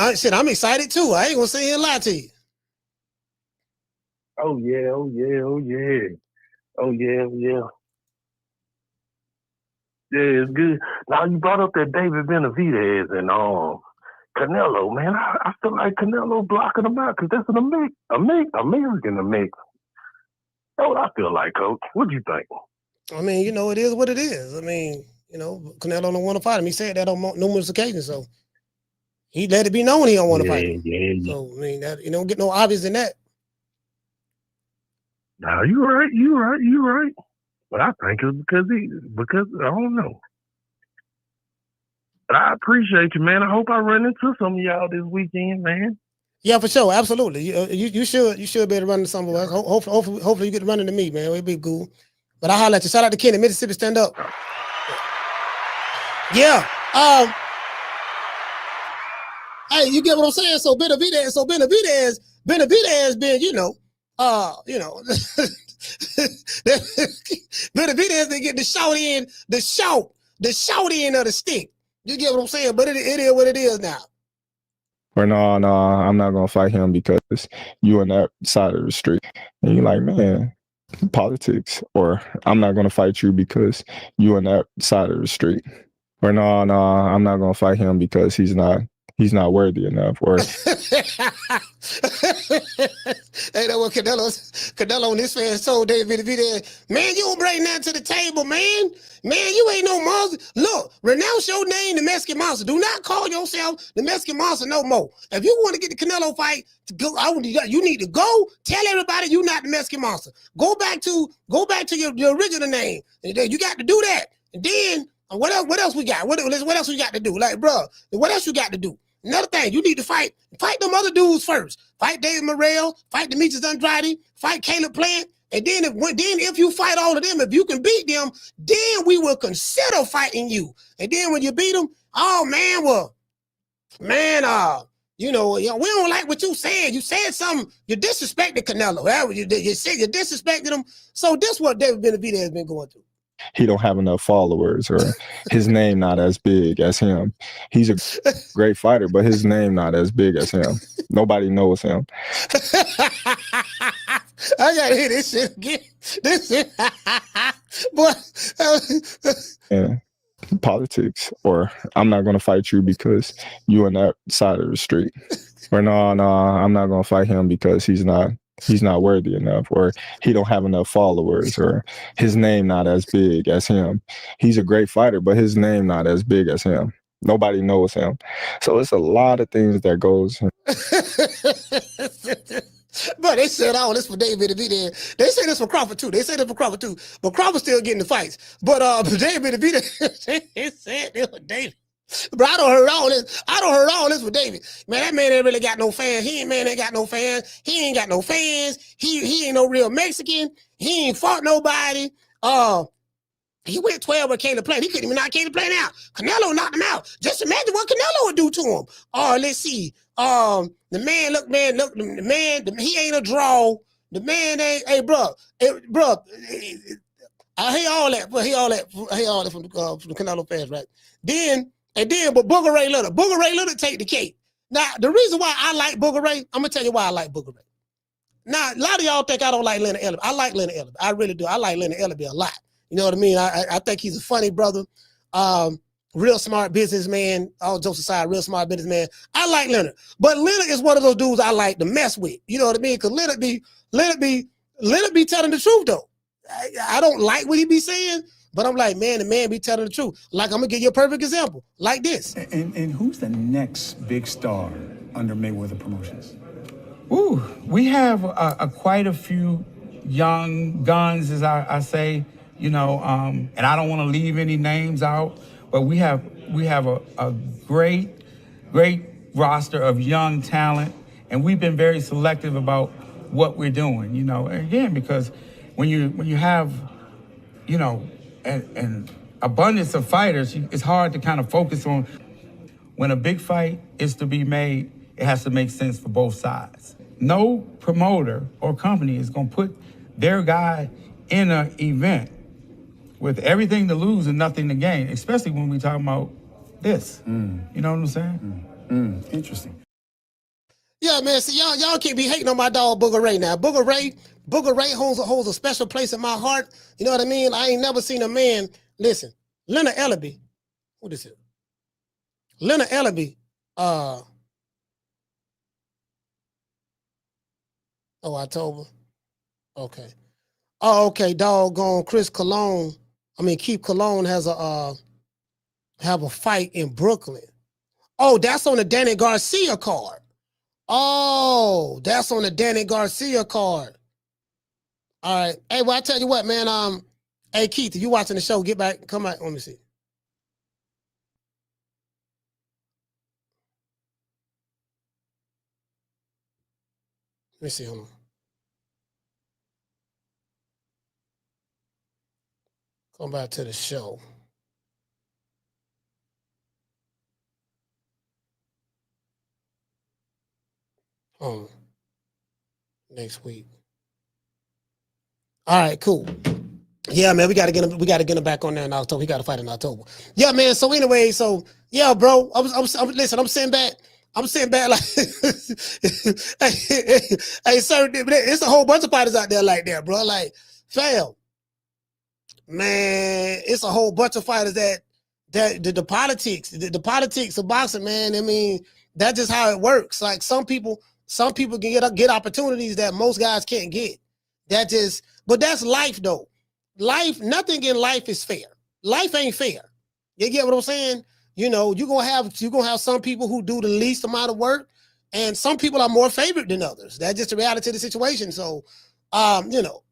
excited too. I ain't gonna sit here and lie to you. Oh yeah. Yeah, it's good. Now you brought up that David Benavidez and Canelo, man. I feel like Canelo blocking him out because that's an American to mix. That's what I feel like, Coach. What do you think? I mean, you know, it is what it is. I mean, you know, Canelo don't want to fight him. He said that on numerous occasions, so he let it be known he don't want to fight him. Yeah. So I mean, that you don't get no obvious in that. No, you're right. But I think it's because I don't know. But I appreciate you, man. I hope I run into some of y'all this weekend, man. Yeah, for sure, absolutely. You should be able to run into some of us. Hopefully you get to run into me, man. It'd be cool. But I holler at you. Shout out to Kenny, Mississippi, stand up. Yeah. Hey, you get what I'm saying? So Benavidez been, Benavidez been getting the short end of the stick. You get what I'm saying? But it is what it is now. Or no, I'm not gonna fight him because you on that side of the street. And you're like, man, politics. Or I'm not gonna fight you because you on that side of the street. Or no, I'm not gonna fight him because he's not worthy enough. Or Hey, that what Canelo and his fans told David Benavidez, man, you don't bring nothing to the table, man. Man, you ain't no monster. Look, renounce your name, the Mexican Monster. Do not call yourself the Mexican Monster no more. If you want to get the Canelo fight, you need to go tell everybody you're not the Mexican Monster. Go back to your original name. You got to do that. And then what else we got? What else we got to do? Like, bro, what else you got to do? Another thing, you need to fight them other dudes first. Fight David Morrell, fight Demetrius Andrade, fight Caleb Plant, and then if you fight all of them, if you can beat them, then we will consider fighting you. And then when you beat them, oh man, we don't like what you said. You said something. You disrespected Canelo. You said you disrespected him. So this is what David Benavidez has been going through. he don't have enough followers, or his name not as big as him. He's a great fighter, but his name not as big as him. Nobody knows him. I gotta hear this shit again. This shit, boy. Yeah. Politics, or I'm not gonna fight you because you on that side of the street. Or no, I'm not gonna fight him because he's not worthy enough, or he don't have enough followers, or his name not as big as him. He's a great fighter, but his name not as big as him. Nobody knows him. So it's a lot of things that goes. But they said all this for David Benavidez. They say this for Crawford too. But Crawford still getting the fights. But David Benavidez, they said this for David. Bro, I don't heard all this for David. Man, that man ain't really got no fans. He ain't got no fans. He ain't He ain't no real Mexican. He ain't fought nobody. He went 12 with Caleb Plant. He couldn't even knock Caleb Plant out. Canelo knocked him out. Just imagine what Canelo would do to him. Let's see. The man, he ain't a draw. The man ain't, hey, bro. I hear all that, but I hear all that from the Canelo fans, right? But Booger Ray Leonard take the cake. Now, the reason why I like Booger Ray, I'm gonna tell you why I like Booger Ray. Now, a lot of y'all think I don't like Leonard Ellerbe. I like Leonard Ellerbe. I really do. I like Leonard Ellerbe a lot. You know what I mean? I think he's a funny brother, real smart businessman. All jokes aside, real smart businessman. I like Leonard, but Leonard is one of those dudes I like to mess with. You know what I mean? Because Leonard be telling the truth though. I don't like what he be saying, but I'm like, man, the man be telling the truth. Like, I'm gonna give you a perfect example, like this. And who's the next big star under Mayweather Promotions? Ooh, we have quite a few young guns, as I say. And I don't want to leave any names out, but we have a great roster of young talent, and we've been very selective about what we're doing. Again, because when you have an abundance of fighters, it's hard to kind of focus on. When a big fight is to be made, it has to make sense for both sides. No promoter or company is going to put their guy in an event with everything to lose and nothing to gain, especially when we talking about this. You know what I'm saying? Interesting. Yeah, man. See, y'all can't be hating on my dog Booger Ray now. Booger Ray holds a special place in my heart. You know what I mean? I ain't never seen a man. Listen, Leonard Ellerbe. What is it? Leonard Ellerbe. October. Okay. Oh, okay. Doggone Keith Cologne has have a fight in Brooklyn. Oh, that's on the Danny Garcia card. Oh, that's on the Danny Garcia card. All right. Hey, well, I tell you what, man. Hey, Keith, if you watching the show, get back, come back. Let me see. Let me see. Hold on. Come back to the show. Next week. All right, cool. Yeah, man, we gotta get him back on there in October. He got to fight in October. Yeah, man. So anyway, yeah, bro. Listen. I'm sitting back like, hey, sir, it's a whole bunch of fighters out there like that, bro. Like, fam, man, it's a whole bunch of fighters that the politics of boxing, man. I mean, that's just how it works. Like some people can get opportunities that most guys can't get. But that's life though. Nothing in life is fair. Life ain't fair. You get what I'm saying? You know, you're gonna have some people who do the least amount of work, and some people are more favored than others. That's just the reality of the situation. So, you know,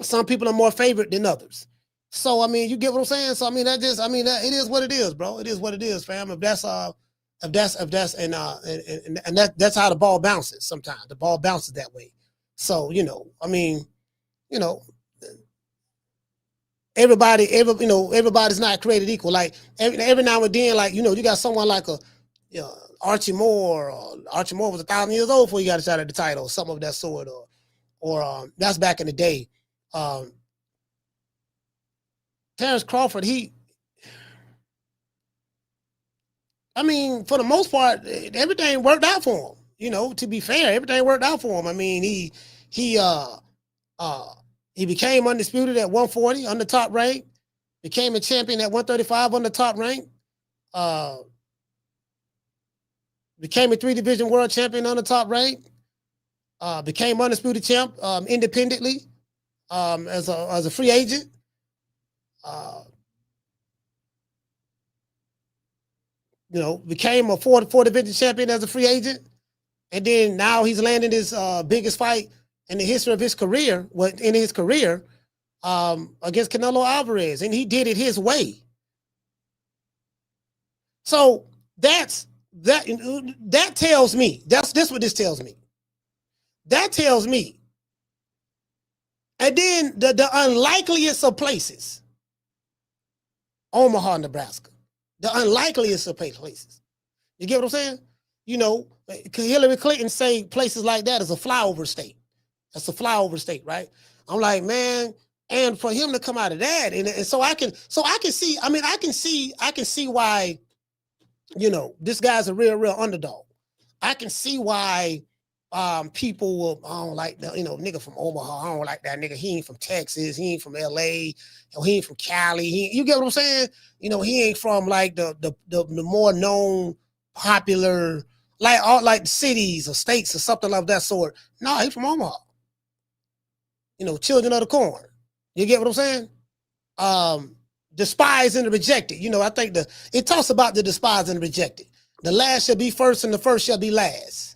some people are more favored than others. So, I mean, you get what I'm saying? So, I mean, it is what it is, bro. It is what it is, fam. That's how the ball bounces sometimes. The ball bounces that way. So, you know, I mean, you know, everybody's not created equal. Like every now and then, like, you know, you got someone like Archie Moore, or Archie Moore was 1,000 years old before he got a shot at the title, something of that sort, or that's back in the day. Terence Crawford, I mean, for the most part, everything worked out for him. You know, to be fair, everything worked out for him. I mean, he became undisputed at 140 on the top rank, became a champion at 135 on the top rank, became a 3-division world champion on the top rank, became undisputed champ independently as a free agent. You know, became a 4-division champion as a free agent. And then now he's landing his biggest fight in the history of his career, against Canelo Alvarez. And he did it his way. So that tells me, that's what this tells me. That tells me. And then the unlikeliest of places, Omaha, Nebraska. The unlikeliest of places. You get what I'm saying? You know, Hillary Clinton say places like that is a flyover state. That's a flyover state, right? I'm like, man, and for him to come out of that, and so I can see, I mean, I can see why, you know, this guy's a real underdog. I can see why people will, I don't like the, you know, nigga from Omaha. I don't like that nigga. He ain't from Texas. He ain't from LA. He ain't from Cali. You get what I'm saying? You know, he ain't from like the more known, popular, like cities or states or something of that sort. No, he's from Omaha. You know, children of the corn. You get what I'm saying? Despised and the rejected. You know, I think it talks about the despised and the rejected. The last shall be first and the first shall be last.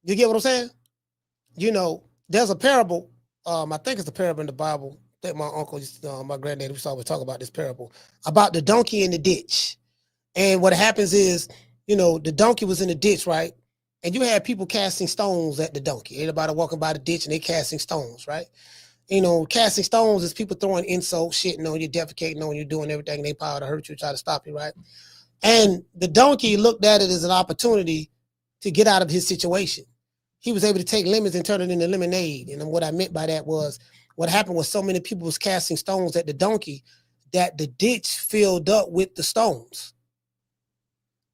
You get what I'm saying? You know, there's a parable. I think it's a parable in the Bible. I think my uncle, my granddad, used to always talk about this parable about the donkey in the ditch. And what happens is, you know, the donkey was in the ditch, right? And you had people casting stones at the donkey. Everybody walking by the ditch and they casting stones, right? You know, casting stones is people throwing insults, shitting on you, defecating on you, doing everything in their power to hurt you, try to stop you, right? And the donkey looked at it as an opportunity to get out of his situation. He was able to take lemons and turn it into lemonade. And what I meant by that was, what happened was so many people was casting stones at the donkey that the ditch filled up with the stones.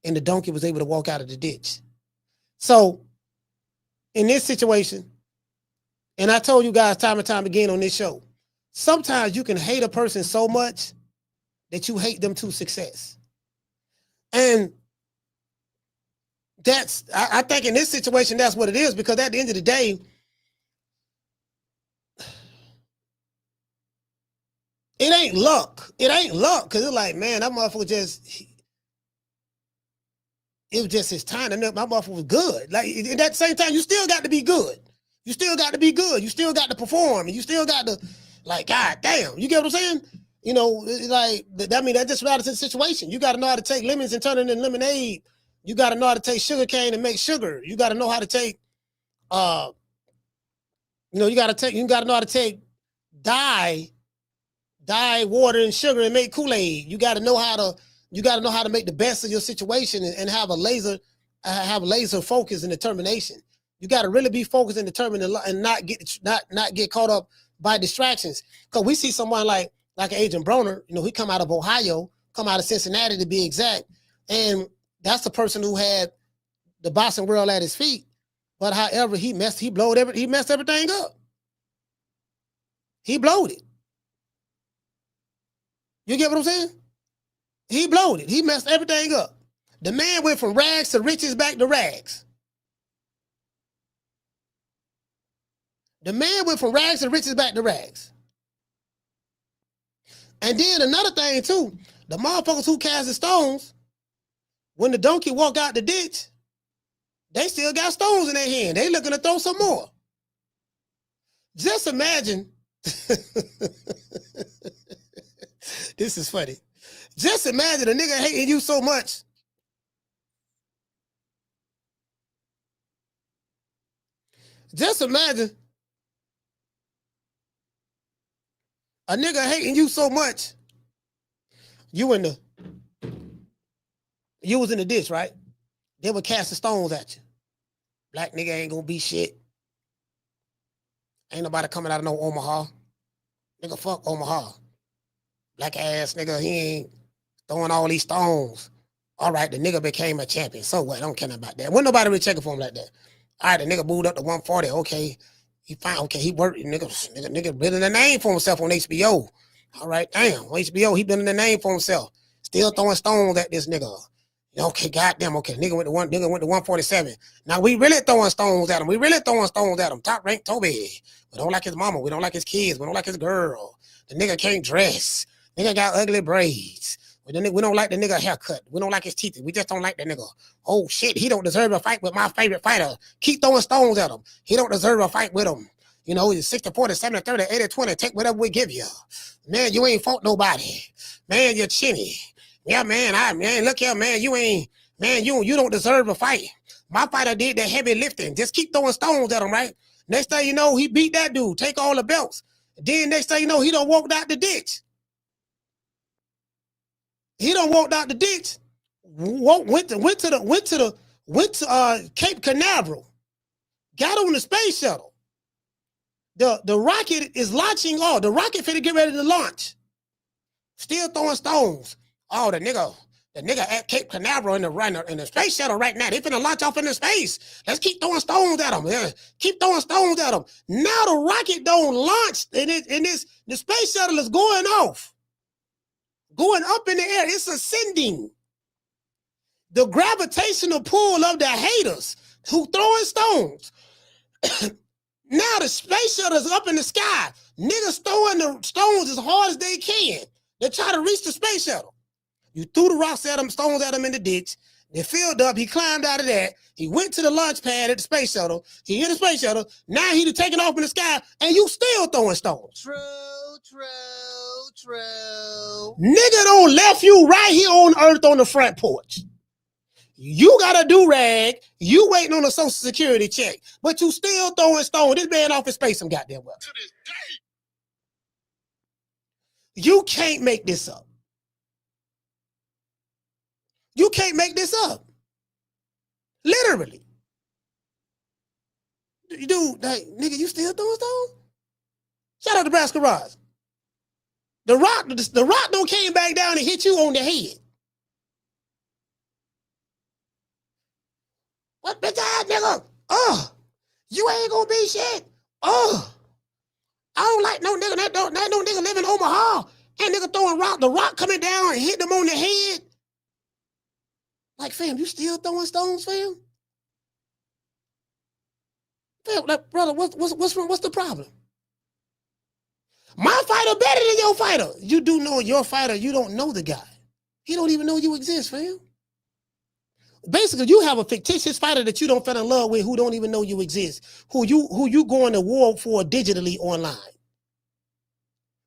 And the donkey was able to walk out of the ditch. So in this situation, and I told you guys time and time again on this show, sometimes you can hate a person so much that you hate them to success. And I think in this situation, that's what it is, because at the end of the day, it ain't luck. It ain't luck, because it's like, man, that motherfucker it was just his time. And that motherfucker was good. Like, at that same time, you still got to be good. You still got to be good. You still got to perform. And you still got to, like, God damn. You get what I'm saying? You know, like, I mean, that's just relative to the situation. You got to know how to take lemons and turn it into lemonade. You got to know how to take sugar cane and make sugar. You got to know how to take, you know how to take dye water and sugar and make Kool-Aid. You got to know how to make the best of your situation and have a laser have laser focus and determination. You got to really be focused and determined and not get caught up by distractions. Because we see someone like Agent Broner, you know, he come out of Ohio, come out of Cincinnati to be exact, and that's the person who had the boxing world at his feet. But however, he messed everything up. He blowed it. You get what I'm saying? He blowed it. He messed everything up. The man went from rags to riches back to rags. The man went from rags to riches back to rags. And then another thing too, the motherfuckers who cast the stones, when the donkey walked out the ditch, they still got stones in their hand. They looking to throw some more. Just imagine. This is funny. Just imagine a nigga hating you so much. Just imagine a nigga hating you so much. You was in the ditch, right? They would cast the stones at you. Black nigga ain't gonna be shit. Ain't nobody coming out of no Omaha. Nigga, fuck Omaha. Black ass nigga, he ain't throwing all these stones. All right, the nigga became a champion. So what? I don't care about that. Wasn't nobody really checking for him like that. All right, the nigga moved up to 140. Okay, he fine. Okay, he worked. Nigga building a name for himself on HBO. All right, damn. On HBO, he building a name for himself. Still throwing stones at this nigga. Okay, goddamn. Okay, nigga went to 147. Now we really throwing stones at him. Top ranked Toby. We don't like his mama. We don't like his kids. We don't like his girl. The nigga can't dress. Nigga got ugly braids. We don't like the nigga haircut. We don't like his teeth. We just don't like the nigga. Oh shit, he don't deserve a fight with my favorite fighter. Keep throwing stones at him. He don't deserve a fight with him. You know, he's 60-40, 70-30, 80-20. Take whatever we give you. Man, you ain't fought nobody. Man, you're chinny. Yeah, man, look here, man, you don't deserve a fight. My fighter did the heavy lifting. Just keep throwing stones at him, right? Next thing you know, he beat that dude, take all the belts. Then next thing you know, he done walked out the ditch. Went to Cape Canaveral. Got on the space shuttle. The rocket is launching off. The rocket finna get ready to launch. Still throwing stones. Oh, the nigga at Cape Canaveral in the space shuttle right now. They finna launch off into space. Let's keep throwing stones at them. Yeah. Keep throwing stones at them. Now the rocket don't launch, and the space shuttle is going off, going up in the air. It's ascending. The gravitational pull of the haters who throwing stones. Now the space shuttle is up in the sky. Niggas throwing the stones as hard as they can. They try to reach the space shuttle. You threw the rocks at him, stones at him in the ditch. They filled up. He climbed out of that. He went to the launch pad at the space shuttle. He hit the space shuttle. Now he's taking off in the sky, and you still throwing stones. True. Nigga don't left you right here on earth on the front porch. You got a do-rag. You waiting on a social security check, but you still throwing stones. This man off his space some goddamn well. You can't make this up. You can't make this up. Literally. Dude, like, nigga, you still throwing stones? Shout out to Nebraska Rods. The rock don't came back down and hit you on the head. What bitch ass nigga? Oh, you ain't gonna be shit. Oh, I don't like no nigga that no nigga live in Omaha. And nigga throwing the rock coming down and hit them on the head. Like, fam, you still throwing stones, fam? Fam, like, brother, what's the problem? My fighter better than your fighter. You do know your fighter, you don't know the guy. He don't even know you exist, fam. Basically, you have a fictitious fighter that you don't fall in love with, who don't even know you exist, who you going to war for digitally online.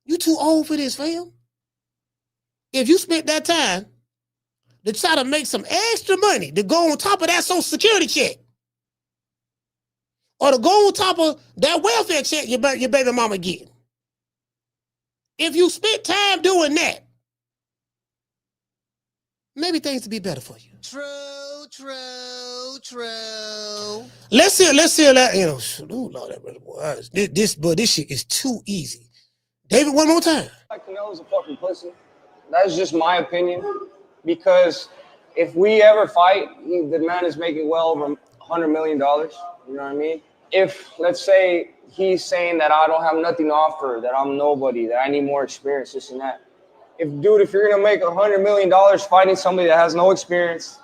You too old for this, fam. If you spent that time to try to make some extra money to go on top of that social security check, or to go on top of that welfare check your baby mama getting, if you spent time doing that, maybe things would be better for you. True. Let's see that, you know, ooh, Lord, that brother, boy, this shit is too easy. David, one more time. Like Canelo's a fucking pussy. That's just my opinion. Because if we ever fight, the man is making well over $100 million. You know what I mean? If, let's say, he's saying that I don't have nothing to offer, that I'm nobody, that I need more experience, this and that. If you're going to make $100 million fighting somebody that has no experience,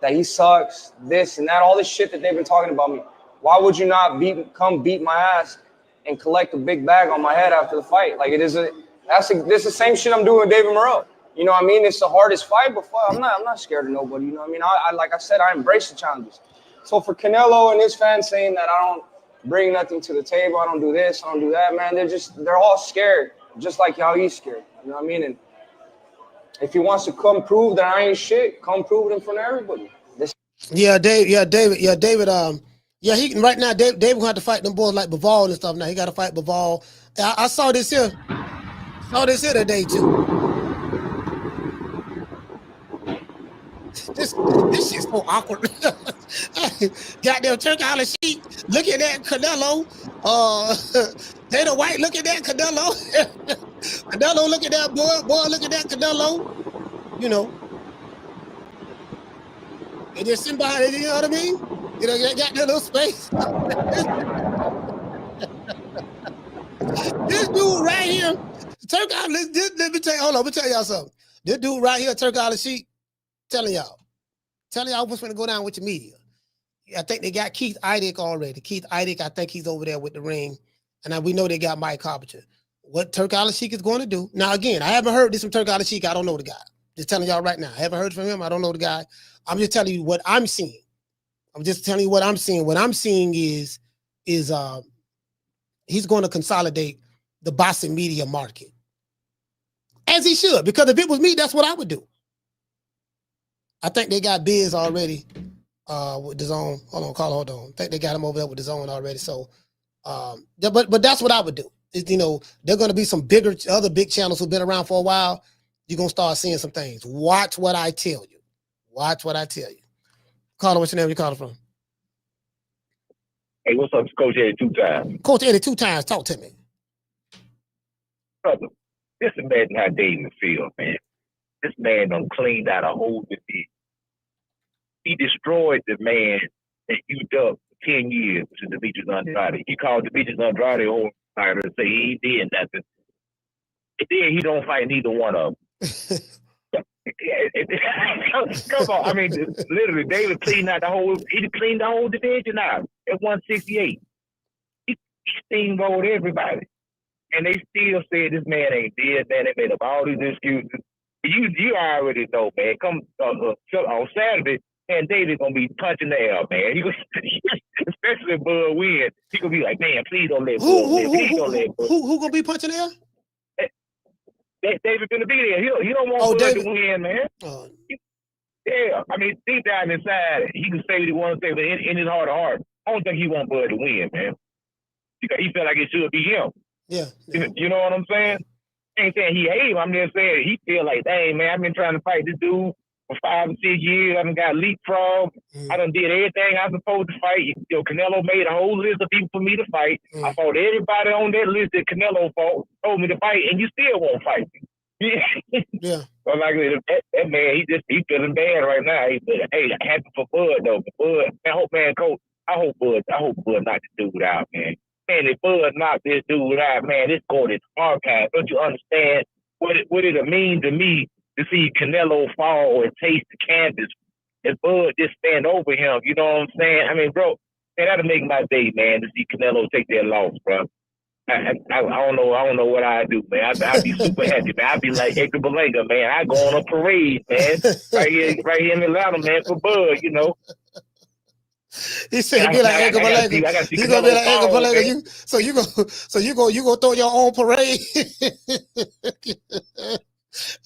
that he sucks, this and that, all this shit that they've been talking about me, why would you not come beat my ass and collect a big bag on my head after the fight? Like, this is the same shit I'm doing with David Morrell. You know what I mean? It's the hardest fight, but fuck, I'm not scared of nobody. You know what I mean? I like I said, I embrace the challenges. So for Canelo and his fans saying that I don't bring nothing to the table, I don't do this, I don't do that, man, they're all scared, just like how he's scared. You know what I mean? And if he wants to come prove that I ain't shit, come prove it in front of everybody. David. He right now. David gonna have to fight them boys like Bivol and stuff. Now he got to fight Bivol. I saw this here. Today too. This shit's so awkward. Goddamn Turk out of sheet. Look at that Canelo. Dana White. Look at that Canelo. Canelo. Look at that boy. Boy. Look at that Canelo. You know. And just sitting behind it, you know what I mean? You know, got that little space. This dude right here, Turk out, let me tell you, hold on, let me tell y'all something. This dude right here, Turk out of sheet, telling y'all what's going to go down with the media. I think they got Keith Idec already. Keith Idec, I think he's over there with the ring. And we know they got Mike Carpenter. What Turk Al-Sheikh is going to do. Now, again, I haven't heard this from Turk Al-Sheikh. I don't know the guy. Just telling y'all right now. I haven't heard from him. I don't know the guy. I'm just telling you what I'm seeing. What I'm seeing is he's going to consolidate the boxing media market. As he should, because if it was me, that's what I would do. I think they got Biz already with DAZN. Hold on. I think they got him over there with DAZN already. So, but that's what I would do. You know, there are going to be some other big channels who've been around for a while. You're going to start seeing some things. Watch what I tell you. Caller, what's your name? Where you calling from? Hey, what's up? It's Coach Eddie 2 times. Coach Eddie 2 times. Talk to me. Brother, just imagine how David feels, man. This man done cleaned out a whole division. He destroyed the man that you dubbed for 10 years, which is Demetrius Andrade. He called Demetrius Andrade over fighter and say he did nothing. And then he don't fight neither one of them. Come on, I mean, literally, David cleaned out the whole division out at 168. He steamrolled everybody. And they still said this man ain't dead, man. They made up all these excuses. You already know, man. Come on Saturday, and David's gonna be punching the air, man. Especially if Bud wins, he gonna be like, man, please don't let Bud win. Please don't let Bud. Who gonna be punching the air? David's gonna be there. He don't want Bud to win, man. Yeah, I mean, deep down inside, he can say what he wants to say, but in his heart of heart, I don't think he wants Bud to win, man. Because he felt like it should be him. Yeah. You know what I'm saying? I ain't saying he hate him. I'm just saying he feel like, dang, man, I've been trying to fight this dude for 5 or 6 years. I done got leapfrog. I done did everything I was supposed to fight. Canelo made a whole list of people for me to fight. I fought everybody on that list that Canelo told me to fight, and you still won't fight me. Yeah. So like that man, he feeling bad right now. Hey, happy for Bud though. Bud, I hope Bud knocked this dude out, man. Man, if Bud knocked this dude out, man, this court is archive. Don't you understand what it mean to me to see Canelo fall and taste the canvas and Bud just stand over him? You know what I'm saying? I mean, bro, man, that'll make my day, man, to see Canelo take that loss, bro. I don't know what I'd do, man. I'd be super happy, man. I'd be like Hector Belenga, man. I go on a parade, man, right here in Atlanta, man, for Bud, you know. He said, "Be like Edgar Belenga." You gonna be like Edgar Belenga. So you gonna throw your own parade.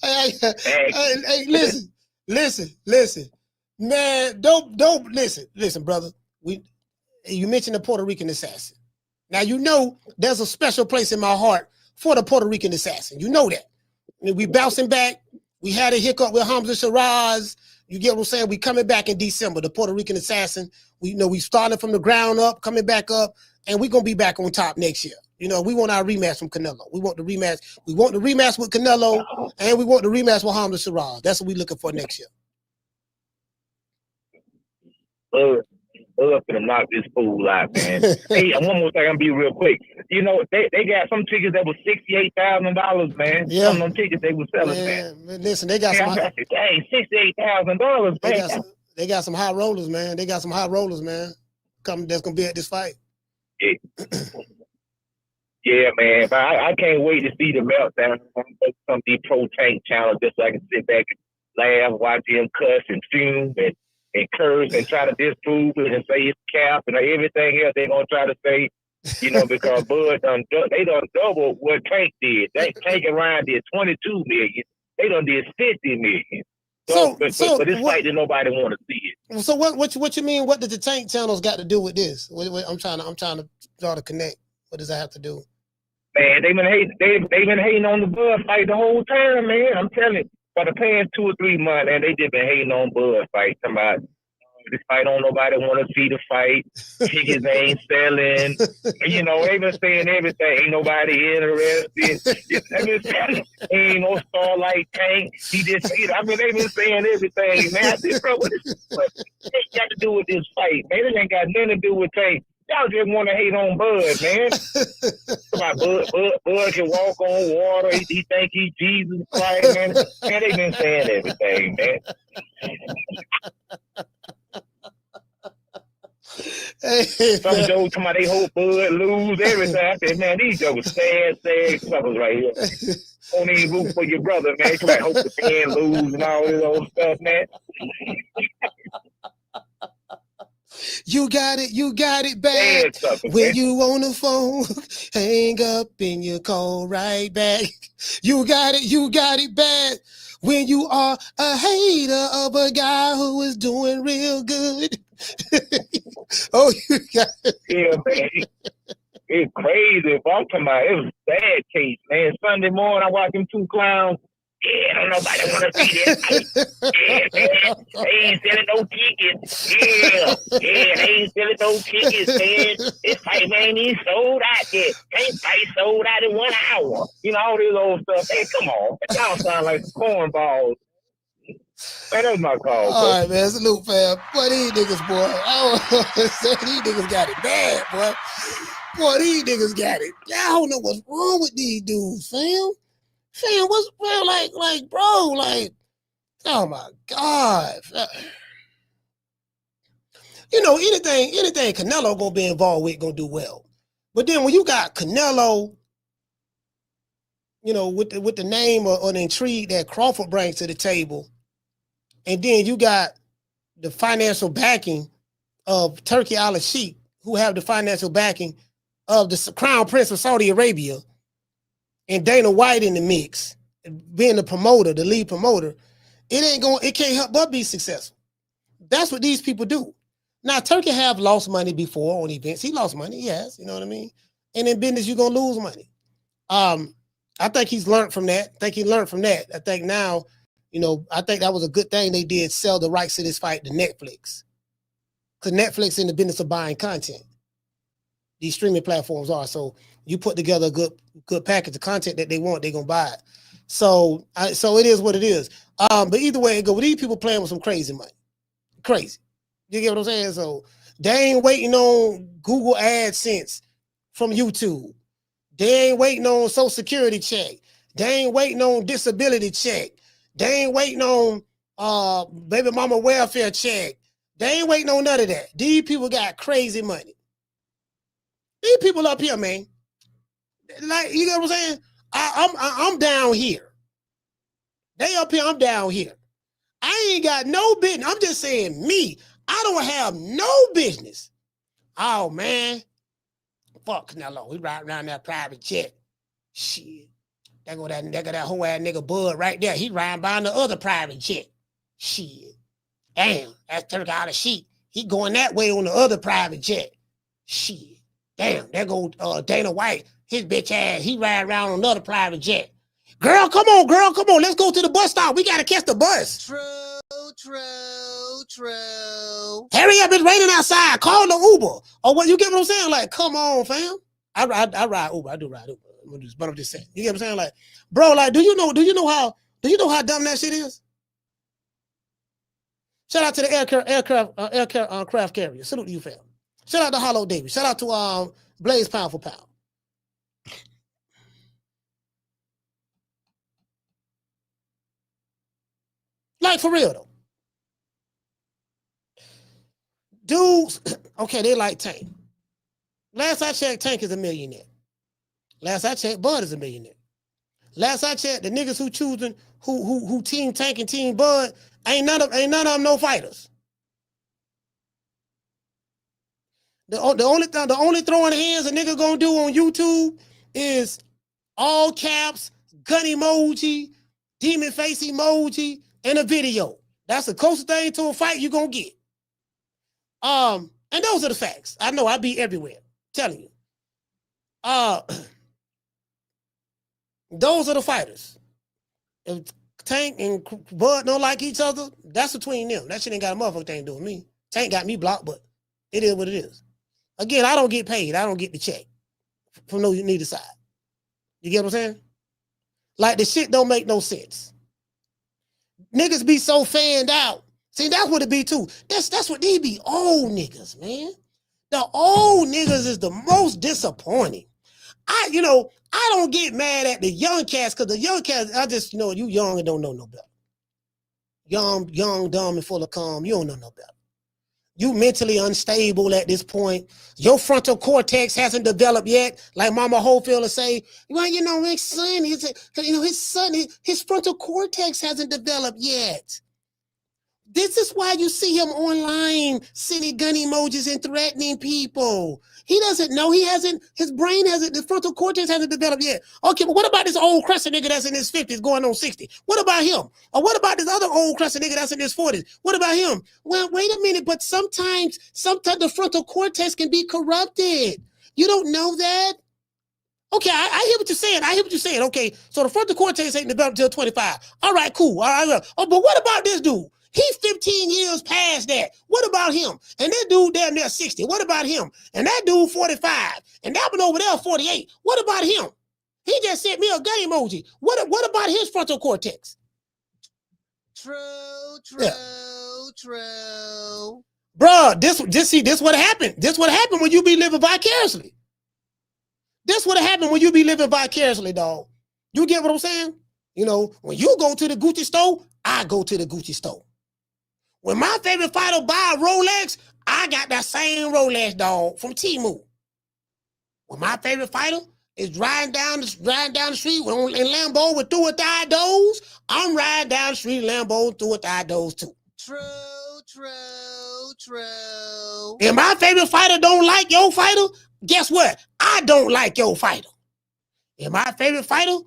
Hey, listen, man. Don't listen, brother. You mentioned the Puerto Rican assassin. Now you know there's a special place in my heart for the Puerto Rican assassin. You know that. We bouncing back. We had a hiccup with Hamza Shiraz. You get what I'm saying? We coming back in December. The Puerto Rican assassin. We started from the ground up, coming back up, and we're gonna be back on top next year. We want our rematch from Canelo. We want the rematch. We want the rematch with Canelo, and we want the rematch with Hamza Shiraz. That's what we're looking for next year. Finna knock this fool out, man. Hey, and one more thing, I'm gonna be real quick. They got some tickets that was $68,000, man. Yeah. Some of them tickets they were selling, man. Listen, they got some. Hey, $68,000, man. They got some high rollers, man. That's gonna be at this fight. Yeah, man. But I can't wait to see the meltdown on some of these pro tank channels, just so I can sit back and laugh, watch them cuss and fume and curse and try to disprove it and say it's cap and everything else they're gonna try to say, because Bud they done double what Tank did. Tank and Ryan did 22 million. They done did 50 million. So this fight that nobody want to see it. So what you mean? What did the Tank channels got to do with this? I'm trying to draw the connect. What does that have to do? Man, they've been hating on the Bud fight the whole time, man. I'm telling you, for the past 2 or 3 months, and they just been hating on Bud fight. Somebody, this fight don't nobody want to see the fight. Tickets ain't selling. They been saying everything. Ain't nobody interested. Ain't no star like Tank. He just, they've been saying everything, man. I said, bro, what got to do with this fight, man? It ain't got nothing to do with Tank. Y'all just want to hate on Bud, man. Bud can walk on water. He think he Jesus Christ, man. Man, they been saying everything, man. Some jokes talking about they hope Bud lose everything. I said, man, these jokes sad suckers right here. Don't even root for your brother, man. Come on, hope the fan lose and all this old stuff, man. You got it bad. When you on the phone, hang up and you call right back. You got it bad. When you are a hater of a guy who is doing real good. Oh, you got it. Yeah, man. It's crazy. But I'm talking about, it was a bad case, man. Sunday morning, I watched them 2 clowns. Yeah, don't nobody want to see this fight. Yeah, man. They ain't selling no tickets. Yeah, they ain't selling no tickets, man. This fight, man, ain't sold out yet. Ain't fight sold out in 1 hour. All this old stuff. Hey, come on. Y'all sound like cornballs. Man, that's my call. All right, man. Salute, fam. Boy, these niggas, boy. These niggas got it bad, boy. Boy, these niggas got it. I don't know what's wrong with these dudes, fam. Fam, what's bro, bro, oh my God. Anything Canelo gonna be involved with gonna do well. But then when you got Canelo, with the name or the intrigue that Crawford brings to the table, and then you got the financial backing of Turkey al-Sheikh, who have the financial backing of the Crown Prince of Saudi Arabia, and Dana White in the mix, being the promoter, the lead promoter, it can't help but be successful. That's what these people do. Now, Turkey have lost money before on events. He lost money, yes, you know what I mean? And in business, you're gonna lose money. I think he's learned from that. I think now, I think that was a good thing they did sell the rights to this fight to Netflix. Because Netflix in the business of buying content. These streaming platforms are. So you put together a good package of content that they want, they're gonna buy it. So it is what it is. But either way it go, these people playing with some crazy money. Crazy. You get what I'm saying? So they ain't waiting on Google AdSense from YouTube. They ain't waiting on Social Security check. They ain't waiting on disability check. They ain't waiting on baby mama welfare check. They ain't waiting on none of that. These people got crazy money. These people up here, man. Like, you know what I'm saying? I'm down here. They up here, I'm down here. I ain't got no business. I'm just saying me. I don't have no business. Oh, man. Fuck Canelo. We ride around that private jet. Shit. There go that whole ass nigga Bud right there. He riding by the other private jet. Shit. Damn. That's Turkey al-Sheikh. He going that way on the other private jet. Shit. Damn. There go Dana White. His bitch ass. He ride around on another private jet. Girl, come on, girl, come on. Let's go to the bus stop. We gotta catch the bus. True. Hurry up, it's raining outside. Call the Uber. Or what, you get what I'm saying? Like, come on, fam. I ride Uber. I do ride Uber. But I'm just saying. You get what I'm saying? Like, bro, like, do you know how dumb that shit is? Shout out to the aircraft carrier. Salute to you, fam. Shout out to Hollow Davis. Shout out to Blaze Pound for Pound. Like, for real, though. Dudes, okay, they like Tank. Last I checked, Tank is a millionaire. Last I checked, Bud is a millionaire. Last I checked, the niggas who team Tank and team Bud, ain't none of them no fighters. The only throwing hands a nigga gonna do on YouTube is all caps, gun emoji, demon face emoji, and a video. That's the closest thing to a fight you gonna get. And those are the facts. I know I be everywhere. Telling you. Those are the fighters. If Tank and Bud don't like each other, that's between them. That shit ain't got a motherfucking thing to do with me. Tank got me blocked, but it is what it is. Again, I don't get paid. I don't get the check from neither side. You get what I'm saying? Like, the shit don't make no sense. Niggas be so fanned out. See, that's what it be too. That's what they be, old niggas, man. The old niggas is the most disappointing. I don't get mad at the young cats, because the young cats, I just, you young and don't know no better. Young, dumb, and full of calm. You don't know no better. You mentally unstable at this point. Your frontal cortex hasn't developed yet. Like Mama Hopefield will say, well, his son, his frontal cortex hasn't developed yet. This is why you see him online sending gun emojis and threatening people. He doesn't know. His brain hasn't, the frontal cortex hasn't developed yet. Okay, but what about this old crescent nigga that's in his 50s going on 60? What about him? Or what about this other old crescent nigga that's in his 40s? What about him? Well, wait a minute, but sometimes the frontal cortex can be corrupted. You don't know that? Okay, I hear what you're saying. Okay, so the frontal cortex ain't developed until 25. All right, cool. All right. Oh, but what about this dude? He's 15 years past that. What about him? And that dude down there 60. What about him? And that dude 45. And that one over there 48. What about him? He just sent me a gun emoji. What about his frontal cortex? True. Bruh, this what happened. This what happened when you be living vicariously. This what happened when you be living vicariously, dog. You get what I'm saying? When you go to the Gucci store, I go to the Gucci store. When my favorite fighter buy a Rolex, I got that same Rolex, dog, from Temu. When my favorite fighter is riding down the street in Lambo with two or three doors, I'm riding down the street in Lambo two or three doors too. True. If my favorite fighter don't like your fighter, guess what? I don't like your fighter. If my favorite fighter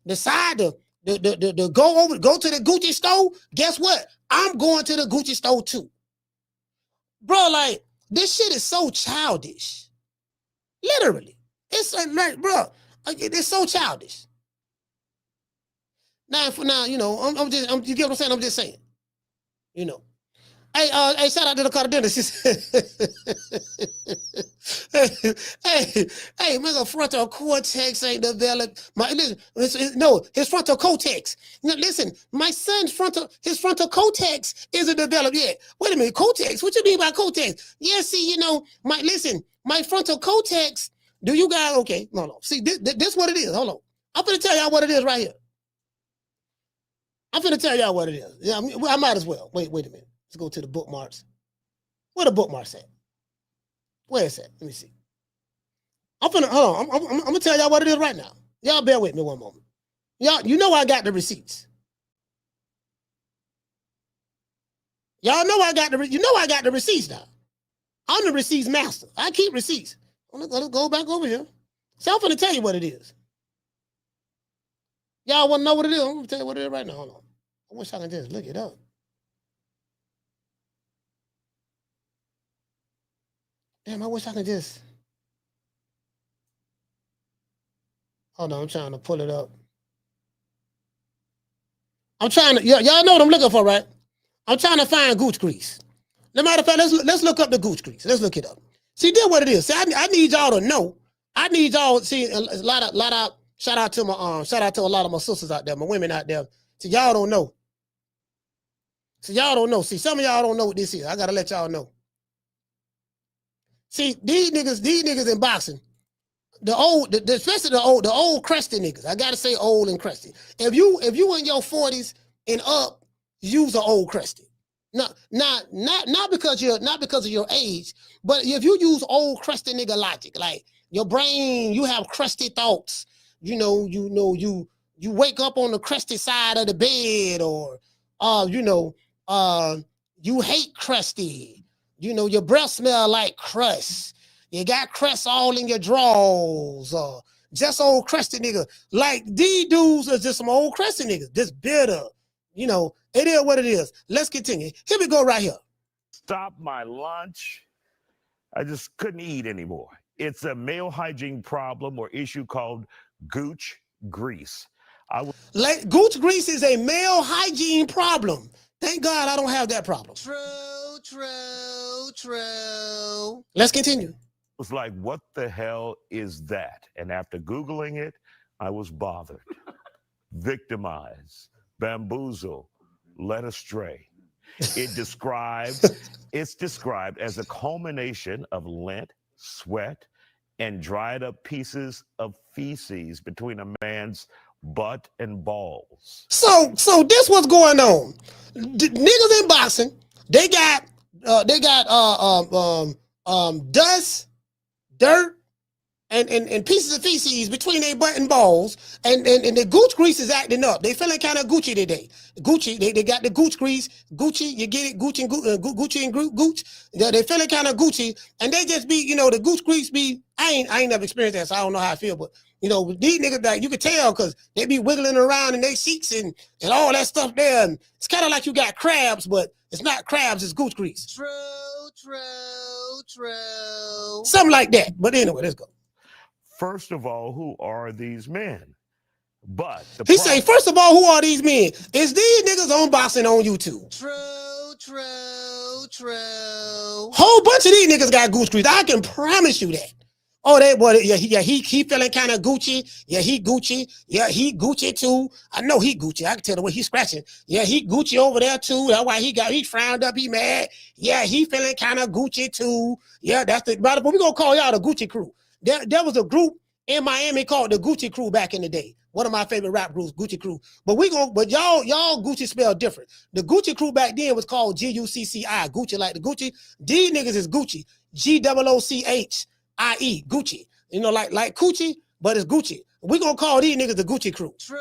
decide to go to the Gucci store, guess what? I'm going to the Gucci store too. Bro, like, this shit is so childish. Literally. It's like, bro, it's so childish. Now, you get what I'm saying? I'm just saying. Hey, shout out to the contender. Hey, my frontal cortex ain't developed. His frontal cortex. Listen, my son's his frontal cortex isn't developed yet. Wait a minute, cortex? What you mean by cortex? Yeah, see, my frontal cortex. Do you guys? Okay, no. See, this what it is. Hold on. I'm gonna tell y'all what it is right here. I'm gonna tell y'all what it is. Yeah, I might as well. Wait a minute. Let's go to the bookmarks. Where the bookmarks at? Where is it? Let me see. Hold on. I'm gonna tell y'all what it is right now. Y'all bear with me one moment. Y'all, I got the receipts. Y'all know I got the receipts now. I'm the receipts master. I keep receipts. Let's go back over here. So I'm gonna tell you what it is. Y'all wanna know what it is? I'm gonna tell you what it is right now. Hold on. I wish I could just look it up. Damn, I wish I could just. Hold on, I'm trying to pull it up. I'm trying to, y'all know what I'm looking for, right? I'm trying to find gooch grease. No matter of fact, let's look up the gooch grease. Let's look it up. See, this what it is. See, I need y'all to know. I need y'all. See, a lot of shout out to a lot of my sisters out there, my women out there. See, y'all don't know. See, y'all don't know. See, some of y'all don't know what this is. I gotta let y'all know. See, these niggas in boxing, especially the old crusty niggas. I gotta say old and crusty. If you in your 40s and up, you's an old crusty. Not because of your age, but if you use old crusty nigga logic, like your brain, you have crusty thoughts. You wake up on the crusty side of the bed, or you hate crusty. Your breath smell like crust. You got crust all in your drawers. Just old crusty nigga. Like these dudes are just some old crusty niggas. Just bitter. It is what it is. Let's continue. Here we go right here. Stop my lunch. I just couldn't eat anymore. It's a male hygiene problem or issue called gooch grease. Gooch grease is a male hygiene problem. Thank God I don't have that problem. True. Let's continue. Was like, what the hell is that? And after Googling it, I was bothered, victimized, bamboozled, led astray. It's described as a culmination of lint, sweat, and dried up pieces of feces between a man's butt and balls. So this what's going on. Niggas in boxing, they got dust, dirt, and pieces of feces between their butt and balls, and the gooch grease is acting up. They feeling kind of Gucci today. Gucci, they got the gooch grease. Gucci, you get it? Gucci and gooch. They feeling kind of Gucci, and they just be, the gooch grease be. I ain't never experienced that, so I don't know how I feel, but these niggas, like, you can tell because they be wiggling around in their seats and all that stuff there, and it's kind of like you got crabs, but it's not crabs, it's gooch grease. True. Something like that. But anyway, let's go. First of all, who are these men? But he say, first of all, who are these men? Is these niggas on boxing on YouTube? True. Whole bunch of these niggas got gooch grease. I can promise you that. Oh, he feeling kind of Gucci. Yeah, he Gucci. Yeah, he Gucci too. I know he Gucci. I can tell the way he's scratching. Yeah, he Gucci over there too. That's why he frowned up. He mad. Yeah, he feeling kind of Gucci too. Yeah, that's the. But we gonna call y'all the Gucci crew. There was a group in Miami called the Gucci Crew back in the day. One of my favorite rap groups, Gucci Crew. But y'all Gucci spelled different. The Gucci Crew back then was called Gucci, Gucci like the Gucci. These niggas is Gucci, GOOCHIE, Gucci. Like Coochie, but it's Gucci. We gonna call these niggas the Gucci Crew. True.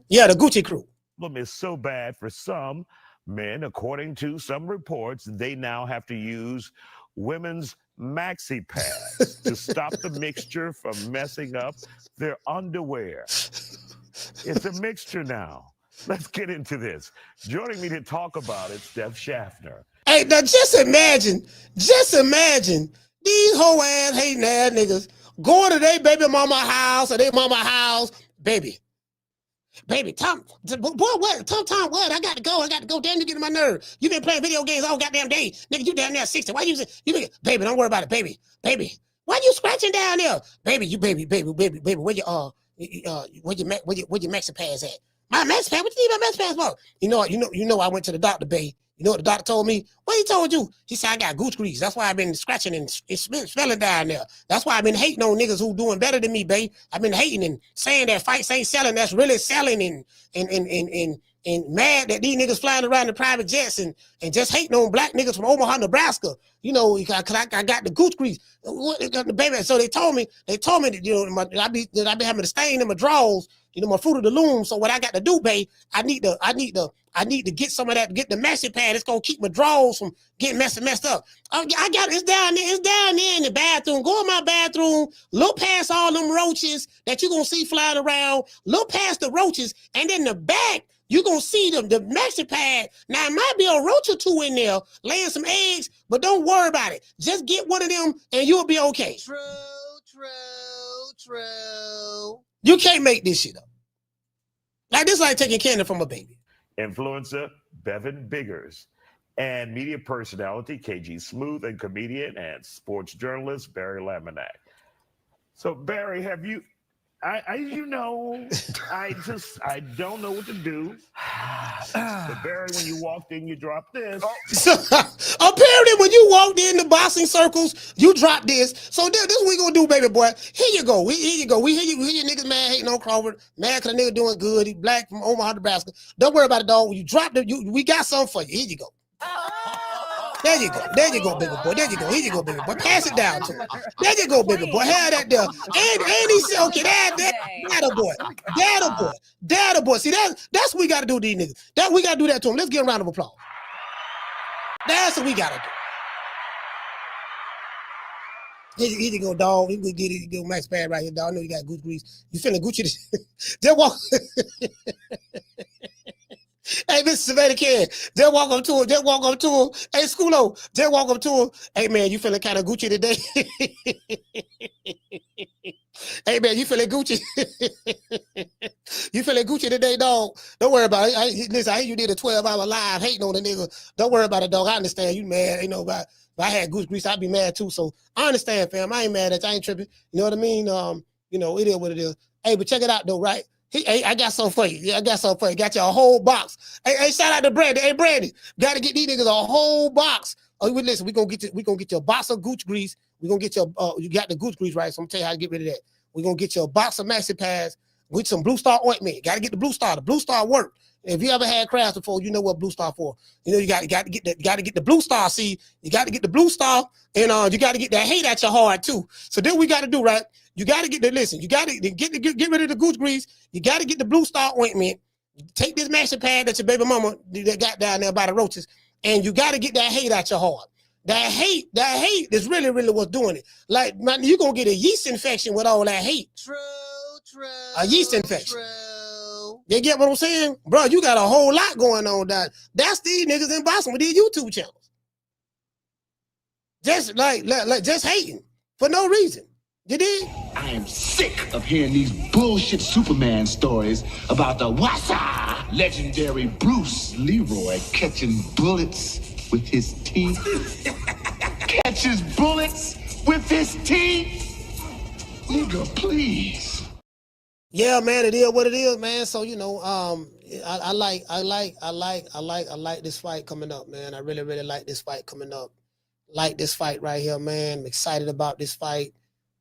Yeah, the Gucci Crew. Problem is so bad for some men, according to some reports, they now have to use women's maxi pads to stop the mixture from messing up their underwear. It's a mixture now. Let's get into this. Joining me to talk about it, Steph Schaffner. Hey, now just imagine these whole ass hating ass niggas going to their baby mama house or their mama house, baby, Tom, what? I got to go. Damn, you get on my nerve. You been playing video games all goddamn day. Nigga, you down there 60. Why you baby, don't worry about it, baby. Why you scratching down there? Baby, where your maxi pads at? My maxi pad? What you need my maxi pads for? You know I went to the doctor, babe. You know what the doctor told me? What he told you? He said, I got gooch grease. That's why I've been scratching and smelling down there. That's why I've been hating on niggas who doing better than me, babe. I've been hating and saying that fights ain't selling. That's really selling and mad that these niggas flying around in private jets and just hating on black niggas from Omaha, Nebraska. Because I got the gooch grease. Baby, so they told me that, I be having to stain in my drawers, my Fruit of the Loom. So what I got to do, babe, I need to get some of that, get the maxi pad. It's gonna keep my drawers from getting messed up. I got it's down there in the bathroom. Go in my bathroom, look past all them roaches that you're gonna see flying around, look past the roaches, and in the back, you're gonna see the maxi pad. Now it might be a roach or two in there laying some eggs, but don't worry about it. Just get one of them and you'll be okay. True. True. You can't make this shit up. Like this, like taking candy from a baby. Influencer Bevan Biggers, and media personality KG Smooth, and comedian and sports journalist Barry Laminack. So Barry, have you? I don't know what to do. But Barry, when you walked in, you dropped this. So, apparently, when you walked in the boxing circles, you dropped this. So this what we gonna do, baby boy. Here you go. Here you go. We hear you niggas mad hating on Crawford. Mad cause the nigga doing good. He black from Omaha, Nebraska. Don't worry about it, dog. When you dropped it, we got something for you. Here you go. There you go. There you go, baby boy. There you go. Here you go, baby boy. Pass it down to him. There you go, baby boy. Have that there. And he said, okay, that boy. That boy. See, that's what we got to do to these niggas. That we got to do that to him. Let's give him a round of applause. That's what we got to do. Here you go, dog. You get it. You go Max Pad right here, dog. I know you got Gucci grease. You finna Gucci this. Just walk. Hey, Mr. Savannah Can, just walk up to him. Hey, Schoolo, just walk up to him. Hey, man, you feeling kind of Gucci today? Hey, man, you feeling Gucci? You feeling Gucci today, dog? Don't worry about it. Listen, I hear you did a 12-hour live hating on the nigga. Don't worry about it, dog. I understand you mad. You know, if I had Gucci grease, I'd be mad too. So I understand, fam. I ain't mad at you. I ain't tripping. You know what I mean? You know, it is what it is. Hey, but check it out, though, right? Hey, I got something for you. Yeah, I got something for you. Got you a whole box. Hey, shout out to Brandon. Hey, Brandon, got to get these niggas a whole box. Oh, listen, we gonna get you a box of Gucci grease. We gonna get you you got the Gucci grease, right? So I'm gonna tell you how to get rid of that. We gonna get you a box of Maxi Pads with some Blue Star ointment. Got to get the Blue Star. The Blue Star work. If you ever had crabs before, you know what Blue Star for. You know you got to get the Blue Star. See, you got to get the Blue Star, and you got to get that hate at your heart too. So then we got to do right. You got to get the listen. You got to get rid of the Gucci grease. You got to get the Blue Star ointment. Take this Maxi Pad that your baby mama that got down there by the roaches, and you got to get that hate at your heart. That hate is really what's doing it. Like, man, you're gonna get a yeast infection with all that hate. True. A yeast infection. You get what I'm saying? Bro, you got a whole lot going on down. That's these niggas in Boston with these YouTube channels. Just like just hating for no reason. You did? I am sick of hearing these bullshit Superman stories about the Wassa legendary Bruce Leroy catching bullets with his teeth. Catches bullets with his teeth? Nigga, please. Yeah, man, it is what it is, man. So, you know, I like this fight coming up, man. I really like this fight coming up. Like this fight right here, man. I'm excited about this fight.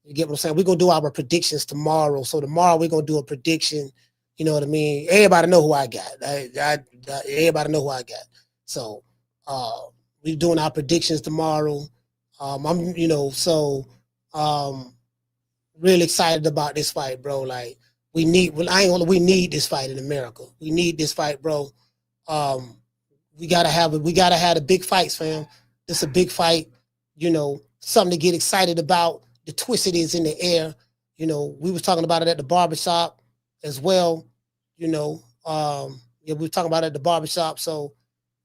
You get what I'm saying? We're going to do our predictions tomorrow. So tomorrow we're going to do a prediction. You know what I mean? Everybody know who I got. Everybody know who I got. So we're doing our predictions tomorrow. I'm, you know, so really excited about this fight, bro. Like we need this fight in America. We need this fight, bro. We gotta have the big fights, fam. This is a big fight, you know, something to get excited about. The twist it is in the air. You know, we was talking about it at the barbershop as well. You know, yeah, we were talking about it at the barbershop. So,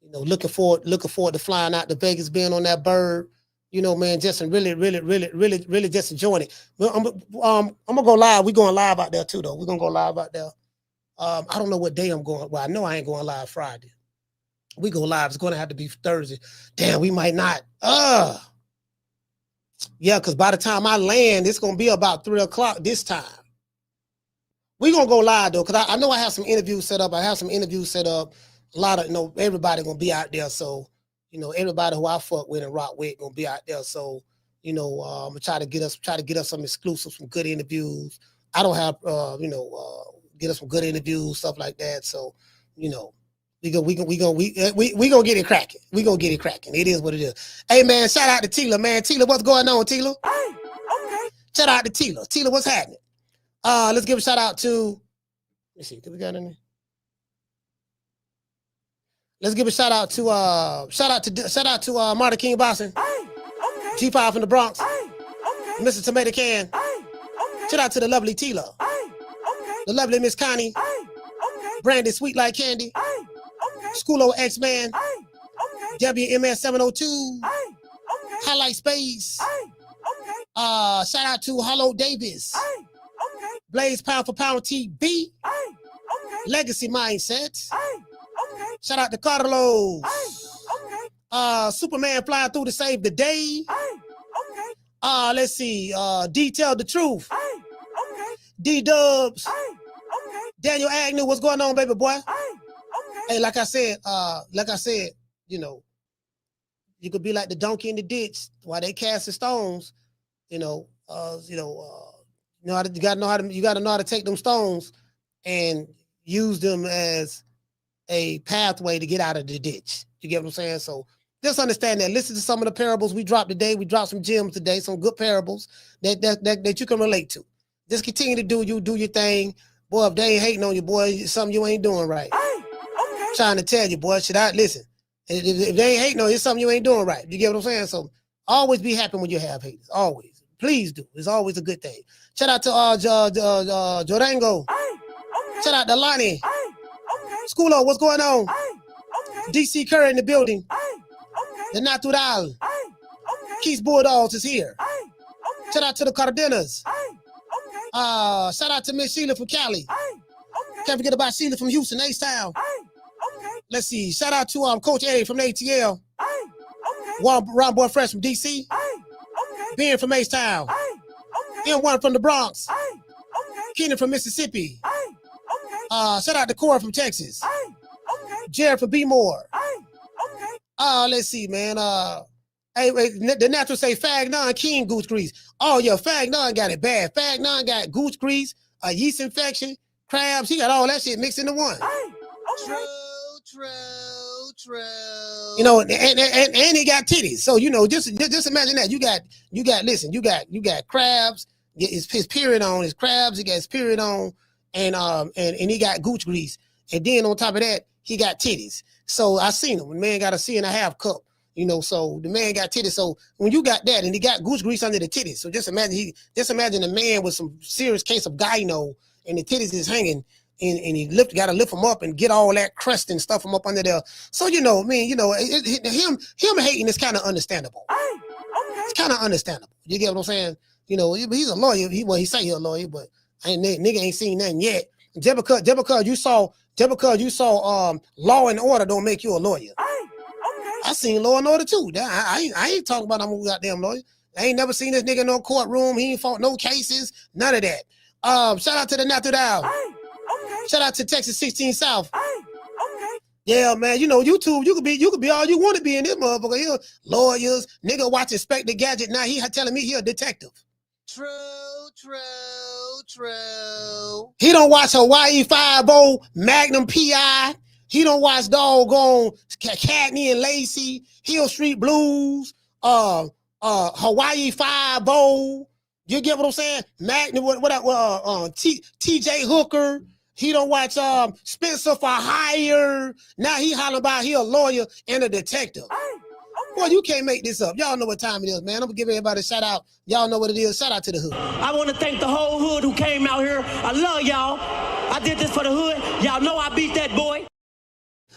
you know, looking forward to flying out to Vegas, being on that bird. You know, man, just really just enjoying it. I'm gonna go live. We're going live out there too, though. We're gonna go live out there. I don't know what day I'm going. Well, I know I ain't going live Friday. We go live. It's gonna have to be Thursday. Damn, we might not. Yeah, because by the time I land, it's gonna be about 3 o'clock this time. We're gonna go live though, because I know I have some interviews set up. A lot of, you know, everybody gonna be out there. So, you know, everybody who I fuck with and rock with gonna be out there. So, you know, I'm gonna try to get us some exclusive, some good interviews. I don't have get us some good interviews, stuff like that. So, you know, we gonna get it cracking. We gonna get it cracking. It is what it is. Hey man, shout out to Tila, man. Tila, what's going on, Tila? Hey, okay. Shout out to Tila. Tila, what's happening? Let's give a shout out to. Let's see, did we got any? Let's give a shout out to Marta King Boston. Hey, okay. G5 from the Bronx. Hey, okay. Mr. Tomato Can. Hey, okay. Shout out to the lovely Tila. Hey, okay. The lovely Miss Connie. Hey, okay. Brandon Sweet Like Candy. Hey, okay. Schoolo X-Man. Hey, okay. WMS 702. Hey, okay. Highlight Space. Hey, okay. Shout out to Hollow Davis. Blaze Pound for Pound TV. Legacy Mindset. Shout out to Carlos. Superman flying through to save the day. Let's see. Detail the truth. D-Dubs. Daniel Agnew, what's going on, baby boy? Hey, like I said, you know, you could be like the donkey in the ditch while they cast the stones. You gotta know how to take them stones and use them as a pathway to get out of the ditch. You get what I'm saying? So just understand that. Listen to some of the parables we dropped today. We dropped some gems today, some good parables that you can relate to. Just continue to do your thing. Boy, if they ain't hating on you, boy, it's something you ain't doing right. Trying to tell you, boy, should I listen? If they ain't hating on you, it's something you ain't doing right. You get what I'm saying? So always be happy when you have haters. Always. Please do. It's always a good thing. Shout out to Jorango. Shout out to Lonnie. Schoolo, what's going on? DC Curry in the building. The Natural. Keith's Bulldogs is here. Shout out to the Cardenas. Shout out to Miss Sheila from Cali. Can't forget about Sheila from Houston, H-Town. Let's see. Shout out to Coach Eddie from ATL. Ron Boy Fresh from DC. Ben from H-Town. M1 from the Bronx. Keenan from Mississippi. Shout out to Cora from Texas. Jared from B-More. Let's see, man. Hey, the natural say Fag 9 King goose grease. Oh, yeah, Fag 9 got it bad. Fag 9 got goose grease, a yeast infection, crabs. He got all that shit mixed into one. True. You know, and he got titties. So, you know, just imagine that. You got crabs, his period on, his crabs, he got his period on, and he got goose grease. And then on top of that, he got titties. So I seen him. The man got a 1.5 cup. You know, so the man got titties. So when you got that, and he got goose grease under the titties. So just imagine a man with some serious case of gyno, and the titties is hanging, and he got to lift them up and get all that crust and stuff them up under there. So him hating is kind of understandable. It's kind of understandable. You get what I'm saying? You know, he's a lawyer. He say he's a lawyer, but nigga ain't seen nothing yet. Just because you saw Law and Order don't make you a lawyer. I seen Law and Order too. I ain't talking about I'm a goddamn lawyer. I ain't never seen this nigga in no courtroom. He ain't fought no cases. None of that. Shout out to the Natural. Shout out to Texas 16 South. Yeah, man. You know, YouTube, you could be all you want to be in this motherfucker. Here, lawyers, nigga watch Inspector Gadget. Now he telling me he a detective. True. He don't watch Hawaii 5-0, Magnum PI. He don't watch doggone Cagney and Lacey, Hill Street Blues, Hawaii 5-0. You get what I'm saying? Magnum, TJ Hooker. He don't watch Spencer for Hire. Now he hollering about he a lawyer and a detective. Boy, you can't make this up. Y'all know what time it is, man. I'm gonna give everybody a shout out. Y'all know what it is. Shout out to the hood. I want to thank the whole hood who came out here. I love y'all. I did this for the hood. Y'all know I beat that boy.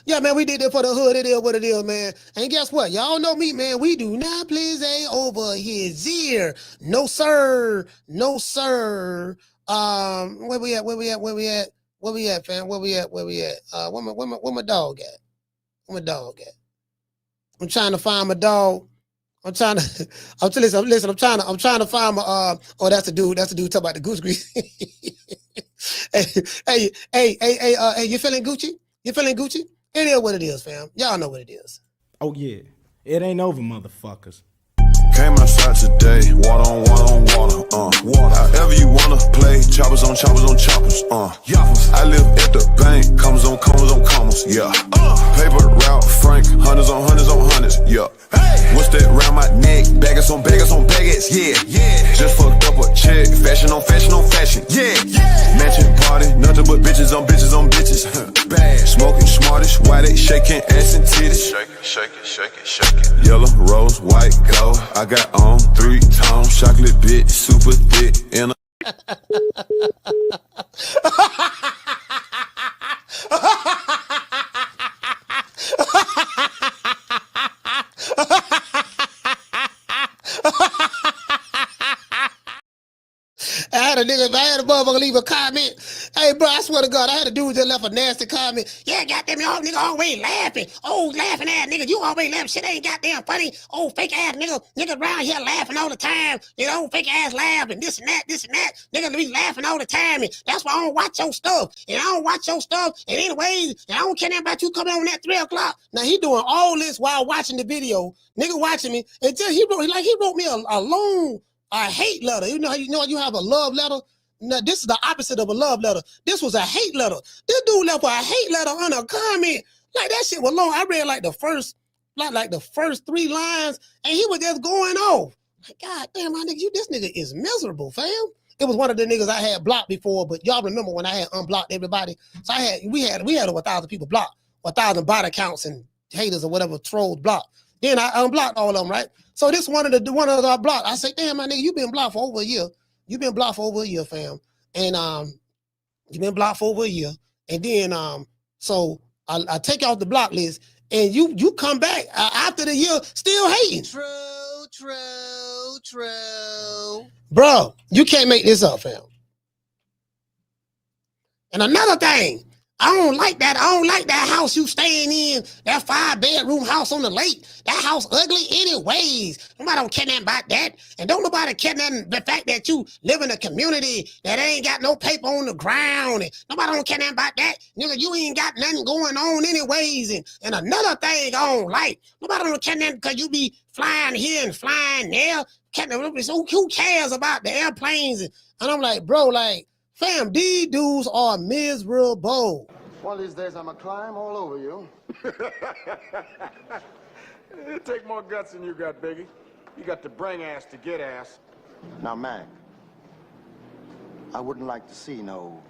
Yeah, man, we did that for the hood. It is what it is, man. And guess what? Y'all know me, man. We do not please over his ear. No, sir. No, sir. Where we at, fam? Where we at? Where my dog at? Where my dog at? I'm trying to find my dog. I'm trying to find my that's the dude talking about the goose grease. hey, you feeling Gucci? You feeling Gucci? It is what it is, fam. Y'all know what it is. Oh yeah. It ain't over, motherfuckers. Came outside today, water on water, water. However you wanna play, choppers on choppers, I live at the bank, commas on commas, yeah. Paper route, Frank, hundreds on hundreds, yeah. What's that round my neck? Baggers on baggers, yeah. Just fucked up a check, fashion on fashion, yeah. Matching party, nothing but bitches on bitches. Bad, smoking smartest, why they shaking ass and titties? Shake it. Yellow, rose, white, gold. I got on 3 tones, chocolate bitch, super thick, in a I had a motherfucker leave a comment. Hey, bro, I swear to God, I had a dude that left a nasty comment. Yeah, goddamn, y'all nigga always laughing. Oh, laughing ass nigga, you always laughing. Shit ain't goddamn funny. Oh, fake ass nigga around here laughing all the time. You know, fake ass laughing, this and that. Nigga be laughing all the time. And that's why I don't watch your stuff. And I don't watch your stuff. And anyways, and I don't care nothing about you coming on at 3 o'clock. Now he doing all this while watching the video. Nigga watching me until he wrote me a long hate letter. You know you have a love letter. No, this is the opposite of a love letter. This was a hate letter. This dude left a hate letter on a comment. Like that shit was long. I read like the first 3 lines, and he was just going off. Like, God damn, my nigga, this nigga is miserable, fam. It was one of the niggas I had blocked before, but y'all remember when I had unblocked everybody? So we had over 1,000 people blocked, 1,000 bot accounts and haters or whatever trolls blocked. Then I unblocked all of them, right? So this one of the I blocked. I say, damn, my nigga, you been blocked for over a year. You been blocked for over a year, fam. And you been blocked for over a year. And then so I take you off the block list, and you come back after the year still hating. True. Bro, you can't make this up, fam. And another thing, I don't like that house you staying in, that 5-bedroom house on the lake. That house ugly anyways. Nobody don't care nothing about that. And don't nobody care nothing the fact that you live in a community that ain't got no paper on the ground. And nobody don't care nothing about that. Nigga, you ain't got nothing going on anyways. And another thing I don't like, nobody don't care nothing because you be flying here and flying there. So who cares about the airplanes? And I'm like, bro, like, fam, these dudes are miserable. One of these days, I'm gonna climb all over you. It take more guts than you got, Biggie. You got the bring ass to get ass. Now, Mac, I wouldn't like to see no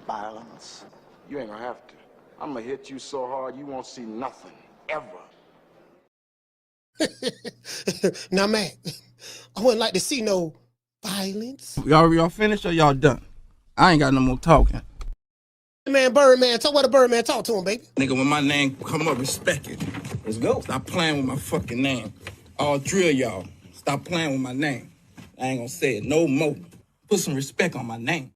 violence. You ain't gonna have to. I'm gonna hit you so hard you won't see nothing, ever. Now, Mac, I wouldn't like to see no violence. Y'all finished or y'all done? I ain't got no more talking. Man, Birdman, talk what a Birdman, talk to him, baby. Nigga, when my name come up, respect it. Let's go. Stop playing with my fucking name. All three of y'all, stop playing with my name. I ain't gonna say it no more. Put some respect on my name.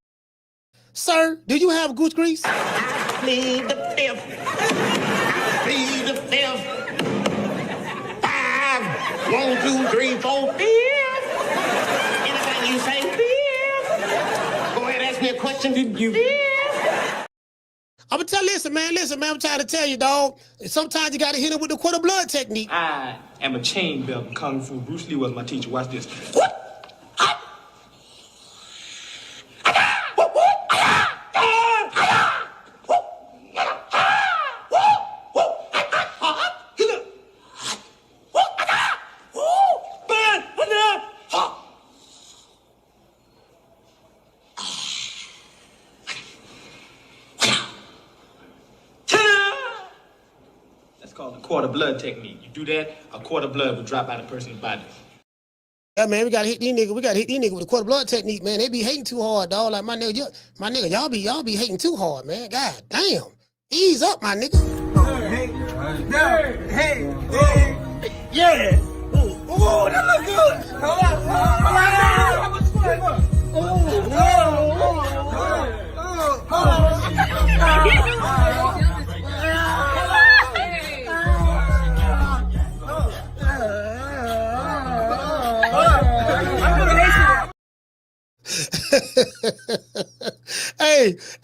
Sir, do you have goose grease? I plead the fifth. I plead the fifth. 5, 1, 2, 3, 4, 5. Anything you say, 5. Go ahead, ask me a question. Did you? 5. I'm gonna listen, man, I'm trying to tell you, dog. Sometimes you gotta hit him with the quarter blood technique. I am a chain belt in Kung Fu. Bruce Lee was my teacher. Watch this. Called the quarter blood technique. You do that, a quarter blood will drop out of a person's body. Yeah, man, we gotta hit these niggas. With the quarter blood technique, man. They be hating too hard, dog. Like my nigga, y'all be hating too hard, man. God damn, ease up, my nigga. Hey, yeah. Oh, that look good.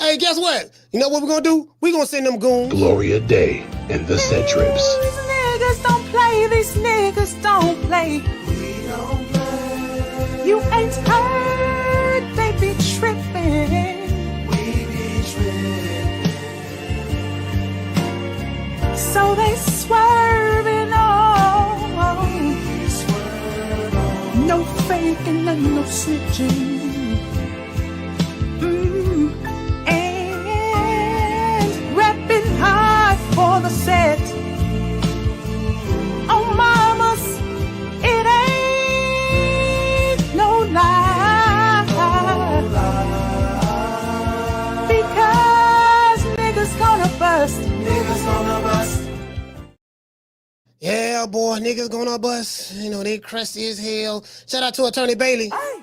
Hey, guess what? You know what we're gonna do? We're gonna send them goons. Gloria Day and the Set Trips. These niggas don't play. These niggas don't play. We don't play. You ain't heard they be tripping. We be tripping. So they swerving on. We swerve on. No faking and no snitching. For the set, oh mamas, it ain't no lie, because niggas gonna bust, Yeah, boy, niggas gonna bust. You know, they crusty as hell. Shout out to Attorney Bailey. Hey,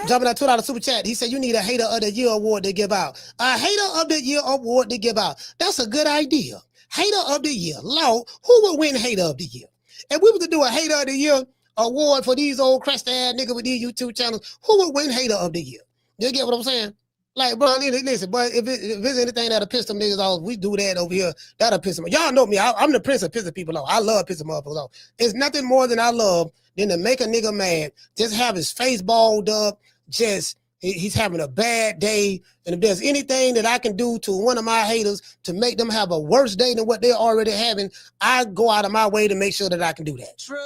Jumping that $2 super chat. He said you need a hater of the year award to give out. A hater of the year award to give out. That's a good idea. Hater of the year. Lord, who would win hater of the year? If we were to do a hater of the year award for these old crusty ass niggas with these YouTube channels, who would win hater of the year? You get what I'm saying? Like, bro, listen, but if it's anything that'll piss them niggas off, we do that over here. That'll piss them off. Y'all know me. I'm the prince of pissing people off. I love pissing motherfuckers off. It's nothing more than I love than to make a nigga mad, just have his face balled up, just he's having a bad day. And if there's anything that I can do to one of my haters to make them have a worse day than what they're already having, I go out of my way to make sure that I can do that. True.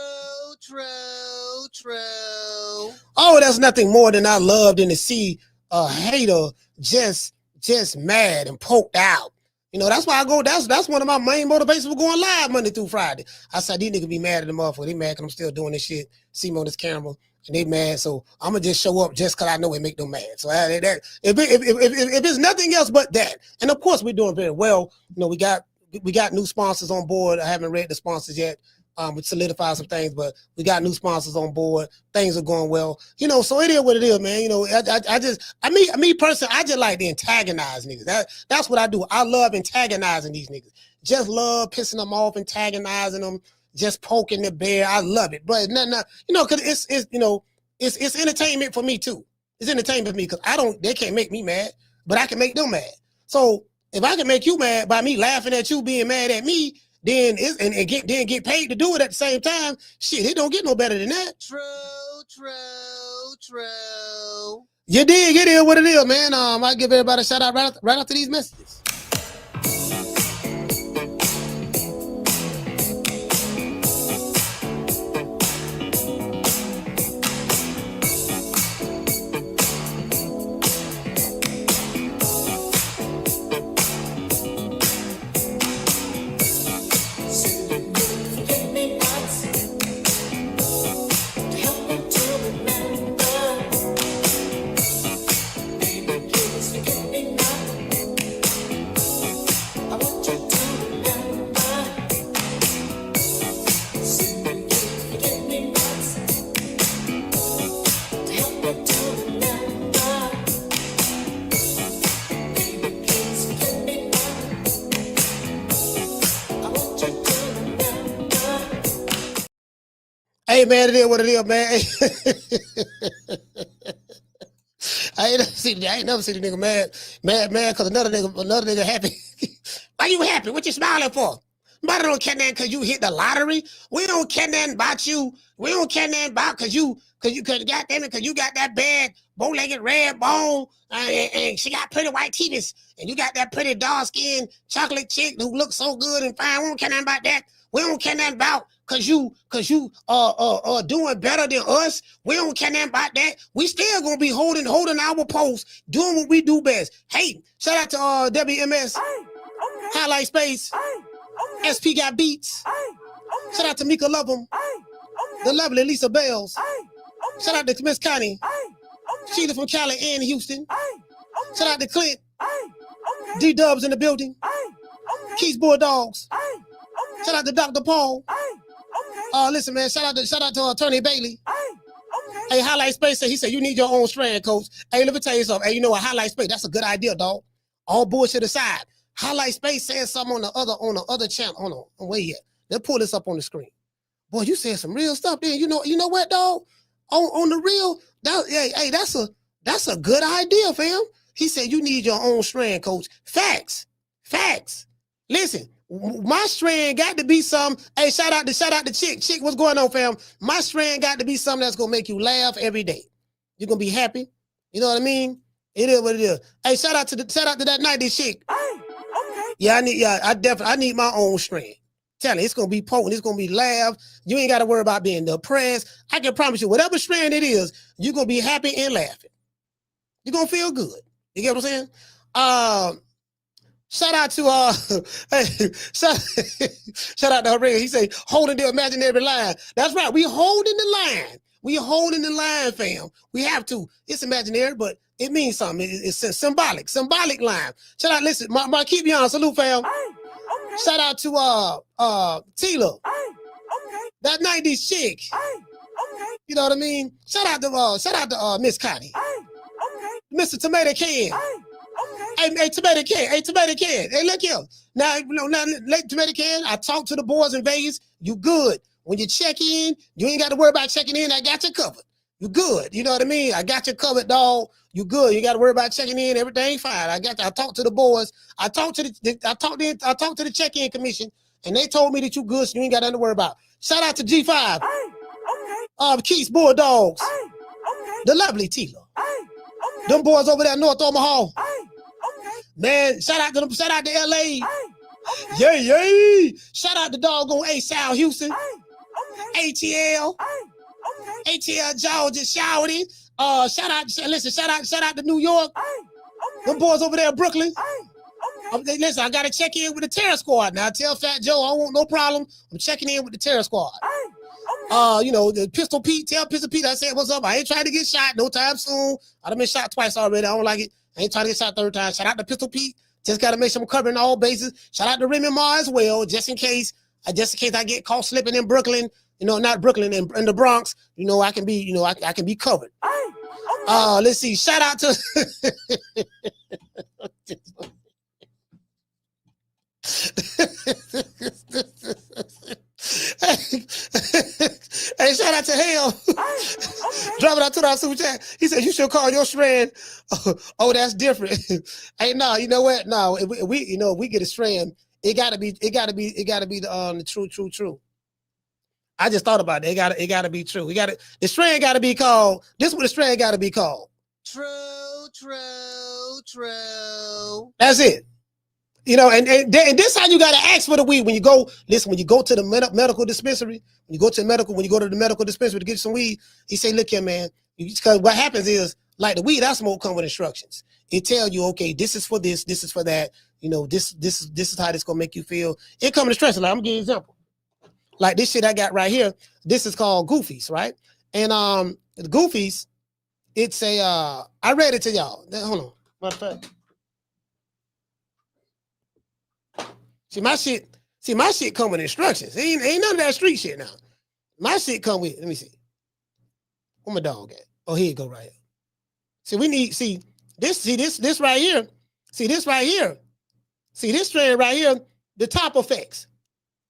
Oh, that's nothing more than I love than to see a hater just mad and poked out. You know, that's why I go, that's one of my main motivations for going live Monday through Friday. I said, these niggas be mad at the motherfucker. They mad because I'm still doing this shit. See me on this camera, and they mad. So I'm going to just show up just because I know it make them mad. So if it's nothing else but that, and of course we're doing very well. You know, we got new sponsors on board. I haven't read the sponsors yet. We solidified some things, but we got new sponsors on board. Things are going well. You know, so it is what it is, man. You know, me personally, I just like to antagonize niggas. That's what I do. I love antagonizing these niggas. Just love pissing them off, antagonizing them, just poking the bear. I love it. But no, you know, cause it's entertainment for me too. It's entertainment for me because they can't make me mad, but I can make them mad. So if I can make you mad by me laughing at you being mad at me, then get paid to do it at the same time. Shit, it don't get no better than that. True. You dig? It is what it is, man. I give everybody a shout out right after these messages. Hey man, it is what it is, man. I ain't never seen the nigga mad because another nigga happy. Why you happy? What you smiling for? Nobody don't care nothing because you hit the lottery. We don't care nothing about you. We don't care nothing about because you got that bad bow-legged red bone and she got pretty white teeth and you got that pretty dark-skinned chocolate chick who looks so good and fine. We don't care nothing about that. We don't care nothing about cause you doing better than us. We don't care nothing about that. We still gonna be holding our post, doing what we do best. Hey, shout out to WMS, Highlight Space, SP Got Beats. Shout out to Mika Lovem, the lovely Lisa Bells. Shout out to Miss Connie, Sheila from Cali and Houston. Shout out to Clint, D-Dubs in the building, Keys Bulldogs. Shout out to Dr. Paul. Listen, man, shout out to Attorney Bailey. Hey, Highlight Space he said you need your own strand, coach. Hey, let me tell you something. Hey, you know what? Highlight Space, that's a good idea, dog. All bullshit aside. Highlight Space said something on the other channel. Hold on, wait here. Let's pull this up on the screen. Boy, you said some real stuff then. You know what, dog? On the real, that's a good idea, fam. He said you need your own strand, coach. Facts. Listen. My strand got to be some. Hey, shout out to Chick. Chick, what's going on, fam? My strand got to be something that's gonna make you laugh every day. You're gonna be happy. You know what I mean? It is what it is. Hey, shout out to that 90s Chick. I need my own strand. Tell you, it's gonna be potent. It's gonna be laugh. You ain't got to worry about being depressed. I can promise you, whatever strand it is, you're gonna be happy and laughing. You're gonna feel good. You get what I'm saying? Shout out to shout out to Hooray. He say holding the imaginary line. That's right. We holding the line. We holding the line, fam. We have to. It's imaginary, but it means something. It's a symbolic line. Shout out. Listen, my keep you on. Salute, fam. Shout out to Tila. That 90s chick. You know what I mean? Shout out to Miss Connie. Mr. Tomato Can. Hey, Tomato Can. Hey, Tomato Can. Hey, look here. Now, Tomato Can, I talked to the boys in Vegas. You good. When you check in, you ain't got to worry about checking in. I got you covered. You good. You know what I mean? I got you covered, dog. You good. You got to worry about checking in. Everything fine. I talked to the boys. I talked to the check-in commission, and they told me that you good, so you ain't got nothing to worry about. Shout out to G5. Keith's Bulldogs. The lovely Tila. Them boys over there in North Omaha. Man, shout out to them. Shout out to LA. Yay. Shout out to doggone Sal Houston. ATL. ATL Georgia shouting. Shout out to New York. Them boys over there in Brooklyn. Listen, I gotta check in with the Terror Squad. Now tell Fat Joe I don't want no problem. I'm checking in with the Terror Squad. The Pistol Pete, tell Pistol Pete I said what's up. I ain't trying to get shot no time soon. I done been shot twice already. I don't like it. I ain't trying to get shot third time. Shout out to Pistol Pete. Just gotta make sure I'm covering all bases. Shout out to Remy Ma as well, just in case I get caught slipping in Brooklyn. Not Brooklyn, in the Bronx. I can be, I can be covered. Let's see. Shout out to hey, shout out to Hale. Driving out to the super chat. He said you should call your strand. Oh, that's different. Hey, no, you know what? No, if we get a strand, it gotta be the true. I just thought about it. It gotta be true. The strand gotta be called. This is what the strand gotta be called. True. That's it. And this how you gotta ask for the weed when you go. Listen, when you go to the medical dispensary, when you go to the medical dispensary to get some weed, he say, look here, man. Because what happens is, like the weed I smoke come with instructions. It tell you, okay, this is for this is for that. This is how this gonna make you feel. It come with instructions. Like, I'm gonna give you an example. Like this shit I got right here. This is called Goofies, right? And the Goofies, it's a I read it to y'all. Hold on. Matter of fact. See my shit come with instructions. Ain't none of that street shit now. My shit come with, let me see. Where my dog at? Oh, here you go right here. This right here. See this right here. See this strand right here, the top effects.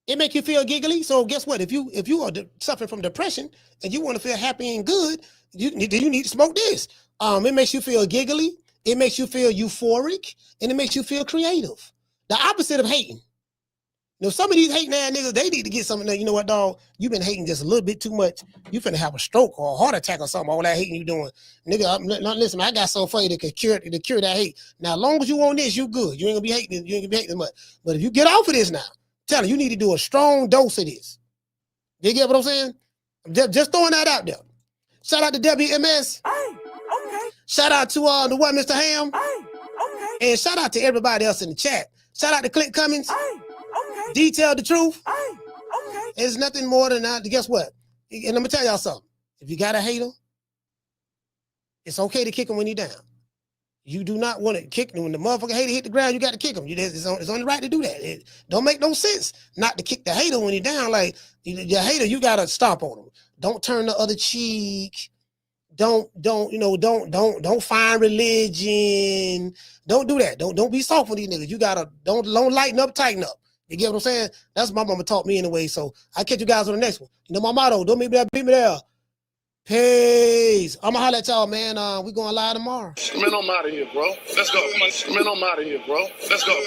It make you feel giggly. So guess what? If you are suffering from depression and you want to feel happy and good, you need to smoke this. It makes you feel giggly. It makes you feel euphoric, and it makes you feel creative. The opposite of hating. Some of these hating ass niggas, they need to get something. You know what, dog? You've been hating just a little bit too much. You finna have a stroke or a heart attack or something. All that hating you doing, nigga. Listen, I got something for you to cure that hate. Now, as long as you on this, you good. You ain't gonna be hating. You ain't gonna be hating much. But if you get off of this now, tell you need to do a strong dose of this. You get what I'm saying? Just throwing that out there. Shout out to WMS. Shout out to the one, Mr. Ham. And shout out to everybody else in the chat. Shout out to Clint Cummings. Detail the truth. It's nothing more than that. Guess what? And I'm gonna tell y'all something. If you got a hater, it's okay to kick him when he's down. You do not want to kick him when the motherfucker hater hit the ground. You got to kick him. It's on the right to do that. It don't make no sense not to kick the hater when he's down. Like your hater, you gotta stomp on him. Don't turn the other cheek. Don't find religion. Don't do that. Don't be soft with these niggas. You gotta don't lighten up, tighten up. You get what I'm saying? That's what my mama taught me anyway. So I'll catch you guys on the next one. My motto, don't meet me there, beat me there. Peace. I'm gonna holler at y'all, man. We going live tomorrow. Man, I'm out of here, bro. Let's go. Man, I'm out of here, bro. Let's go.